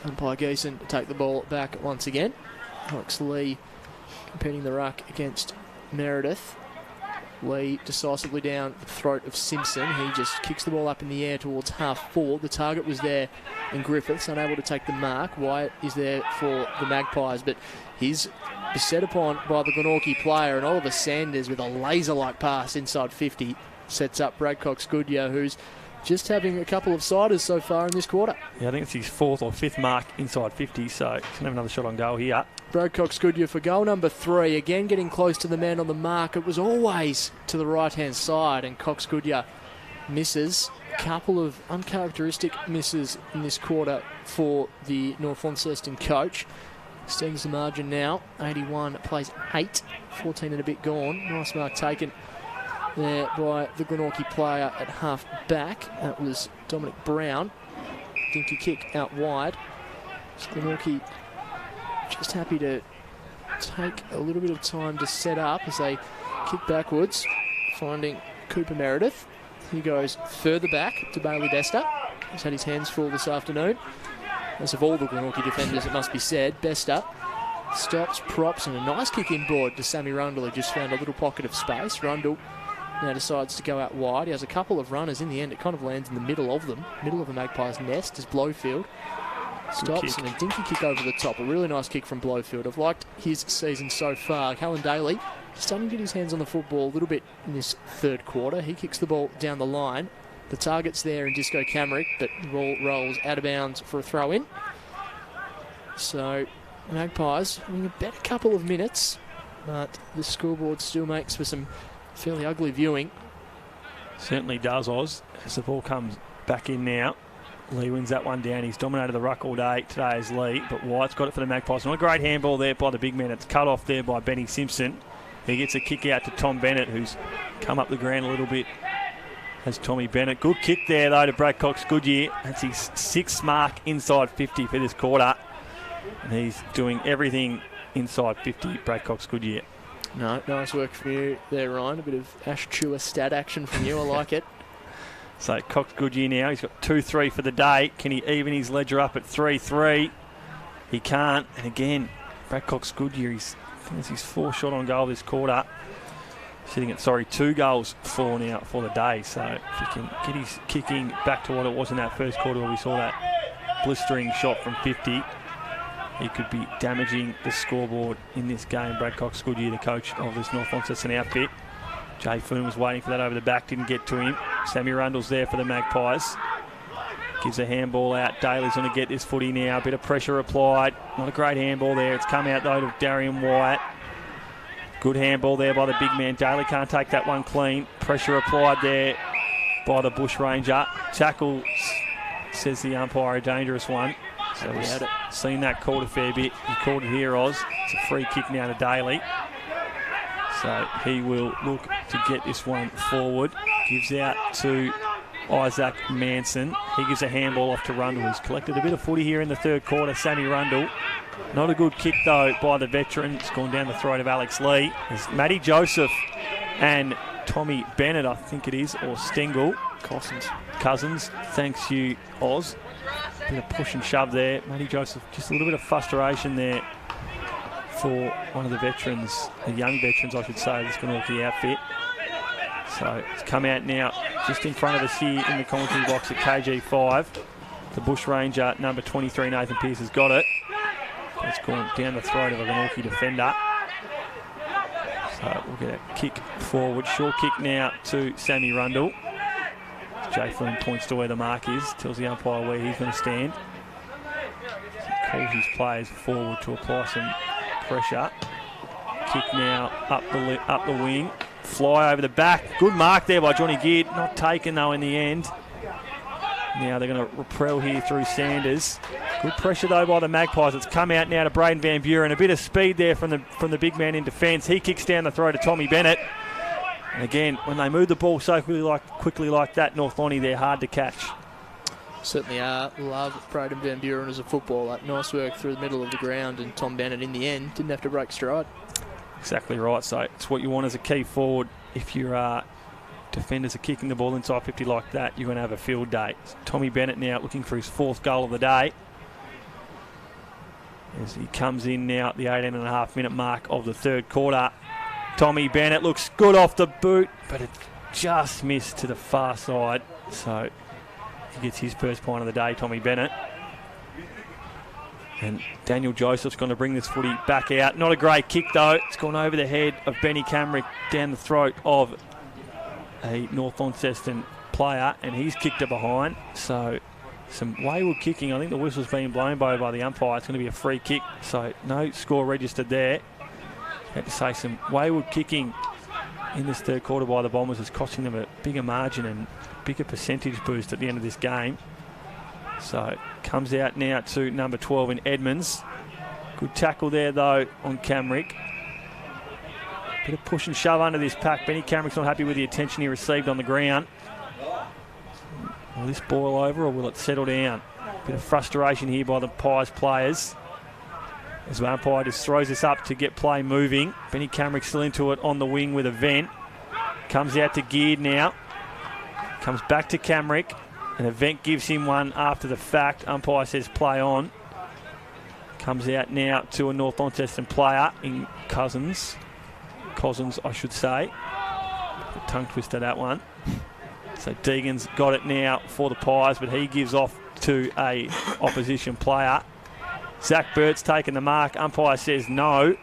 Speaker 1: Umpire Geeson to take the ball back once again. Alex Lee competing the ruck against Meredith. Lee decisively down the throat of Simpson. He just kicks the ball up in the air towards half forward. The target was there in Griffiths, unable to take the mark. Wyatt is there for the Magpies, but he's beset upon by the Glenorchy player, and Oliver Sanders with a laser-like pass inside 50 sets up Brad Cox-Goodyear, who's just having a couple of siders so far in this quarter.
Speaker 2: Yeah, I think it's his 4th or 5th mark inside 50, so he's going to have another shot on goal here.
Speaker 1: Bradcock's Goodyear for goal number 3. Again, getting close to the man on the mark. It was always to the right-hand side, and Cox Goodyear misses. A couple of uncharacteristic misses in this quarter for the North Launceston coach. Extends the margin now. 81 plays 8. 14 and a bit gone. Nice mark taken there by the Glenorchy player at half back. That was Dominic Brown. Dinky kick out wide. Glenorchy just happy to take a little bit of time to set up as they kick backwards, finding Cooper Meredith. He goes further back to Bailey Bester. He's had his hands full this afternoon. As of all the Glenorchy defenders, it must be said, Bester stops, props, and a nice kick inboard to Sammy Rundle, who just found a little pocket of space. Rundle now decides to go out wide. He has a couple of runners. In the end, it kind of lands in the middle of them, middle of the Magpies' nest, as Blowfield stops and a dinky kick over the top. A really nice kick from Blowfield. I've liked his season so far. Callan Daly starting to get his hands on the football a little bit in this third quarter. He kicks the ball down the line. The target's there in Disco Camrick, but the ball rolls out of bounds for a throw-in. So, Magpies having a better couple of minutes, but the scoreboard still makes for some fairly ugly viewing.
Speaker 2: Certainly does, Oz, as the ball comes back in now. Lee wins that one down. He's dominated the ruck all day. Today is Lee, but White's got it for the Magpies. Not a great handball there by the big man. It's cut off there by Benny Simpson. He gets a kick out to Tom Bennett, who's come up the ground a little bit as Tommy Bennett. Good kick there, though, to Bradcock's Goodyear. That's his 6th mark inside 50 for this quarter. And he's doing everything inside 50, Bradcock's Goodyear.
Speaker 1: No, nice work from you there, Ryan. A bit of Ash Chua stat action from you. I like it.
Speaker 2: So Cox Goodyear now. He's got 2-3 for the day. Can he even his ledger up at 3-3? He can't. And again, Bradcock's Goodyear, I think it's his 4th shot on goal this quarter. Sitting at, 2 goals for now for the day. So if he can get his kicking back to what it was in that first quarter where we saw that blistering shot from 50, he could be damaging the scoreboard in this game. Bradcock's Goodyear, the coach of this North Launceston outfit. Jay Foon was waiting for that over the back, didn't get to him. Sammy Rundle's there for the Magpies. Gives a handball out. Daly's going to get this footy now. A bit of pressure applied. Not a great handball there. It's come out, though, to Darian White. Good handball there by the big man. Daly can't take that one clean. Pressure applied there by the Bush Ranger. Tackle, says the umpire, a dangerous one. So we've seen that called a fair bit. He called it here, Oz. It's a free kick now to Daly. So he will look to get this one forward. Gives out to Isaac Manson. He gives a handball off to Rundle, who's collected a bit of footy here in the third quarter. Sammy Rundle. Not a good kick, though, by the veteran. It's gone down the throat of Alex Lee. There's Matty Joseph and Tommy Bennett, I think it is, or Stengel. Cousins. Thanks you, Oz. Bit of push and shove there. Matty Joseph, just a little bit of frustration there for one of the veterans, the young veterans, I should say, this Glenorchy outfit. So it's come out now just in front of us here in the commentary box at KG5. The Bush Ranger, number 23, Nathan Pearce, has got it. It's gone down the throat of a Glenorchy defender. So we'll get a kick forward. Short kick now to Sammy Rundle. Jay Flynn points to where the mark is, tells the umpire where he's going to stand. So calls his players forward to apply some pressure. Kick now up the wing. Fly over the back. Good mark there by Johnny Geard. Not taken, though, in the end. Now they're going to repel here through Sanders. Good pressure, though, by the Magpies. It's come out now to Braden Van Buren. A bit of speed there from the big man in defence. He kicks down the throat of Tommy Bennett. And again, when they move the ball so quickly like that, North Lonnie, they're hard to catch.
Speaker 1: Certainly are. Love Braden Van Buren as a footballer. Nice work through the middle of the ground, and Tom Bennett in the end didn't have to break stride.
Speaker 2: Exactly right. So it's what you want as a key forward. If your defenders are kicking the ball inside 50 like that, you're going to have a field day. Tommy Bennett now looking for his 4th goal of the day. As he comes in now at the 18.5-minute mark of the third quarter. Tommy Bennett looks good off the boot, but it just missed to the far side. So he gets his first point of the day, Tommy Bennett. And Daniel Joseph's going to bring this footy back out. Not a great kick, though. It's gone over the head of Benny Camrick, down the throat of a North Launceston player, and he's kicked it behind. So some wayward kicking. I think the whistle's being blown by the umpire. It's going to be a free kick, so no score registered there. Had to say some wayward kicking in this third quarter by the Bombers is costing them a bigger margin and bigger percentage boost at the end of this game. So comes out now to number 12 in Edmonds. Good tackle there though on Camrick. Bit of push and shove under this pack. Benny Camrick's not happy with the attention he received on the ground. Will this boil over or will it settle down? Bit of frustration here by the Pies players. As the umpire just throws this up to get play moving. Benny Camrick still into it on the wing with a vent. Comes out to Geared now. Comes back to Camrick. And a vent gives him one after the fact. Umpire says play on. Comes out now to a North Launceston player in Cousins, I should say. The tongue twister that one. So Deegan's got it now for the Pies, but he gives off to a opposition player. Zach Burt's taken the mark. Umpire says no.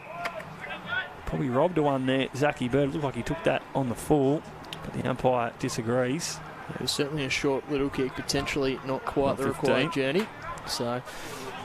Speaker 2: Probably robbed a one there. Zachy Burt looked like he took that on the full, but the umpire disagrees.
Speaker 1: It was certainly a short little kick, potentially not quite the required journey. So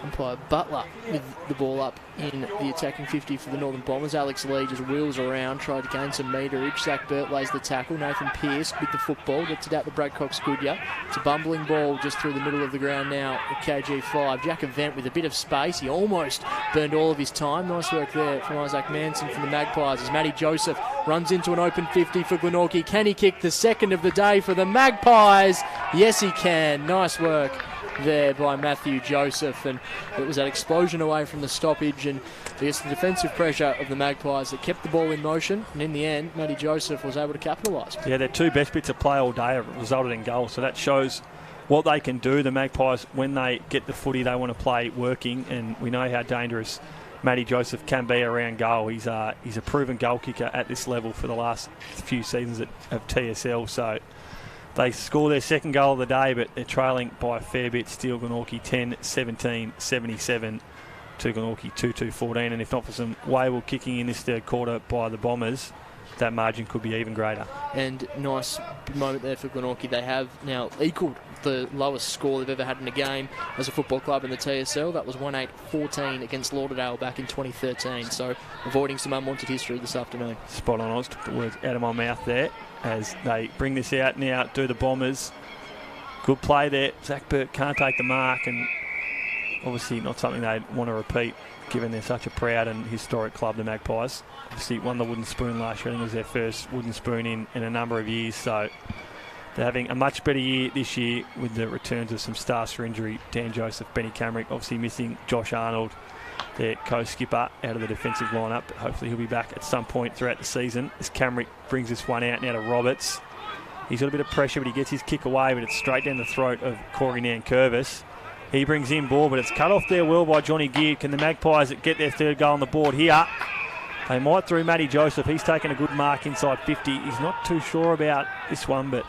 Speaker 1: umpire Butler with the ball up in the attacking 50 for the Northern Bombers. Alex Lee just wheels around, tried to gain some meterage. Zach Burt lays the tackle. Nathan Pearce with the football, gets it out to Brad Cox-Goodyear. It's a bumbling ball just through the middle of the ground now at KG5. Jack Event with a bit of space. He almost burned all of his time. Nice work there from Isaac Manson from the Magpies as Matty Joseph runs into an open 50 for Glenorchy. Can he kick the second of the day for the Magpies? Yes, he can. Nice work there by Matthew Joseph, and it was that explosion away from the stoppage and I guess the defensive pressure of the Magpies that kept the ball in motion, and in the end Matty Joseph was able to capitalise. Yeah, their two best bits of play all day have resulted in goals, so that shows what they can do. The Magpies, when they get the footy they want to play working, and we know how dangerous Matty Joseph can be around goal. He's a proven goal kicker at this level for the last few seasons of TSL, so they score their second goal of the day, but they're trailing by a fair bit still. Glenorchy 10-17-77 to Glenorchy 2-2-14. And if not for some wayward kicking in this third quarter by the Bombers, that margin could be even greater. And nice moment there for Glenorchy. They have now equalled the lowest score they've ever had in a game as a football club in the TSL. That was 1-8-14 against Lauderdale back in 2013. So avoiding some unwanted history this afternoon. Spot on, Oz. Took the words out of my mouth there as they bring this out now. Do the Bombers. Good play there. Zach Burt can't take the mark, and obviously not something they'd want to repeat given they're such a proud and historic club, the Magpies. Obviously won the Wooden Spoon last year. I think it was their first Wooden Spoon in a number of years, so they're having a much better year this year with the returns of some stars for injury. Dan Joseph, Benny Camrick, obviously missing Josh Arnold, their co-skipper, out of the defensive lineup. But hopefully he'll be back at some point throughout the season as Camrick brings this one out now to Roberts. He's got a bit of pressure, but he gets his kick away, but it's straight down the throat of Corey Nankervis. He brings in ball, but it's cut off there well by Johnny Gear. Can the Magpies get their third goal on the board here? They might through Matty Joseph. He's taken a good mark inside 50. He's not too sure about this one, but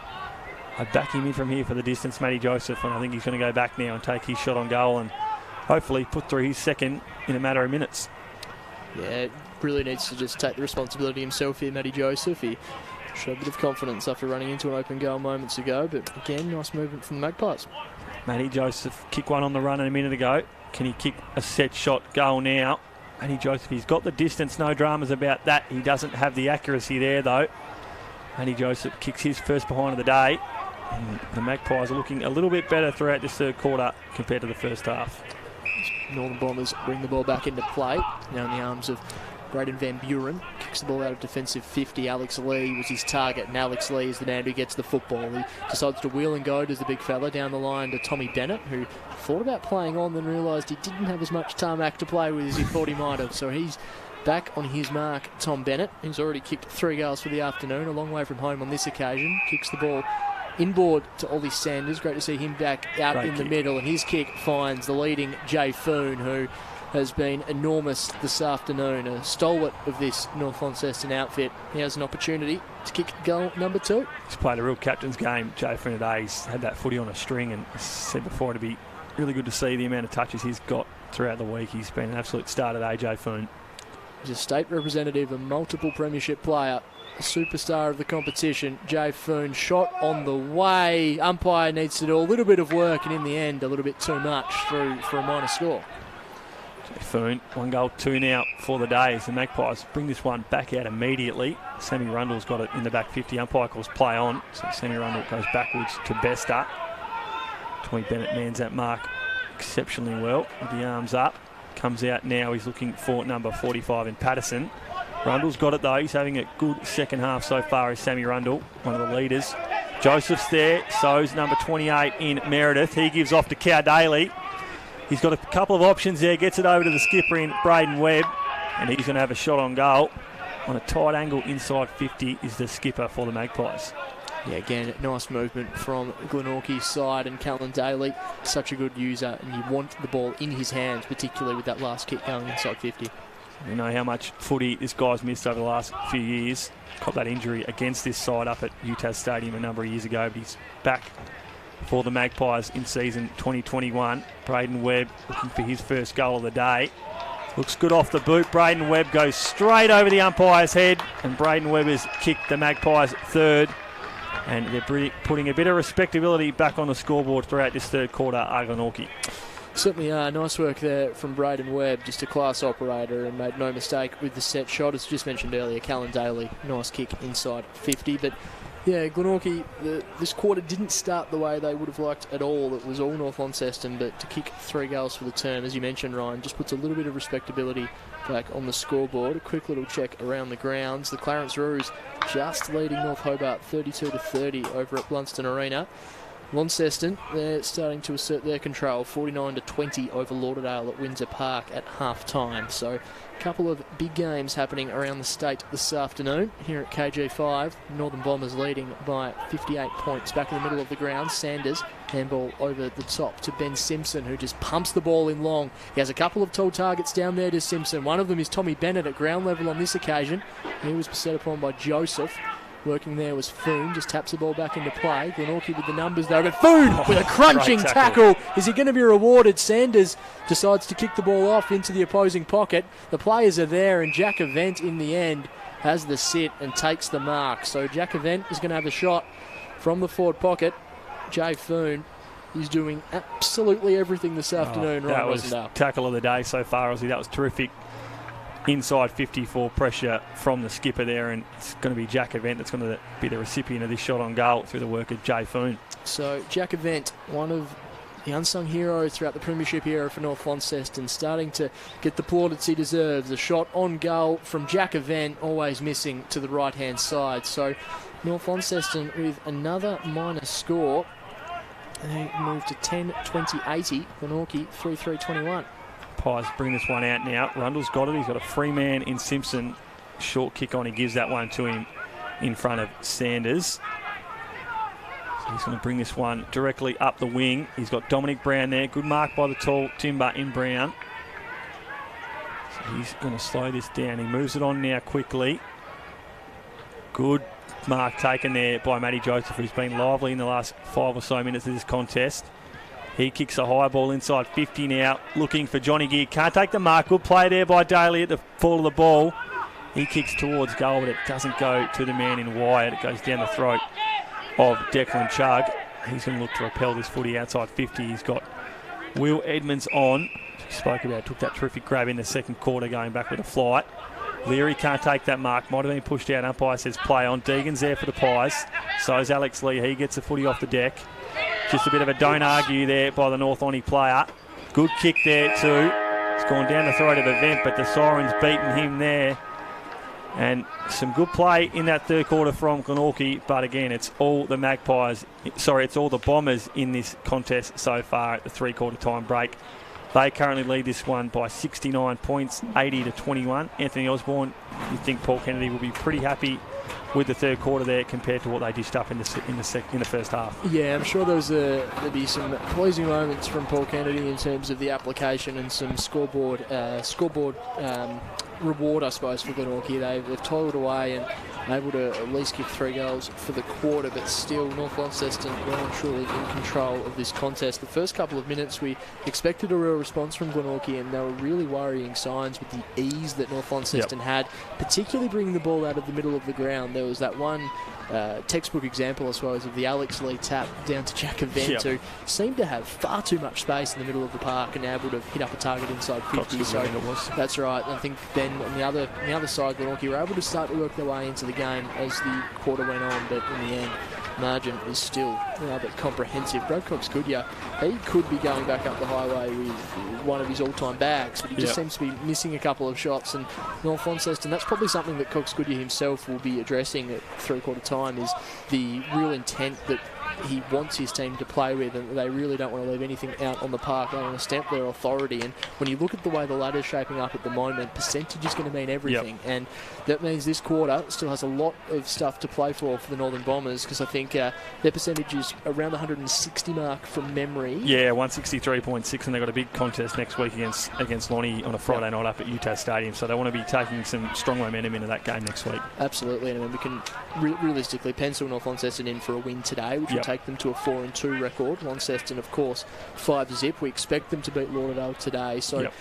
Speaker 1: I back him in from here for the distance, Matty Joseph, and I think he's going to go back now and take his shot on goal and hopefully put through his second in a matter of minutes. Yeah, really needs to just take the responsibility himself here, Matty Joseph. He showed a bit of confidence after running into an open goal moments ago, but again, nice movement from the Magpies. Matty Joseph kicked one on the run a minute ago. Can he kick a set shot goal now? Matty Joseph, he's got the distance, no dramas about that. He doesn't have the accuracy there though. Matty Joseph kicks his first behind of the day. And the Magpies are looking a little bit better throughout this third quarter compared to the first half. Northern Bombers bring the ball back into play. Now in the arms of Braden Van Buren. Kicks the ball out of defensive 50. Alex Lee was his target, and Alex Lee is the man who gets the football. He decides to wheel and go, does the big fella, down the line to Tommy Bennett, who thought about playing on, then realised he didn't have as much tarmac to play with as he thought he might have. So he's back on his mark, Tom Bennett, who's already kicked 3 goals for the afternoon, a long way from home on this occasion. Kicks the ball inboard to Ollie Sanders. Great to see him back out in the middle, and his kick finds the leading Jay Foon, who has been enormous this afternoon, a stalwart of this North Launceston outfit. He has an opportunity to kick goal number 2. He's played a real captain's game, Jay Foon, today. He's had that footy on a string, and as I said before, it'd be really good to see the amount of touches he's got throughout the week. He's been an absolute star today, Jay Foon. He's a state representative, a multiple premiership player, a superstar of the competition. Jay Foon, shot on the way. Umpire needs to do a little bit of work, and in the end, a little bit too much for a minor score.
Speaker 2: Foon, 1 goal, 2 now for the day as the Magpies bring this one back out immediately. Sammy Rundle's got it in the back 50. Umpire calls play on, so Sammy Rundle goes backwards to Bester. Tommy Bennett mans that mark exceptionally well with the arms up. Comes out now, he's looking for number 45 in Patterson. Rundle's got it though, he's having a good second half so far as Sammy Rundle, one of the leaders. Joseph's there, so's number 28 in Meredith. He gives off to Cow Daly. He's got a couple of options there, gets it over to the skipper in Braden Webb, and he's going to have a shot on goal. On a tight angle inside 50 is the skipper for the Magpies.
Speaker 1: Yeah, again, nice movement from Glenorchy's side, and Callan Daly, such a good user, and you want the ball in his hands, particularly with that last kick going inside 50.
Speaker 2: We know how much footy this guy's missed over the last few years. Got that injury against this side up at UTAS Stadium a number of years ago, but he's back for the Magpies in season 2021. Braden Webb looking for his first goal of the day. Looks good off the boot. Braden Webb goes straight over the umpire's head, and Braden Webb has kicked the Magpies third. And they're putting a bit of respectability back on the scoreboard throughout this third quarter at Glenorchy.
Speaker 1: Certainly nice work there from Braden Webb, just a class operator, and made no mistake with the set shot. As just mentioned earlier, Callan Daly, nice kick inside 50. But yeah, Glenorchy, this quarter didn't start the way they would have liked at all. It was all North Launceston, but to kick 3 goals for the term, as you mentioned, Ryan, just puts a little bit of respectability back on the scoreboard. A quick little check around the grounds. The Clarence Roos just leading North Hobart 32-30 over at Launceston Arena. Launceston, they're starting to assert their control, 49-20 over Lauderdale at Windsor Park at half-time. So a couple of big games happening around the state this afternoon. Here at KG5, Northern Bombers leading by 58 points. Back in the middle of the ground, Sanders, handball over the top to Ben Simpson, who just pumps the ball in long. He has a couple of tall targets down there to Simpson. One of them is Tommy Bennett at ground level on this occasion. He was set upon by Joseph. Working there was Foon, just taps the ball back into play. Glenorchy with the numbers though, but Foon with a crunching tackle. Is he going to be rewarded? Sanders decides to kick the ball off into the opposing pocket. The players are there, and Jack Event in the end has the sit and takes the mark. So Jack Event is going to have a shot from the forward pocket. Jay Foon is doing absolutely everything this afternoon.
Speaker 2: That was tackle of the day so far, Ozzy. That was terrific. Inside 54 pressure from the skipper there, and it's going to be Jack Event that's going to be the recipient of this shot on goal through the work of Jay Foon.
Speaker 1: So Jack Event, one of the unsung heroes throughout the premiership era for North Launceston, starting to get the plaudits he deserves. A shot on goal from Jack Event, always missing to the right-hand side. So North Launceston with another minor score. They move to 10-20-80. Glenorchy 3-3-21.
Speaker 2: Pies bring this one out now. Rundle's got it. He's got a free man in Simpson. Short kick on. He gives that one to him in front of Sanders. So he's going to bring this one directly up the wing. He's got Dominic Brown there. Good mark by the tall timber in Brown. So he's going to slow this down. He moves it on now quickly. Good mark taken there by Matty Joseph, who's been lively in the last 5 or so minutes of this contest. He kicks a high ball inside 50 now, looking for Johnny Gear. Can't take the mark. Good play there by Daly at the fall of the ball. He kicks towards goal, but it doesn't go to the man in wide. It goes down the throat of Declan Chugg. He's going to look to repel this footy outside 50. He's got Will Edmonds on. He spoke about, took that terrific grab in the second quarter, going back with a flight. Leary can't take that mark. Might have been pushed out. Umpire says play on. Deegan's there for the Pies. So is Alex Lee. He gets the footy off the deck. Just a bit of a don't argue there by the North Lonnie player. Good kick there too. It's gone down the throat of Event, but the siren's beaten him there. And some good play in that third quarter from Glenorchy, but again, it's all the Magpies, it's all the Bombers in this contest so far at the 3-quarter time break. They currently lead this one by 69 points, 80-21. Anthony Osborne, you think Paul Kennedy will be pretty happy with the third quarter there compared to what they dished up in the first half. Yeah,
Speaker 1: I'm sure there'll be some pleasing moments from Paul Kennedy in terms of the application and some scoreboard reward, I suppose, for Glenorchy. They've toiled away, and able to at least kick 3 goals for the quarter, but still North Launceston well and truly in control of this contest. The first couple of minutes we expected a real response from Glenorchy, and there were really worrying signs with the ease that North Launceston had, particularly bringing the ball out of the middle of the ground. There was that one textbook example, I suppose, of the Alex Lee tap down to Jack Event, who seemed to have far too much space in the middle of the park and able to hit up a target inside 50. So that's right. I think then on the other side, Glenorchy were able to start to work their way into the game as the quarter went on, but in the end, margin is still rather comprehensive. Brad Cox-Goodyear, he could be going back up the highway with one of his all-time bags, but he just seems to be missing a couple of shots. And North Launceston, that's probably something that Cox-Goodyear himself will be addressing at three-quarter time, is the real intent that he wants his team to play with, and they really don't want to leave anything out on the park. They want to stamp their authority, and when you look at the way the ladder's shaping up at the moment, percentage is going to mean everything, and that means this quarter still has a lot of stuff to play for the Northern Bombers, because I think their percentage is around the 160 mark from memory.
Speaker 2: Yeah, 163.6, and they've got a big contest next week against Lonnie on a Friday night up at Utah Stadium, so they want to be taking some strong momentum into that game next week.
Speaker 1: Absolutely, and I mean, we can realistically pencil North Launceston in for a win today, which will take them to a 4-2 record. Launceston, of course, 5-0. We expect them to beat Lauderdale today. So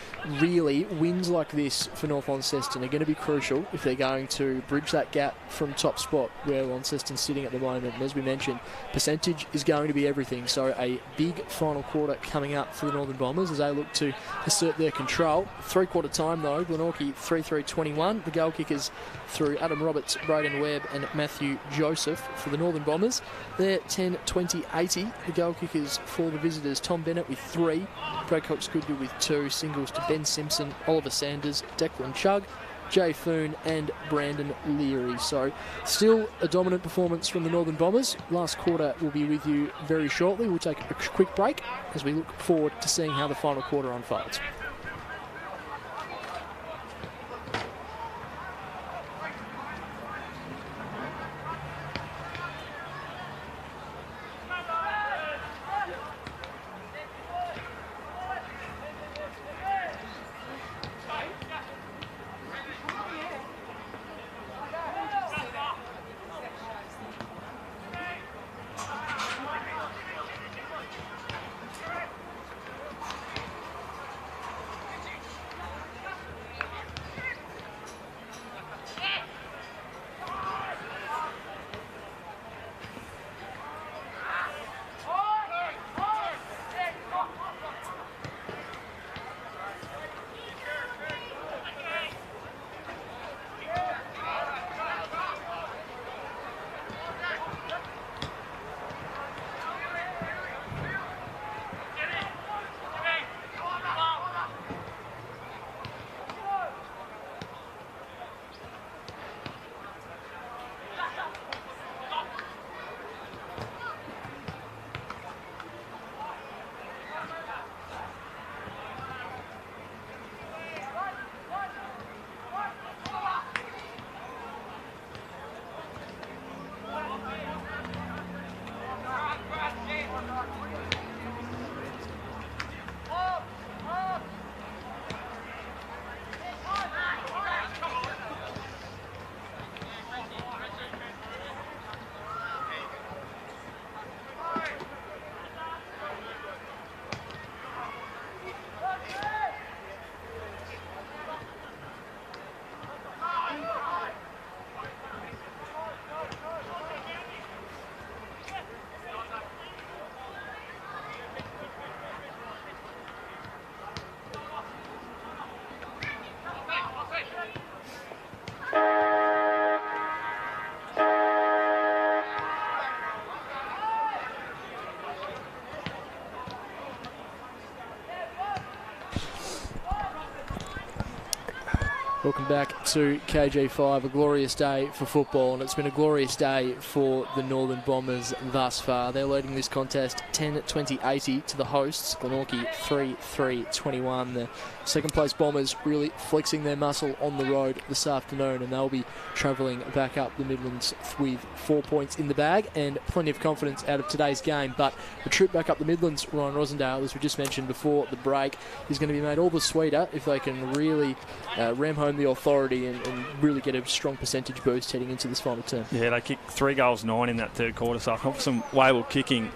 Speaker 1: really, wins like this for North Launceston are going to be crucial if they're going to bridge that gap from top spot where Launceston's sitting at the moment. And as we mentioned, percentage is going to be everything. So a big final quarter coming up for the Northern Bombers as they look to assert their control. Three-quarter time, though, Glenorchy 3-3-21. The goal kickers through Adam Roberts, Braden Webb and Matthew Joseph for the Northern Bombers. They're 10-20-80. The goal kickers for the visitors, Tom Bennett with 3, Brad Cox-Goodyear with 2, singles to Ben Simpson, Oliver Sanders, Declan Chugg, Jay Foon and Brandon Leary. So still a dominant performance from the Northern Bombers. Last quarter will be with you very shortly. We'll take a quick break as we look forward to seeing how the final quarter unfolds. Welcome back to KG5, a glorious day for football, and it's been a glorious day for the Northern Bombers thus far. They're leading this contest 10-20-80 to the hosts, Glenorchy 3-3-21. The second place Bombers really flexing their muscle on the road this afternoon, and they'll be travelling back up the Midlands with 4 points in the bag and plenty of confidence out of today's game. But the trip back up the Midlands, Ryan Rosendale, as we just mentioned before the break, is going to be made all the sweeter if they can really ram home own the authority and really get a strong percentage boost heading into this final term.
Speaker 2: Yeah, they kicked 3 goals, 9 in that third quarter, so for some wayward kicking.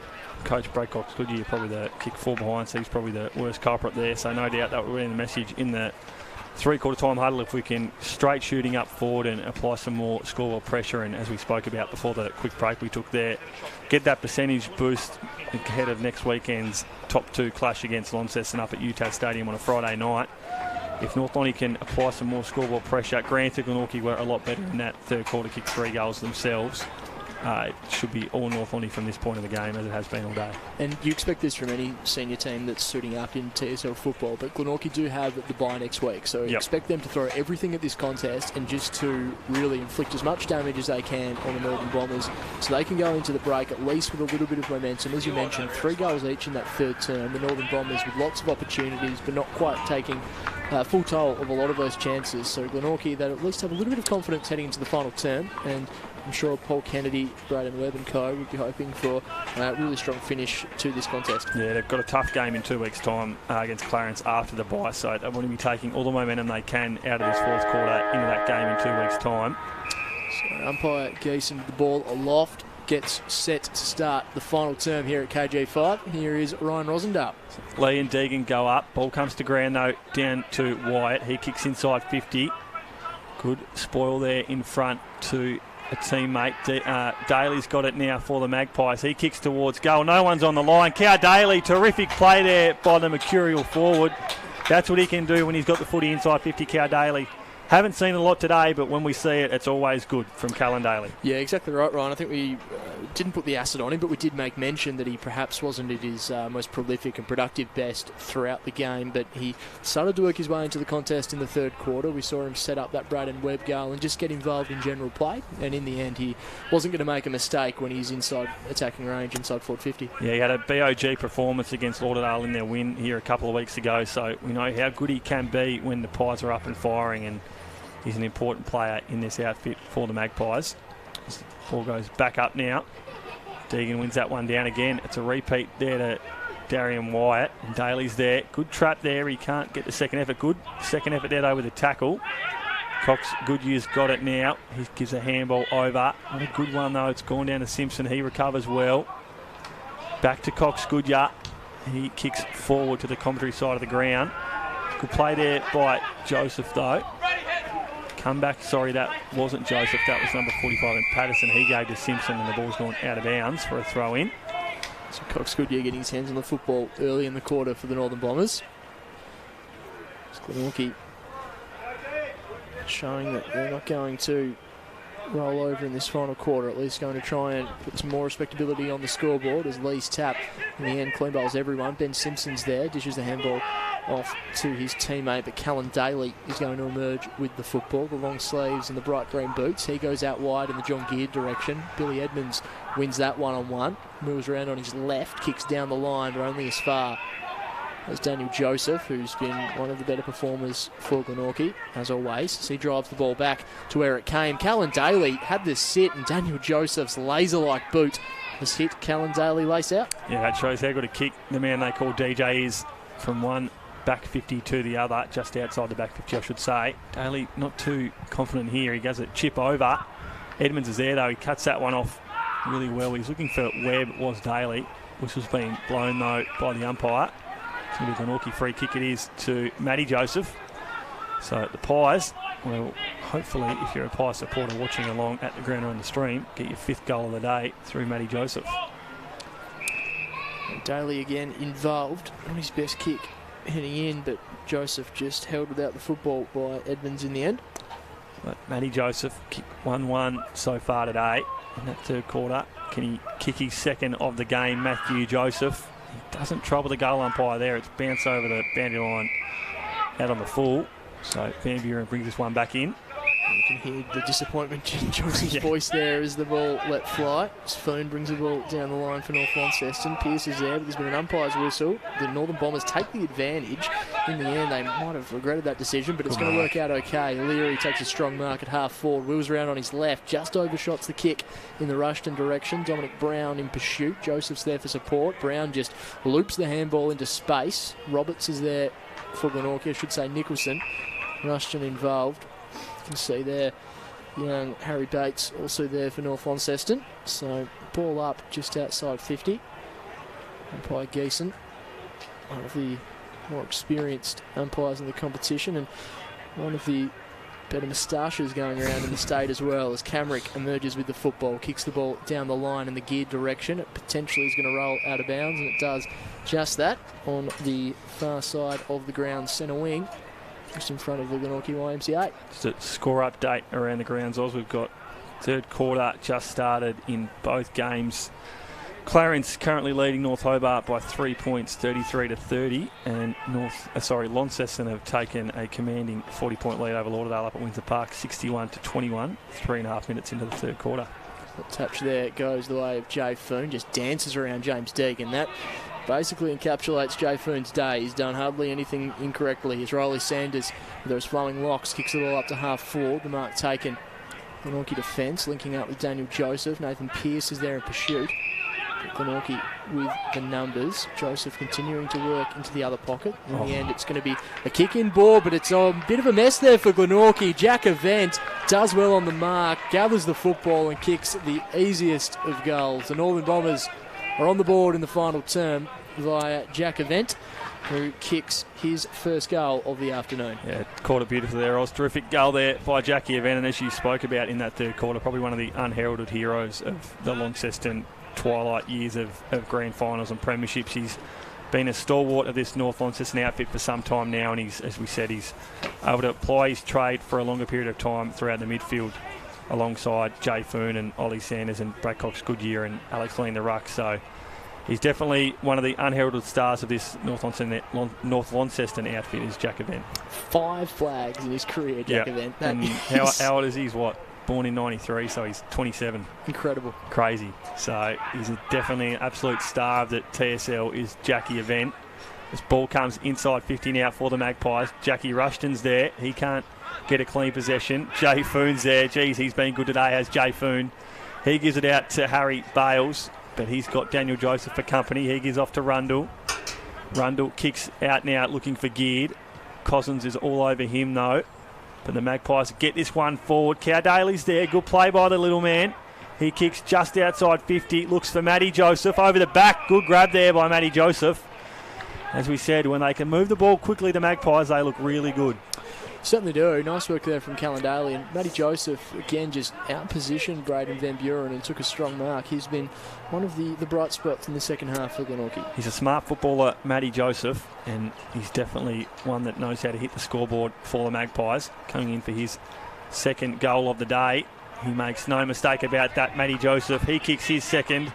Speaker 2: Coach Braycock's Goodyear probably the kick 4 behind, so he's probably the worst culprit there. So no doubt that will be the message in the three-quarter time huddle if we can straight shooting up forward and apply some more scoreboard pressure. And as we spoke about before the quick break we took there, get that percentage boost ahead of next weekend's top 2 clash against Launceston up at UTAS Stadium on a Friday night. If North Lonnie can apply some more scoreboard pressure, granted Glenorchy were a lot better in that third quarter, kicked 3 goals themselves. It should be all North Lonnie from this point of the game, as it has been all day.
Speaker 1: And you expect this from any senior team that's suiting up in TSL football, but Glenorchy do have the bye next week, so expect them to throw everything at this contest and just to really inflict as much damage as they can on the Northern Bombers, so they can go into the break at least with a little bit of momentum. As you mentioned, 3 goals each in that third term. The Northern Bombers with lots of opportunities, but not quite taking full toll of a lot of those chances. So Glenorchy, they'll at least have a little bit of confidence heading into the final term, and I'm sure Paul Kennedy, Braden Webb and co would be hoping for a really strong finish to this contest.
Speaker 2: Yeah, they've got a tough game in 2 weeks' time against Clarence after the bye, so they want to be taking all the momentum they can out of this fourth quarter into that game in 2 weeks' time.
Speaker 1: So umpire Geeson with the ball aloft, gets set to start the final term here at KG5. Here is Ryan Rosendale.
Speaker 2: Lee and Deegan go up. Ball comes to ground though, down to Wyatt. He kicks inside 50. Good spoil there in front to a teammate. Daly's got it now for the Magpies. He kicks towards goal. No one's on the line. Cow Daly, terrific play there by the mercurial forward. That's what he can do when he's got the footy inside 50, Cow Daly. Haven't seen a lot today, but when we see it, it's always good from Callan Daly.
Speaker 1: Yeah, exactly right, Ryan. I think we didn't put the acid on him, but we did make mention that he perhaps wasn't at his most prolific and productive best throughout the game, but he started to work his way into the contest in the third quarter. We saw him set up that Braden Webb goal and just get involved in general play, and in the end he wasn't going to make a mistake when he's inside attacking range, inside forward 50.
Speaker 2: Yeah, he had a BOG performance against Lauderdale in their win here a couple of weeks ago, so we know how good he can be when the Pies are up and firing, and he's an important player in this outfit for the Magpies. This ball goes back up now. Deegan wins that one down again. It's a repeat there to Darian Wyatt. And Daly's there. Good trap there. He can't get the second effort. Good second effort there though with the tackle. Cox Goodyear's got it now. He gives a handball over. Not a good one though. It's gone down to Simpson. He recovers well. Back to Cox Goodyear. He kicks forward to the commentary side of the ground. Good play there by Joseph though. Come back, sorry, that wasn't Joseph, that was number 45 in Patterson. He gave to Simpson and the ball's gone out of bounds for a throw in.
Speaker 1: So Cox Goodyear getting his hands on the football early in the quarter for the Northern Bombers. Glenorchy showing that they're not going to roll over in this final quarter, at least going to try and put some more respectability on the scoreboard as Lee's tap in the end clean bowls everyone. Ben Simpson's there, dishes the handball off to his teammate, but Callan Daly is going to emerge with the football. The long sleeves and the bright green boots. He goes out wide in the John Geard direction. Billy Edmonds wins that one-on-one. Moves around on his left, kicks down the line, but only as far as Daniel Joseph, who's been one of the better performers for Glenorchy, as always. So he drives the ball back to where it came. Callan Daly had this sit, and Daniel Joseph's laser-like boot has hit Callan Daly lace out.
Speaker 2: Yeah, that shows how good a kick the man they call DJ is from one back 50 to the other, just outside the back 50, I should say. Daly not too confident here. He goes a chip over. Edmonds is there, though. He cuts that one off really well. He's looking for Webb, was Daly. Whistle's being blown, though, by the umpire. It's going to be a Glenorchy free kick it is to Matty Joseph. So the Pies, well, hopefully, if you're a Pie supporter watching along at the ground or on the stream, get your 5th goal of the day through Matty Joseph.
Speaker 1: And Daly again involved on his best kick heading in, but Joseph just held without the football by Edmonds in the end.
Speaker 2: But Matty Joseph kicked 1-1 so far today in that third quarter. Can he kick his second of the game, Matthew Joseph? He doesn't trouble the goal umpire there. It's bounced over the boundary line out on the full. So Van Buren brings this one back in.
Speaker 1: You can hear the disappointment in Joseph's voice there as the ball let fly. Spoon brings the ball down the line for North Launceston. Pearce is there, but there's been an umpire's whistle. The Northern Bombers take the advantage. In the end, they might have regretted that decision, but it's going to work out okay. Leary takes a strong mark at half forward, wheels around on his left, just overshots the kick in the Rushton direction. Dominic Brown in pursuit. Joseph's there for support. Brown just loops the handball into space. Roberts is there for Glenorchy, I should say Nicholson. Rushton involved. You can see there young Harry Bates also there for North Launceston. So ball up just outside 50. Umpire Geeson, one of the more experienced umpires in the competition, and one of the better moustaches going around in the state as well, as Camrick emerges with the football, kicks the ball down the line in the geared direction. It potentially is going to roll out of bounds, and it does just that on the far side of the ground centre wing, just in front of the Glenorchy YMCA.
Speaker 2: Just a score update around the grounds, Oz. We've got third quarter just started in both games. Clarence currently leading North Hobart by 3 points, 33-30, and Launceston have taken a commanding 40-point lead over Lauderdale up at Windsor Park, 61-21, 3.5 minutes into the third quarter.
Speaker 1: The touch there goes the way of Jay Foon, just dances around James Deegan. That basically encapsulates Jay Foon's day. He's done hardly anything incorrectly. His Rolly Sanders, with those flowing locks, kicks it all up to half forward. The mark taken. Glenorchy defence linking up with Daniel Joseph. Nathan Pearce is there in pursuit. Glenorchy with the numbers. Joseph continuing to work into the other pocket. In the end, it's going to be a kick-in ball, but it's a bit of a mess there for Glenorchy. Jack Event does well on the mark, gathers the football and kicks the easiest of goals. The Northern Bombers are on the board in the final term via Jack Event, who kicks his first goal of the afternoon.
Speaker 2: Yeah, caught it beautifully there. It was a terrific goal there by Jackie Event, and as you spoke about in that third quarter, probably one of the unheralded heroes of the Launceston twilight years of grand finals and premierships. He's been a stalwart of this North Launceston outfit for some time now, and he's, as we said, he's able to apply his trade for a longer period of time throughout the midfield alongside Jay Foon and Ollie Sanders and Brad Cox Goodyear and Alex Lean the Ruck. So he's definitely one of the unheralded stars of this North Launceston outfit is Jack Event. 5
Speaker 1: flags in his career, Jack Event.
Speaker 2: And how old is he? He's what? Born in 93, so he's 27.
Speaker 1: Incredible.
Speaker 2: Crazy. So he's definitely an absolute star of the TSL is Jackie Event. This ball comes inside 50 now for the Magpies. Jackie Rushton's there. He can't get a clean possession. Jay Foon's there. Geez, he's been good today, has Jay Foon. He gives it out to Harry Bales, but he's got Daniel Joseph for company. He gives off to Rundle. Rundle kicks out now looking for Geared. Cousins is all over him though. But the Magpies get this one forward. Cowdaly's there. Good play by the little man. He kicks just outside 50. Looks for Matty Joseph over the back. Good grab there by Matty Joseph. As we said, when they can move the ball quickly, the Magpies, they look really good.
Speaker 1: Certainly do. Nice work there from Callan Daly. And Matty Joseph, again, just out-positioned Braden Van Buren and took a strong mark. He's been one of the bright spots in the second half for Glenorchy.
Speaker 2: He's a smart footballer, Matty Joseph, and he's definitely one that knows how to hit the scoreboard for the Magpies. Coming in for his second goal of the day. He makes no mistake about that, Matty Joseph. He kicks his second,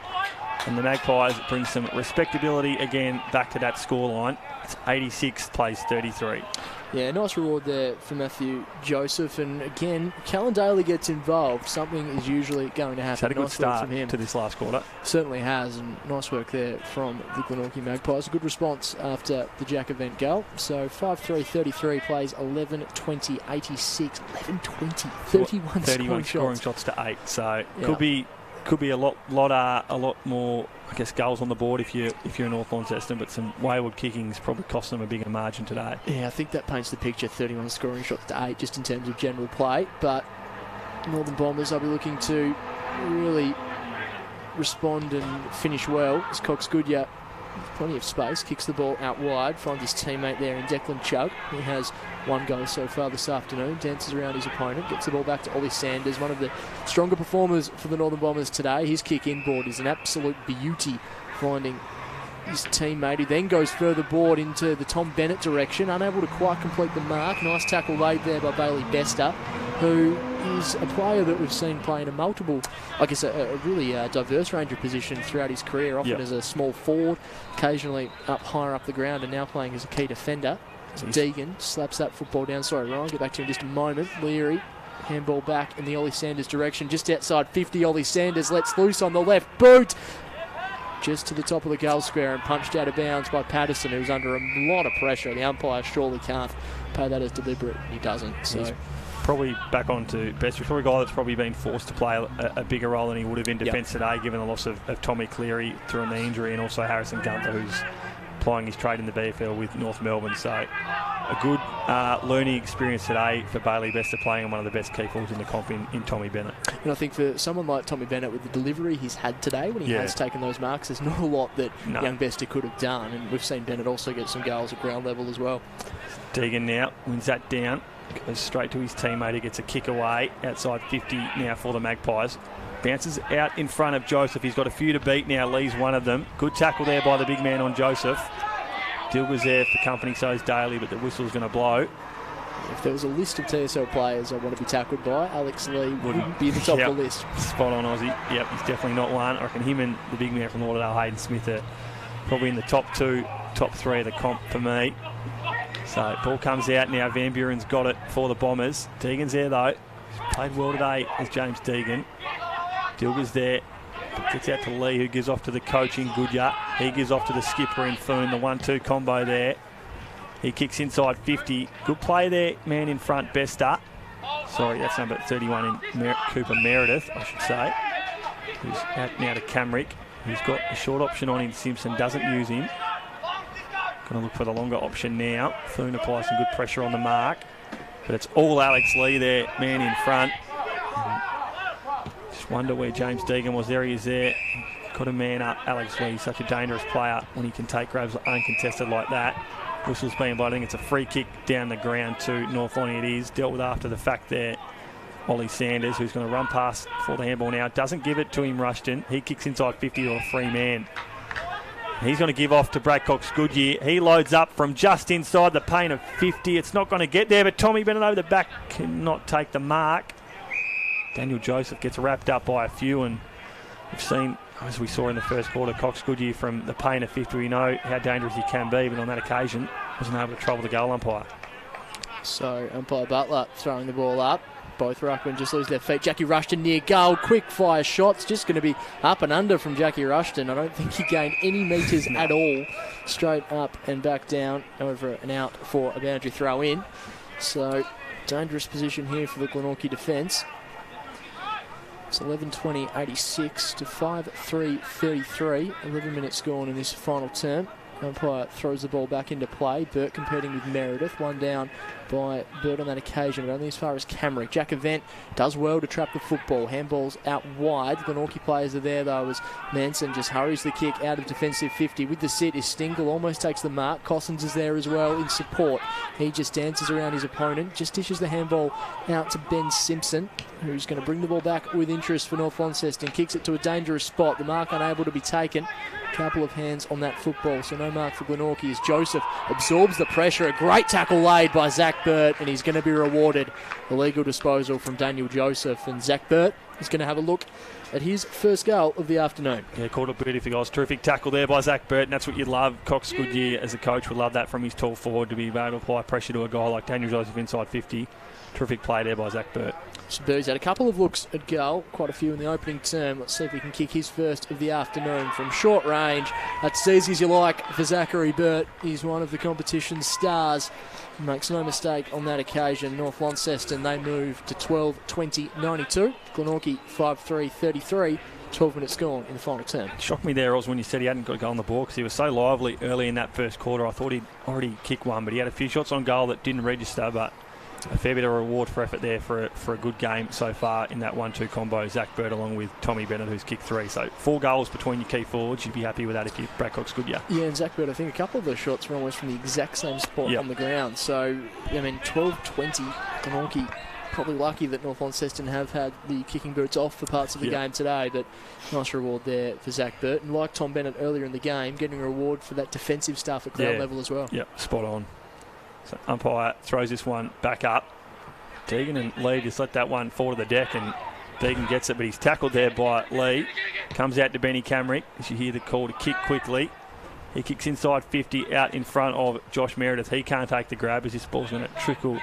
Speaker 2: and the Magpies bring some respectability again back to that scoreline. It's 86, plays 33.
Speaker 1: Yeah, nice reward there for Matthew Joseph. And again, Callan Daly gets involved. Something is usually going to happen.
Speaker 2: He's had a good
Speaker 1: nice
Speaker 2: start
Speaker 1: from him
Speaker 2: to this last quarter.
Speaker 1: Certainly has, and nice work there from the Glenorchy Magpies. A good response after the Jack Event goal. So 5-3-33 plays 11-20, 86, 11-20, 31
Speaker 2: scoring shots to 8. So could be a lot more, I guess, goals on the board if you're North Launceston, but some wayward kickings probably cost them a bigger margin today.
Speaker 1: Yeah, I think that paints the picture. 31 scoring shots to 8 just in terms of general play, but Northern Bombers, I'll be looking to really respond and finish well as Cox Goodyear, plenty of space, kicks the ball out wide, finds his teammate there in Declan Chug. He has one goal so far this afternoon, dances around his opponent, gets the ball back to Ollie Sanders, one of the stronger performers for the Northern Bombers today. His kick inboard is an absolute beauty, finding his teammate, who then goes further board into the Tom Bennett direction, unable to quite complete the mark. Nice tackle laid there by Bailey Bester, who is a player that we've seen play in a multiple, I guess a really diverse range of positions throughout his career, often as a small forward, occasionally up higher up the ground, and now playing as a key defender. Deegan slaps that football down. Sorry, Ryan, get back to you in just a moment. Leary, handball back in the Ollie Sanders direction, just outside 50. Ollie Sanders lets loose on the left boot, just to the top of the goal square and punched out of bounds by Patterson, who's under a lot of pressure. The umpire surely can't pay that as deliberate. He doesn't. So
Speaker 2: he's probably back on to best. He's probably a guy that's probably been forced to play a bigger role than he would have in defence today, given the loss of Tommy Cleary through a knee injury, and also Harrison Gunther, who's plying his trade in the VFL with North Melbourne. So a good learning experience today for Bailey Bester, playing on one of the best key forwards in the comp in Tommy Bennett.
Speaker 1: And I think for someone like Tommy Bennett, with the delivery he's had today, when he has taken those marks, there's not a lot that young Bester could have done. And we've seen Bennett also get some goals at ground level as well.
Speaker 2: Deegan now wins that down, goes straight to his teammate, who gets a kick away outside 50 now for the Magpies. Bounces out in front of Joseph. He's got a few to beat now. Lee's one of them. Good tackle there by the big man on Joseph. Dill was there for company, so is Daly, but the whistle's going to blow.
Speaker 1: If there was a list of TSL players I want to be tackled by, Alex Lee wouldn't be at the top of the list.
Speaker 2: Spot on, Aussie. Yep, he's definitely not one. I reckon him and the big man from Lauderdale, Hayden Smith, are probably in the top three of the comp for me. So ball comes out now. Van Buren's got it for the Bombers. Deegan's there though. He's played well today as James Deegan. Dilger's there. Gets out to Lee, who gives off to the coach in Goodyear. He gives off to the skipper in Foon. The 1-2 combo there. He kicks inside 50. Good play there, man in front, Bester. Sorry, that's number 31 in Cooper Meredith, I should say. Who's out now to Camrick. Who's got a short option on in Simpson. Doesn't use him. Going to look for the longer option now. Foon applies some good pressure on the mark. But it's all Alex Lee there, man in front. Just wonder where James Deegan was. There he is there. Got a man up. Alex Lee, such a dangerous player when he can take grabs uncontested like that. Whistle's being blown. I think it's a free kick down the ground to North Lonnie. It is. Dealt with after the fact there. Ollie Sanders, who's going to run past for the handball now. Doesn't give it to him, Rushton. He kicks inside 50 to a free man. He's going to give off to Bradcock's Goodyear. He loads up from just inside the paint of 50. It's not going to get there, but Tommy Bennett over the back cannot take the mark. Daniel Joseph gets wrapped up by a few, and we've seen, as we saw in the first quarter, Cox Goodyear from the paint of 50. We know how dangerous he can be, but on that occasion, wasn't able to trouble the goal umpire.
Speaker 1: So umpire Butler throwing the ball up. Both ruckmen just lose their feet. Jackie Rushton near goal. Quick fire shots. Just going to be up and under from Jackie Rushton. I don't think he gained any metres at all. Straight up and back down. Over and out for a boundary throw in. So dangerous position here for the Glenorchy defence. It's 11:20.86 to 5:3.33. 11 minutes gone in this final term. Umpire throws the ball back into play. Burt competing with Meredith. One down by Burt on that occasion, but only as far as Camrick. Jack Event does well to trap the football. Handball's out wide. Glenorchy players are there though, as Manson just hurries the kick out of defensive 50. With the sit is Stingle, almost takes the mark. Cossins is there as well in support. He just dances around his opponent, just dishes the handball out to Ben Simpson, who's going to bring the ball back with interest for North Launceston. Kicks it to a dangerous spot. The mark unable to be taken. Couple of hands on that football, so no mark for Glenorchy as Joseph absorbs the pressure. A great tackle laid by Zach Burt, and he's going to be rewarded. Illegal disposal from Daniel Joseph, and Zach Burt is going to have a look at his first goal of the afternoon.
Speaker 2: Yeah, caught it beautifully, guys. Terrific tackle there by Zach Burt, and that's what you love. Cox Goodyear, as a coach, would love that from his tall forward, to be able to apply pressure to a guy like Daniel Joseph inside 50. Terrific play there by Zach Burt.
Speaker 1: He's had a couple of looks at goal, quite a few in the opening term. Let's see if he can kick his first of the afternoon from short range. That's as easy as you like for Zachary Burt. He's one of the competition's stars. He makes no mistake on that occasion. North Launceston, they move to 12:20.92. Glenorchy 5:3.33. 12 minutes gone in the final term.
Speaker 2: Shocked me there, Oz, when you said he hadn't got a goal on the ball, because he was so lively early in that first quarter. I thought he'd already kicked one, but he had a few shots on goal that didn't register, but a fair bit of reward for effort there for a good game so far in that 1-2 combo. Zach Burt along with Tommy Bennett, who's kicked 3. So 4 goals between your key forwards. You'd be happy with that if you're Bradcock's Goodyear.
Speaker 1: Yeah, and Zach Burt, I think a couple of those shots were almost from the exact same spot on the ground. So, I mean, 12-20, Glenorchy probably lucky that North Launceston have had the kicking boots off for parts of the game today, but nice reward there for Zach Burt. And like Tom Bennett earlier in the game, getting a reward for that defensive stuff at ground level as well.
Speaker 2: Yep, spot on. So umpire throws this one back up. Deegan and Lee just let that one fall to the deck, and Deegan gets it, but he's tackled there by Lee. Comes out to Benny Camrick as you hear the call to kick quickly. He kicks inside 50 out in front of Josh Meredith. He can't take the grab as this ball's going to trickle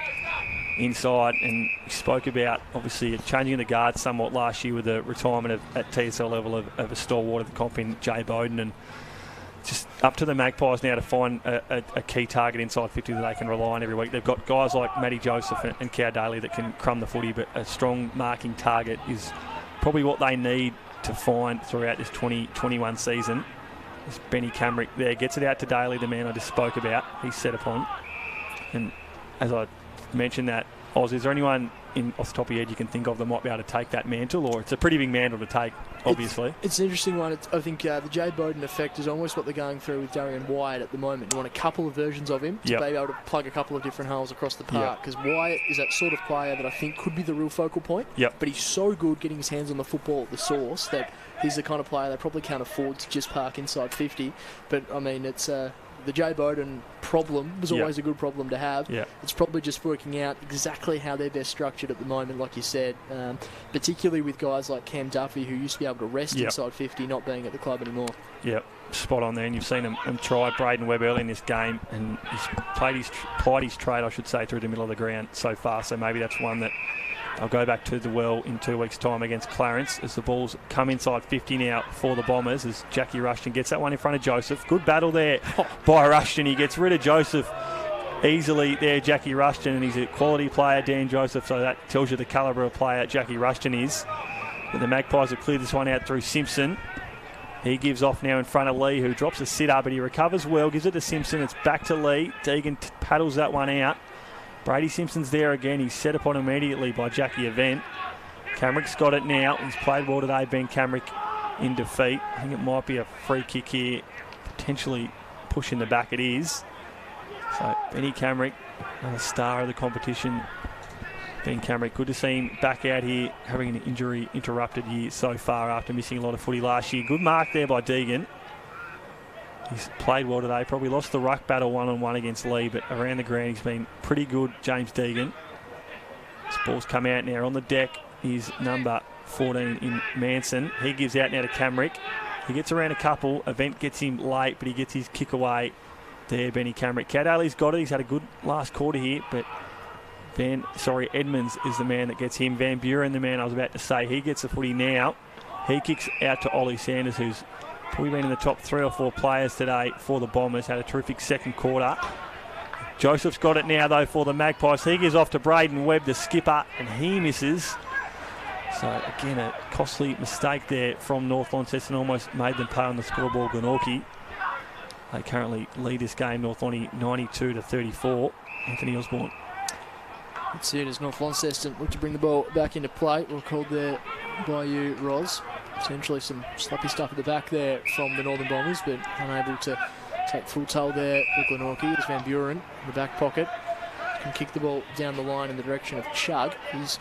Speaker 2: inside, and we spoke about obviously changing the guard somewhat last year with the retirement at TSL level of a stalwart of the comp in Jay Bowden, and just up to the Magpies now to find a key target inside 50 that they can rely on every week. They've got guys like Matty Joseph and Cow Daly that can crumb the footy, but a strong marking target is probably what they need to find throughout this 2021 season. It's Benny Camrick there. Gets it out to Daly, the man I just spoke about. He's set upon. And as I mentioned that, Oz, is there anyone off the top of your head you can think of that might be able to take that mantle? Or it's a pretty big mantle to take, obviously.
Speaker 1: It's an interesting one. I think the Jay Bowden effect is almost what they're going through with Darian Wyatt at the moment. You want a couple of versions of him to be able to plug a couple of different holes across the park, because Wyatt is that sort of player that I think could be the real focal point. But he's so good getting his hands on the football at the source that he's the kind of player they probably can't afford to just park inside 50. But, I mean, it's... the Jay Bowden problem was always a good problem to have. It's probably just working out exactly how they're best structured at the moment, like you said, particularly with guys like Cam Duffy, who used to be able to rest inside 50, not being at the club anymore. Spot on there, and you've seen him try Braden Webb early in this game, and he's plied his trade, I should say, through the middle of the ground so far, so maybe that's one that I'll go back to the well in 2 weeks' time against Clarence as the balls come inside 50 now for the Bombers as Jackie Rushton gets that one in front of Joseph. Good battle there by Rushton. He gets rid of Joseph easily there, Jackie Rushton, and he's a quality player, Dan Joseph, so that tells you the calibre of player Jackie Rushton is. But the Magpies have cleared this one out through Simpson. He gives off now in front of Lee, who drops a sitter, but he recovers well, gives it to Simpson. It's back to Lee. Deegan paddles that one out. Brady Simpson's there again. He's set upon immediately by Jackie Event. Camrick's got it now. He's played well today, Ben Camrick, in defeat. I think it might be a free kick here. Potentially pushing the back. It is. So Benny Camrick, another star of the competition. Ben Camrick, good to see him back out here, having an injury interrupted here so far after missing a lot of footy last year. Good mark there by Deegan. He's played well today. Probably lost the ruck battle one-on-one against Lee, but around the ground he's been pretty good, James Deegan. This ball's come out now. On the deck is number 14 in Manson. He gives out now to Camrick. He gets around a couple. Event gets him late, but he gets his kick away there, Benny Camrick. Cadaley's got it. He's had a good last quarter here, but Edmonds is the man that gets him. Van Buren, the man I was about to say. He gets the footy now. He kicks out to Ollie Sanders, who's probably been in the top 3 or 4 players today for the Bombers. Had a terrific second quarter. Joseph's got it now, though, for the Magpies. He gives off to Braden Webb, the skipper, and he misses. So, again, a costly mistake there from North Launceston. Almost made them pay on the scoreboard, Glenorchy. They currently lead this game, North Lonnie 92-34. Anthony Osborne. That's it, as North Launceston look to bring the ball back into play. We're called there by you, Roz. Potentially some sloppy stuff at the back there from the Northern Bombers, but unable to take full toll there for Glenorchy. There's Van Buren in the back pocket. Can kick the ball down the line in the direction of Chug. He's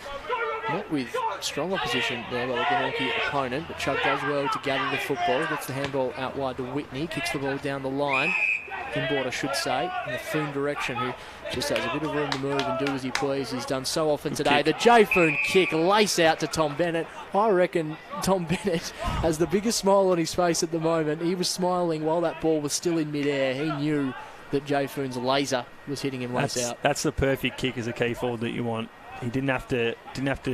Speaker 1: met with strong opposition there by the Glenorchy opponent, but Chug does well to gather the football. Gets the handball out wide to Whitney. Kicks the ball down the line. Inboard, I should say, in the Foon direction, who just has a bit of room to move and do as he pleases. He's done so often today. The J Foon kick, lace out to Tom Bennett. I reckon Tom Bennett has the biggest smile on his face at the moment. He was smiling while that ball was still in midair. He knew that J Foon's laser was hitting him lace out.
Speaker 2: That's the perfect kick as a key forward that you want. He didn't have to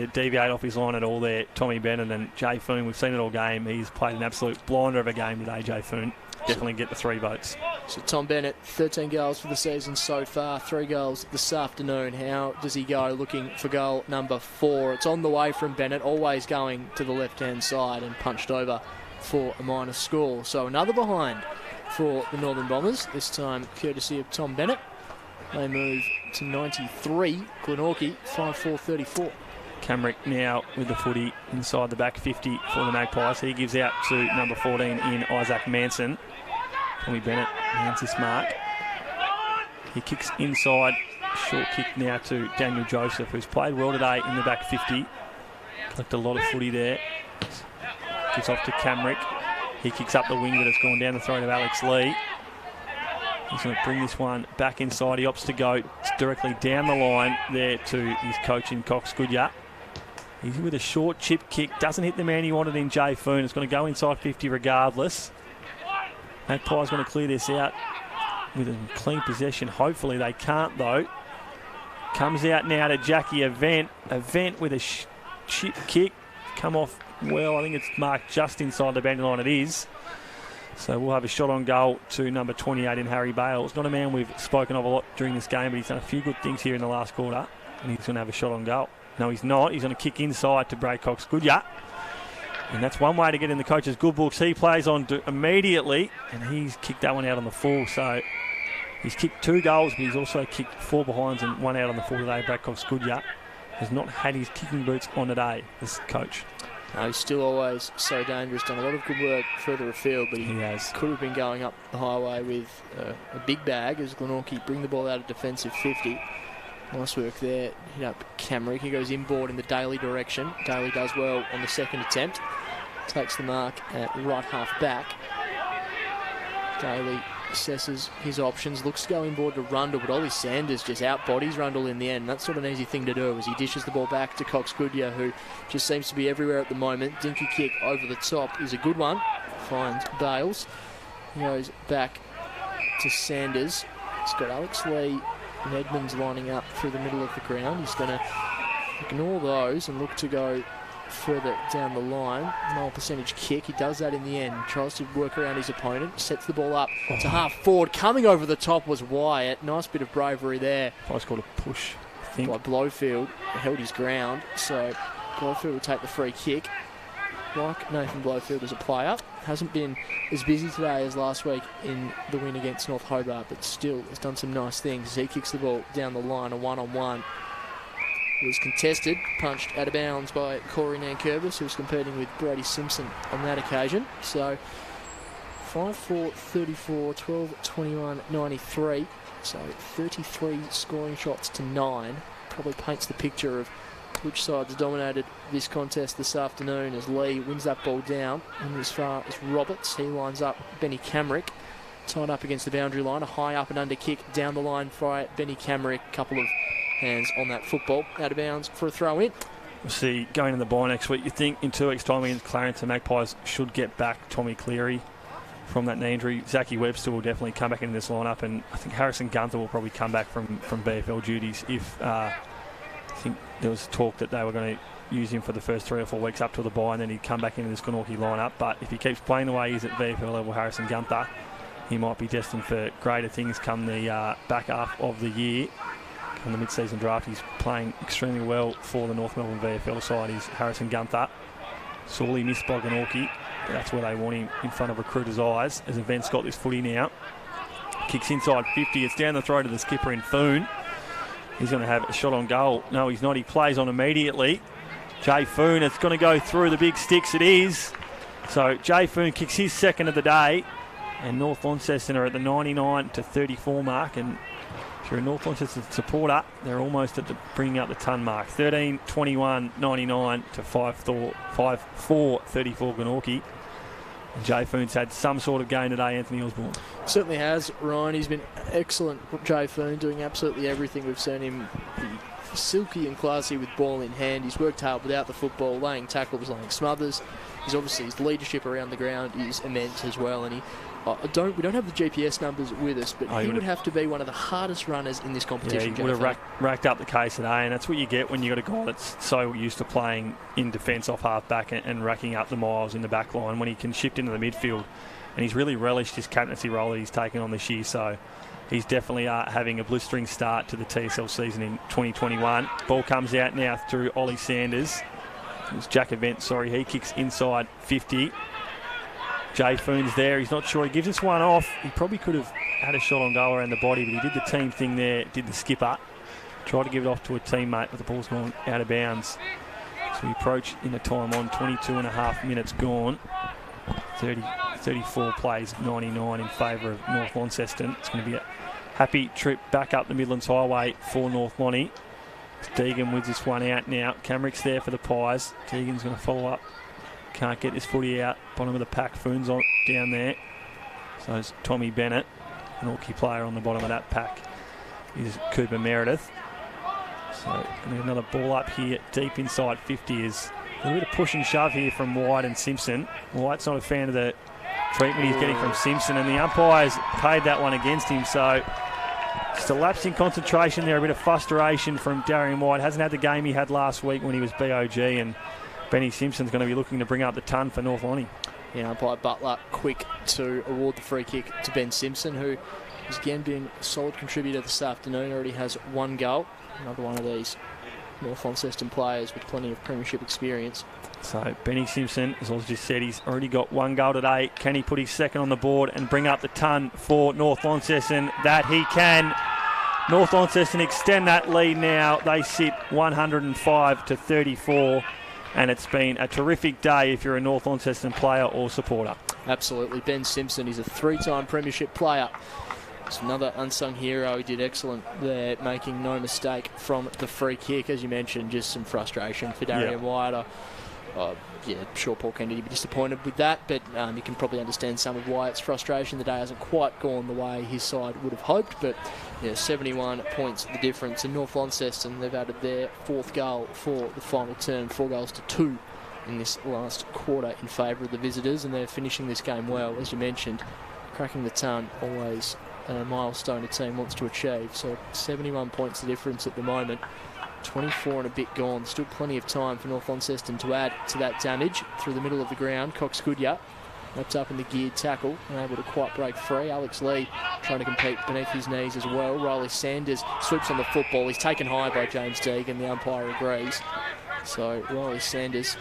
Speaker 2: deviate off his line at all there, Tommy Bennett. And J Foon, we've seen it all game. He's played an absolute blinder of a game today, J Foon. Definitely get the 3 votes.
Speaker 1: So Tom Bennett, 13 goals for the season so far, 3 goals this afternoon. How does he go looking for goal number 4? It's on the way from Bennett, always going to the left-hand side and punched over for a minor score. So another behind for the Northern Bombers, this time courtesy of Tom Bennett. They move to 93, Glenorchy 5-4-34.
Speaker 2: Camrick now with the footy inside the back 50 for the Magpies. He gives out to number 14 in Isaac Manson. Tommy Bennett lands this mark. He kicks inside. Short kick now to Daniel Joseph, who's played well today in the back 50. Collected a lot of footy there. Gives off to Camrick. He kicks up the wing, but it's gone down the throat of Alex Lee. He's going to bring this one back inside. He opts to go directly down the line there to his coach in Cox Goodyear. He's with a short chip kick. Doesn't hit the man he wanted in Jay Foon. It's going to go inside 50 regardless. Magpies going to clear this out with a clean possession. Hopefully they can't, though. Comes out now to Jackie Event. Event with a chip kick. Come off well. I think it's marked just inside the boundary line. It is. So we'll have a shot on goal to number 28 in Harry Bale. It's not a man we've spoken of a lot during this game, but he's done a few good things here in the last quarter. And he's going to have a shot on goal. No, he's not. He's going to kick inside to Bray Cox Goodyear. And that's one way to get in the coach's good books. He plays on immediately, and he's kicked that one out on the full. So he's kicked 2 goals, but he's also kicked 4 behinds and 1 out on the full today. Bradkov Skudya has not had his kicking boots on today, this coach.
Speaker 1: No, he's still always so dangerous. Done a lot of good work further afield, but he
Speaker 2: has.
Speaker 1: Could have been going up the highway with a big bag as Glenorchy bring the ball out of defensive 50. Nice work there. Hit up Camrick. He goes inboard in the Daly direction. Daly does well on the second attempt. Takes the mark at right half back. Daly assesses his options, looks to go inboard to Rundle, but Ollie Sanders just out-bodies Rundle in the end. That's not an easy thing to do as he dishes the ball back to Cox Goodyear, who just seems to be everywhere at the moment. Dinky kick over the top is a good one. Finds Bales. He goes back to Sanders. He's got Alex Lee and Edmonds lining up through the middle of the ground. He's going to ignore those and look to go further down the line. Low percentage kick. He does that in the end. Tries to work around his opponent. Sets the ball up to half forward. Coming over the top was Wyatt. Nice bit of bravery there.
Speaker 2: I was called a push, I think.
Speaker 1: By Blowfield. Held his ground. So Blowfield will take the free kick. Like Nathan Blowfield as a player. Hasn't been as busy today as last week in the win against North Hobart, but still has done some nice things. He kicks the ball down the line, a one-on-one. It was contested, punched out of bounds by Corey Nankervis, who was competing with Brady Simpson on that occasion. So 5-4, 34, 12, 21, 93. So 33 scoring shots to 9. Probably paints the picture of which side's dominated this contest this afternoon as Lee wins that ball down. And as far as Roberts, he lines up Benny Camrick, tied up against the boundary line. A high up and under kick down the line by Benny Camrick. Couple of hands on that football. Out of bounds for a throw in.
Speaker 2: We'll see, going in the bye next week, you think in 2 weeks' time against Clarence, the Magpies should get back Tommy Cleary from that knee injury. Zachy Webster will definitely come back into this lineup, and I think Harrison Gunther will probably come back from BFL duties if I think there was talk that they were going to use him for the first 3 or 4 weeks up to the bye, and then he'd come back into this Glenorchy lineup. But if he keeps playing the way he is at VFL level, Harrison Gunther, he might be destined for greater things come the back half of the year. On the mid-season draft, he's playing extremely well for the North Melbourne VFL side. He's Harrison Gunther. Sorely missed by Glenorchy, but that's where they want him, in front of recruiters' eyes, as Event's got this footy now. Kicks inside 50. It's down the throat of the skipper in Foon. He's going to have a shot on goal. No, he's not. He plays on immediately. Jay Foon, it's going to go through the big sticks. It is. So Jay Foon kicks his second of the day, and North Launceston are at the 99 to 34 mark, and if you're a North Launceston supporter, they're almost at the bringing up the ton mark. 13, 21, 99 to 5-4, 34 Glenorchy. Jay Foon's had some sort of game today, Anthony Osborne.
Speaker 1: Certainly has, Ryan. He's been excellent, Jay Foon, doing absolutely everything. We've seen him be silky and classy with ball in hand. He's worked hard without the football, laying tackles, laying smothers. He's obviously, his leadership around the ground is immense as well, and we don't have the GPS numbers with us, but he would have to be one of the hardest runners in this competition.
Speaker 2: Yeah, he would have racked up the case today, and that's what you get when you've got a guy that's so used to playing in defence off half-back and racking up the miles in the back line when he can shift into the midfield. And he's really relished his captaincy role that he's taken on this year, so he's definitely having a blistering start to the TSL season in 2021. Ball comes out now through Ollie Sanders. It was Jack Event, he kicks inside 50. Jay Foon's there. He's not sure. He gives this one off. He probably could have had a shot on goal around the body, but he did the team thing there, did the skipper. Tried to give it off to a teammate, but the ball's gone out of bounds. So we approach in the time on 22.5 minutes gone. 34 plays, 99 in favour of North Launceston. It's going to be a happy trip back up the Midlands Highway for North Lonnie. Deegan wins this one out now. Camrick's there for the Pies. Deegan's going to follow up. Can't get this footy out. Bottom of the pack. Foon's on down there. So it's Tommy Bennett. An Orky player on the bottom of that pack is Cooper Meredith. So another ball up here deep inside 50 is a little bit of push and shove here from White and Simpson. White's not a fan of the treatment he's getting from Simpson, and the umpires paid that one against him. So just a lapse in concentration there, a bit of frustration from Darian White. Hasn't had the game he had last week when he was BOG, and Benny Simpson's going to be looking to bring up the ton for North Lonnie.
Speaker 1: Yeah, umpire Butler quick to award the free kick to Ben Simpson, who has again been a solid contributor this afternoon. Already has one goal. Another one of these North Launceston players with plenty of premiership experience.
Speaker 2: So Benny Simpson, as I just said, he's already got 1 goal today. Can he put his second on the board and bring up the ton for North Launceston? That he can. North Launceston extend that lead now. They sit 105 to 34, and it's been a terrific day if you're a North Launceston player or supporter.
Speaker 1: Absolutely. Ben Simpson is a 3-time premiership player. It's another unsung hero. He did excellent there, making no mistake from the free kick. As you mentioned, just some frustration for Darian Wyatt. Sure, Paul Kennedy would be disappointed with that, but you can probably understand some of Wyatt's frustration. The day hasn't quite gone the way his side would have hoped, but 71 points the difference. And North Launceston, they've added their 4th goal for the final term, 4 goals to 2 in this last quarter in favour of the visitors, and they're finishing this game well. As you mentioned, cracking the ton, always a milestone a team wants to achieve. So 71 points the difference at the moment. 24 and a bit gone. Still plenty of time for North Launceston to add to that damage. Through the middle of the ground, Cox Goodyear wrapped up in the geared tackle, unable to quite break free. Alex Lee trying to compete beneath his knees as well. Riley Sanders swoops on the football. He's taken high by James Deegan. The umpire agrees. So Riley Sanders,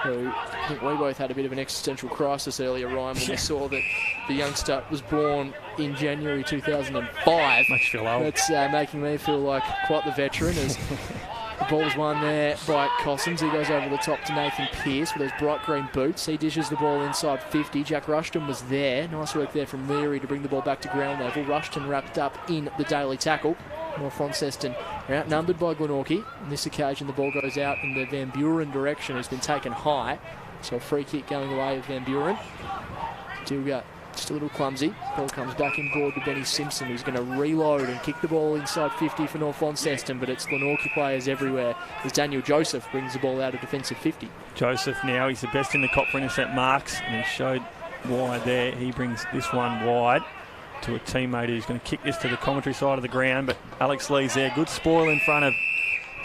Speaker 1: who I think we both had a bit of an existential crisis earlier, Ryan, when we saw that the youngster was born in January 2005.
Speaker 2: Makes you feel old.
Speaker 1: That's making me feel like quite the veteran, as the ball's won there by Cossins. He goes over the top to Nathan Pearce with those bright green boots. He dishes the ball inside 50. Jack Rushton was there. Nice work there from Leary to bring the ball back to ground level. Rushton wrapped up in the daily tackle. North Launceston are outnumbered by Glenorchy. On this occasion, the ball goes out in the Van Buren direction. It's been taken high. So a free kick going away of Van Buren. Dilga just a little clumsy. Ball comes back in board to Benny Simpson, who's going to reload and kick the ball inside 50 for North Launceston, but it's Glenorchy players everywhere as Daniel Joseph brings the ball out of defensive 50.
Speaker 2: Joseph now, he's the best in the COP for intercept marks, and he showed wide there. He brings this one wide to a teammate who's going to kick this to the commentary side of the ground, but Alex Lee's there. Good spoil in front of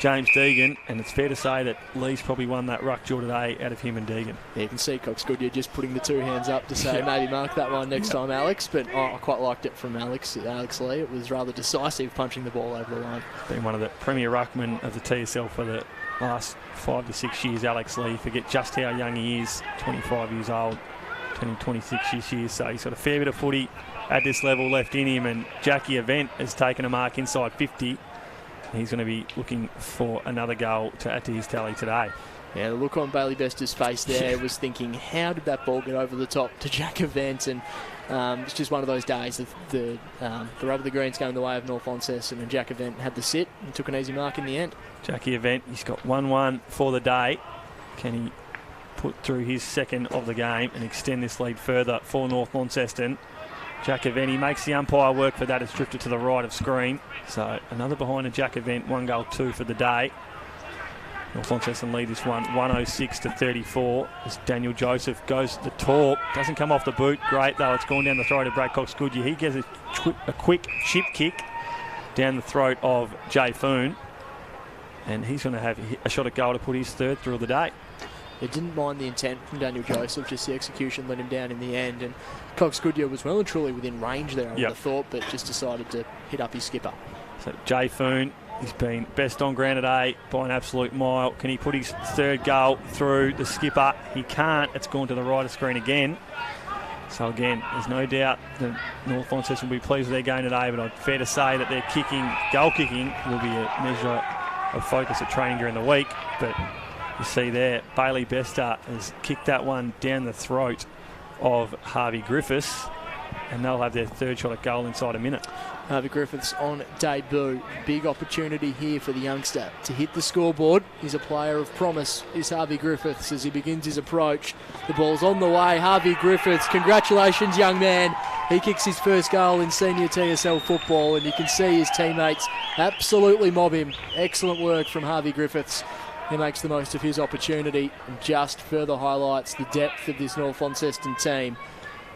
Speaker 2: James Deegan, and it's fair to say that Lee's probably won that ruck duel today out of him and Deegan.
Speaker 1: Yeah, you can see Cox Goodyear just putting the 2 hands up to say maybe mark that one next time, Alex, but I quite liked it from Alex Lee. It was rather decisive, punching the ball over the line.
Speaker 2: Been one of the premier ruckmen of the TSL for the last 5 to 6 years, Alex Lee. Forget just how young he is, 25 years old, turning 26 this year, so he's got a fair bit of footy at this level left in him, and Jackie Event has taken a mark inside 50. He's going to be looking for another goal to add to his tally today.
Speaker 1: Yeah, the look on Bailey Bester's face there was thinking, how did that ball get over the top to Jack Event? And it's just one of those days. The rub of the green's going the way of North Launceston, and Jack Event had the sit and took an easy mark in the end.
Speaker 2: Jackie Event, he's got 1-1 for the day. Can he put through his second of the game and extend this lead further for North Launceston? Jack Event, he makes the umpire work for that. It's drifted to the right of screen. So another behind a Jack Event, 1 goal 2 for the day. North Launceston lead this one 106 to 34 as Daniel Joseph goes to the top. Doesn't come off the boot. Great though. It's gone down the throat of Brad Cox Goodyear. He gets a quick chip kick down the throat of Jay Foon. And he's going to have a shot at goal to put his 3rd through of the day.
Speaker 1: They didn't mind the intent from Daniel Joseph, just the execution let him down in the end. And Cox Goodyear was well and truly within range there, I would have thought, but just decided to hit up his skipper.
Speaker 2: So Jay Foon, he's been best on ground today by an absolute mile. Can he put his 3rd goal through the skipper? He can't. It's gone to the right of screen again. So again, there's no doubt that North Launceston will be pleased with their game today, but fair to say that their goal kicking will be a measure of focus at training during the week. But you see there, Bailey Bester has kicked that one down the throat of Harvey Griffiths, and they'll have their 3rd shot at goal inside a minute.
Speaker 1: Harvey Griffiths on debut. Big opportunity here for the youngster to hit the scoreboard. He's a player of promise, is Harvey Griffiths, as he begins his approach. The ball's on the way. Harvey Griffiths, congratulations, young man. He kicks his first goal in senior TSL football, and you can see his teammates absolutely mob him. Excellent work from Harvey Griffiths. He makes the most of his opportunity and just further highlights the depth of this North Launceston team.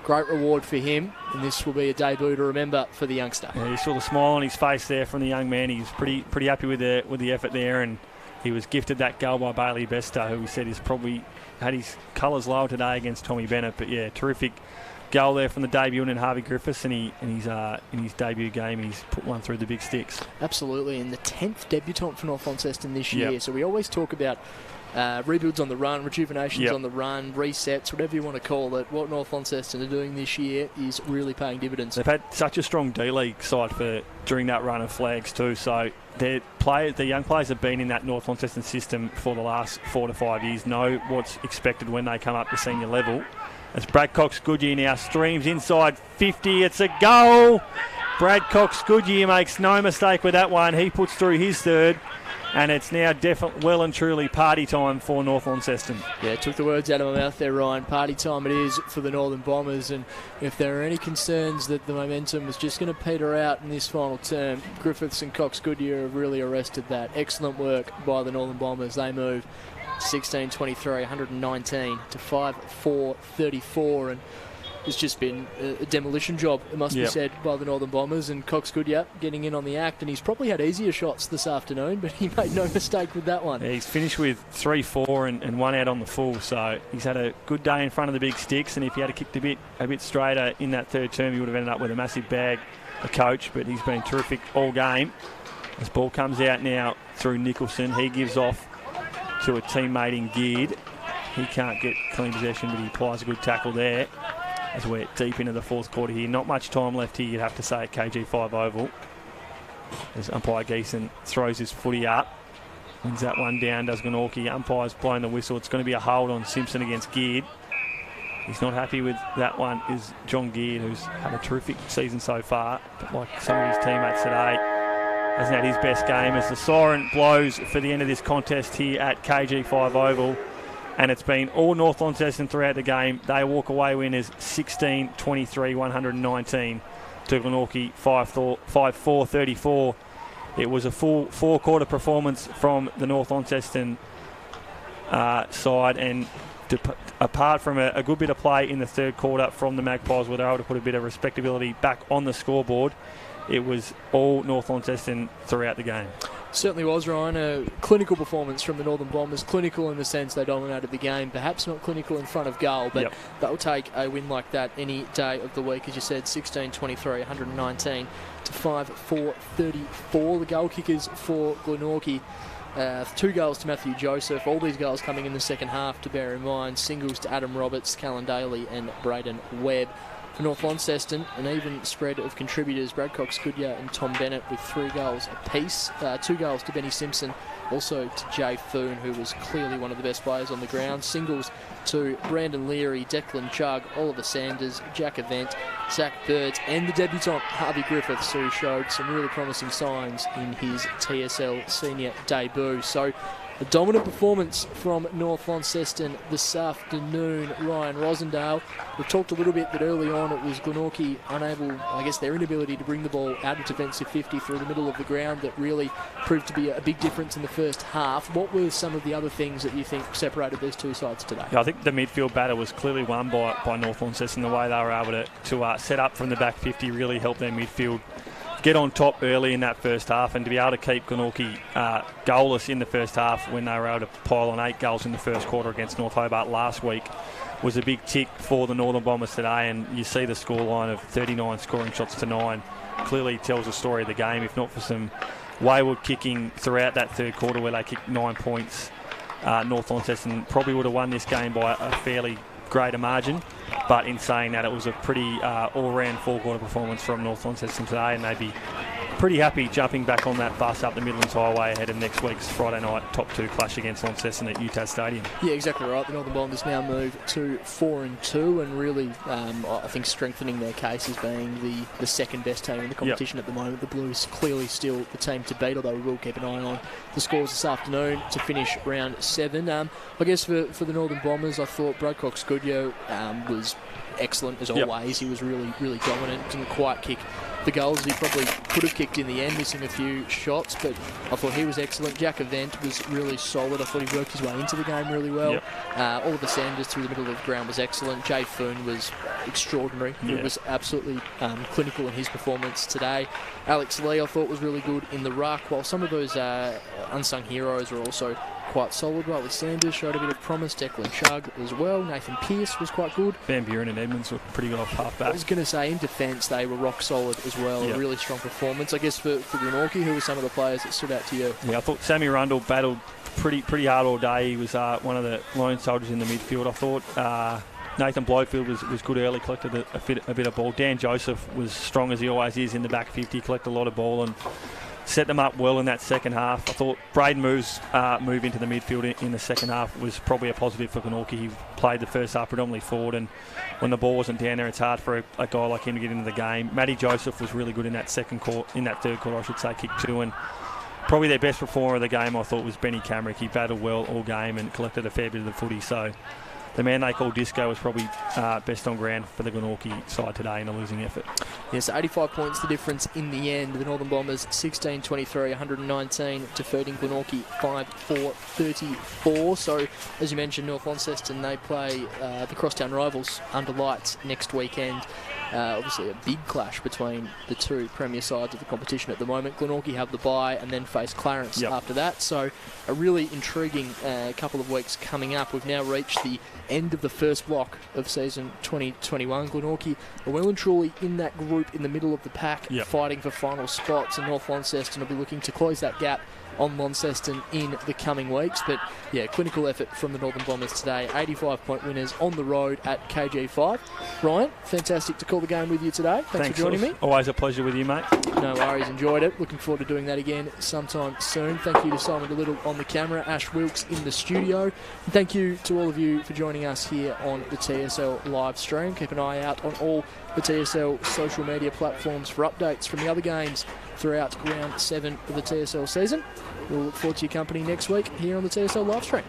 Speaker 1: Great reward for him, and this will be a debut to remember for the youngster.
Speaker 2: Yeah, you saw the smile on his face there from the young man. He was pretty happy with the effort there, and he was gifted that goal by Bailey Bester, who he said is probably had his colours low today against Tommy Bennett. But yeah, terrific goal there from the debut and Harvey Griffiths, and in his debut game he's put one through the big sticks.
Speaker 1: Absolutely, and the 10th debutant for North Launceston this year.
Speaker 2: Yep.
Speaker 1: So we always talk about rebuilds on the run, rejuvenations
Speaker 2: Yep.
Speaker 1: on the run, resets, whatever you want to call it. What North Launceston are doing this year is really paying dividends.
Speaker 2: They've had such a strong D-League side during that run of flags too, so the young players have been in that North Launceston system for the last 4 to 5 years, know what's expected when they come up to senior level. As Brad Cox-Goodyear now streams inside 50, it's a goal! Brad Cox-Goodyear makes no mistake with that one. He puts through his third, and it's now definitely well and truly party time for North Launceston.
Speaker 1: Yeah, took the words out of my mouth there, Ryan. Party time it is for the Northern Bombers, and if there are any concerns that the momentum was just going to peter out in this final term, Griffiths and Cox-Goodyear have really arrested that. Excellent work by the Northern Bombers. They move 16-23, 119 to 5-4-34, and it's just been a demolition job, it must be said, by the Northern Bombers. And Cox-Goodyear getting in on the act, and he's probably had easier shots this afternoon, but he made no mistake with that one.
Speaker 2: Yeah, he's finished with 3-4 and one out on the full, so he's had a good day in front of the big sticks, and if he had kicked a bit straighter in that third term, he would have ended up with a massive bag, a coach, but he's been terrific all game. This ball comes out now through Nicholson. He gives off to a teammate in Geared. He can't get clean possession, but he applies a good tackle there. As we're deep into the fourth quarter here. Not much time left here, you'd have to say, at KG5 Oval. As umpire Geeson throws his footy up. Wins that one down, does Glenorchy. Umpire's blown the whistle. It's going to be a hold on Simpson against Geared. He's not happy with that one, is John Geared, who's had a terrific season so far. But like some of his teammates today, hasn't had his best game. As the siren blows for the end of this contest here at KG5 Oval. And it's been all North Launceston throughout the game. They walk away winners 16-23, 119 to Glenorchy 5-4-34. It was a full four-quarter performance from the North Launceston side, and apart from a good bit of play in the third quarter from the Magpies, where they were able to put a bit of respectability back on the scoreboard, it was all North Launceston throughout the game.
Speaker 1: Certainly was, Ryan. A clinical performance from the Northern Bombers. Clinical in the sense they dominated the game. Perhaps not clinical in front of goal, but they'll take a win like that any day of the week. As you said, 16-23, 119 to 5-4-34. The goal kickers for Glenorchy. 2 goals to Matthew Joseph. All these goals coming in the second half, to bear in mind. Singles to Adam Roberts, Callan Daly and Braden Webb. For North Launceston, an even spread of contributors, Brad Cox-Goodyear and Tom Bennett with 3 goals apiece. 2 goals to Benny Simpson, also to Jay Foon, who was clearly one of the best players on the ground. Singles to Brandon Leary, Declan Chugg, Oliver Sanders, Jack Event, Zach Birds, and the debutant Harvey Griffiths, who showed some really promising signs in his TSL senior debut. So a dominant performance from North Launceston this afternoon. Ryan Rosendale, we've talked a little bit that early on it was Glenorchy unable, I guess their inability to bring the ball out of defensive 50 through the middle of the ground that really proved to be a big difference in the first half. What were some of the other things that you think separated these two sides today?
Speaker 2: Yeah, I think the midfield battle was clearly won by North Launceston. The way they were able to set up from the back 50 really helped their midfield get on top early in that first half, and to be able to keep Glenorchy goalless in the first half when they were able to pile on 8 goals in the first quarter against North Hobart last week was a big tick for the Northern Bombers today. And you see the scoreline of 39 scoring shots to 9 clearly tells the story of the game. If not for some wayward kicking throughout that third quarter where they kicked 9 points, North Launceston probably would have won this game by a fairly greater margin. But in saying that, it was a pretty all-round four-quarter performance from North Launceston today, and they'd be pretty happy jumping back on that bus up the Midlands Highway ahead of next week's Friday night top 2 clash against Launceston at UTAS Stadium.
Speaker 1: Yeah, exactly right. The Northern Bombers now move to 4-2, and really, I think, strengthening their case as being the second best team in the competition at the moment. The Blues clearly still the team to beat, although we will keep an eye on the scores this afternoon to finish round 7. I guess for the Northern Bombers, I thought Brad Cox-Goodyear was excellent as always. He was really, really dominant. Didn't quite kick the goals he probably could have kicked in the end, missing a few shots, but I thought he was excellent. Jack Event was really solid. I thought he worked his way into the game really well. Oliver Sanders through the middle of the ground was excellent. Jay Foon was extraordinary. He
Speaker 2: Yeah.
Speaker 1: was absolutely clinical in his performance today. Alex Lee, I thought, was really good in the ruck, while some of those unsung heroes were also quite solid. Riley Sanders showed a bit of promise. Declan Chugg as well. Nathan Pearce was quite good.
Speaker 2: Van Buren and Edmonds were pretty good off
Speaker 1: I
Speaker 2: half-back.
Speaker 1: was going to say, in defence, they were rock solid as well.
Speaker 2: Yeah.
Speaker 1: A really strong performance. I guess for Glenorchy, who were some of the players that stood out to you?
Speaker 2: Yeah, I thought Sammy Rundle battled pretty hard all day. He was one of the lone soldiers in the midfield. I thought Nathan Blofield was good early, collected a bit of ball. Dan Joseph was strong as he always is in the back 50, collected a lot of ball and set them up well in that second half. I thought Braden Moore's move into the midfield in the second half was probably a positive for Glenorchy. He played the first half predominantly forward, and when the ball wasn't down there, it's hard for a guy like him to get into the game. Matty Joseph was really good in that third quarter, I should say, kick two, and probably their best performer of the game, I thought, was Benny Camrick. He battled well all game and collected a fair bit of the footy. So the man they call Disco was probably best on ground for the Glenorchy side today in a losing effort.
Speaker 1: Yes, 85 points the difference in the end. The Northern Bombers 16-23, 119, defeating Glenorchy 5-4-34. So, as you mentioned, North Launceston, they play the Crosstown rivals under lights next weekend. Obviously a big clash between the two premier sides of the competition at the moment. Glenorchy have the bye and then face Clarence after that. So a really intriguing couple of weeks coming up. We've now reached the end of the first block of season 2021. Glenorchy are well and truly in that group in the middle of the pack, fighting for final spots, and North Launceston will be looking to close that gap on Launceston in the coming weeks. But yeah, clinical effort from the Northern Bombers today. 85-point winners on the road at KG5. Ryan, fantastic to call the game with you today. Thanks for joining me.
Speaker 2: Always a pleasure with you, mate.
Speaker 1: No worries, enjoyed it. Looking forward to doing that again sometime soon. Thank you to Simon DeLittle on the camera, Ash Wilkes in the studio. And thank you to all of you for joining us here on the TSL live stream. Keep an eye out on all the TSL social media platforms for updates from the other games throughout round 7 of the TSL season. We'll look forward to your company next week here on the TSL live stream.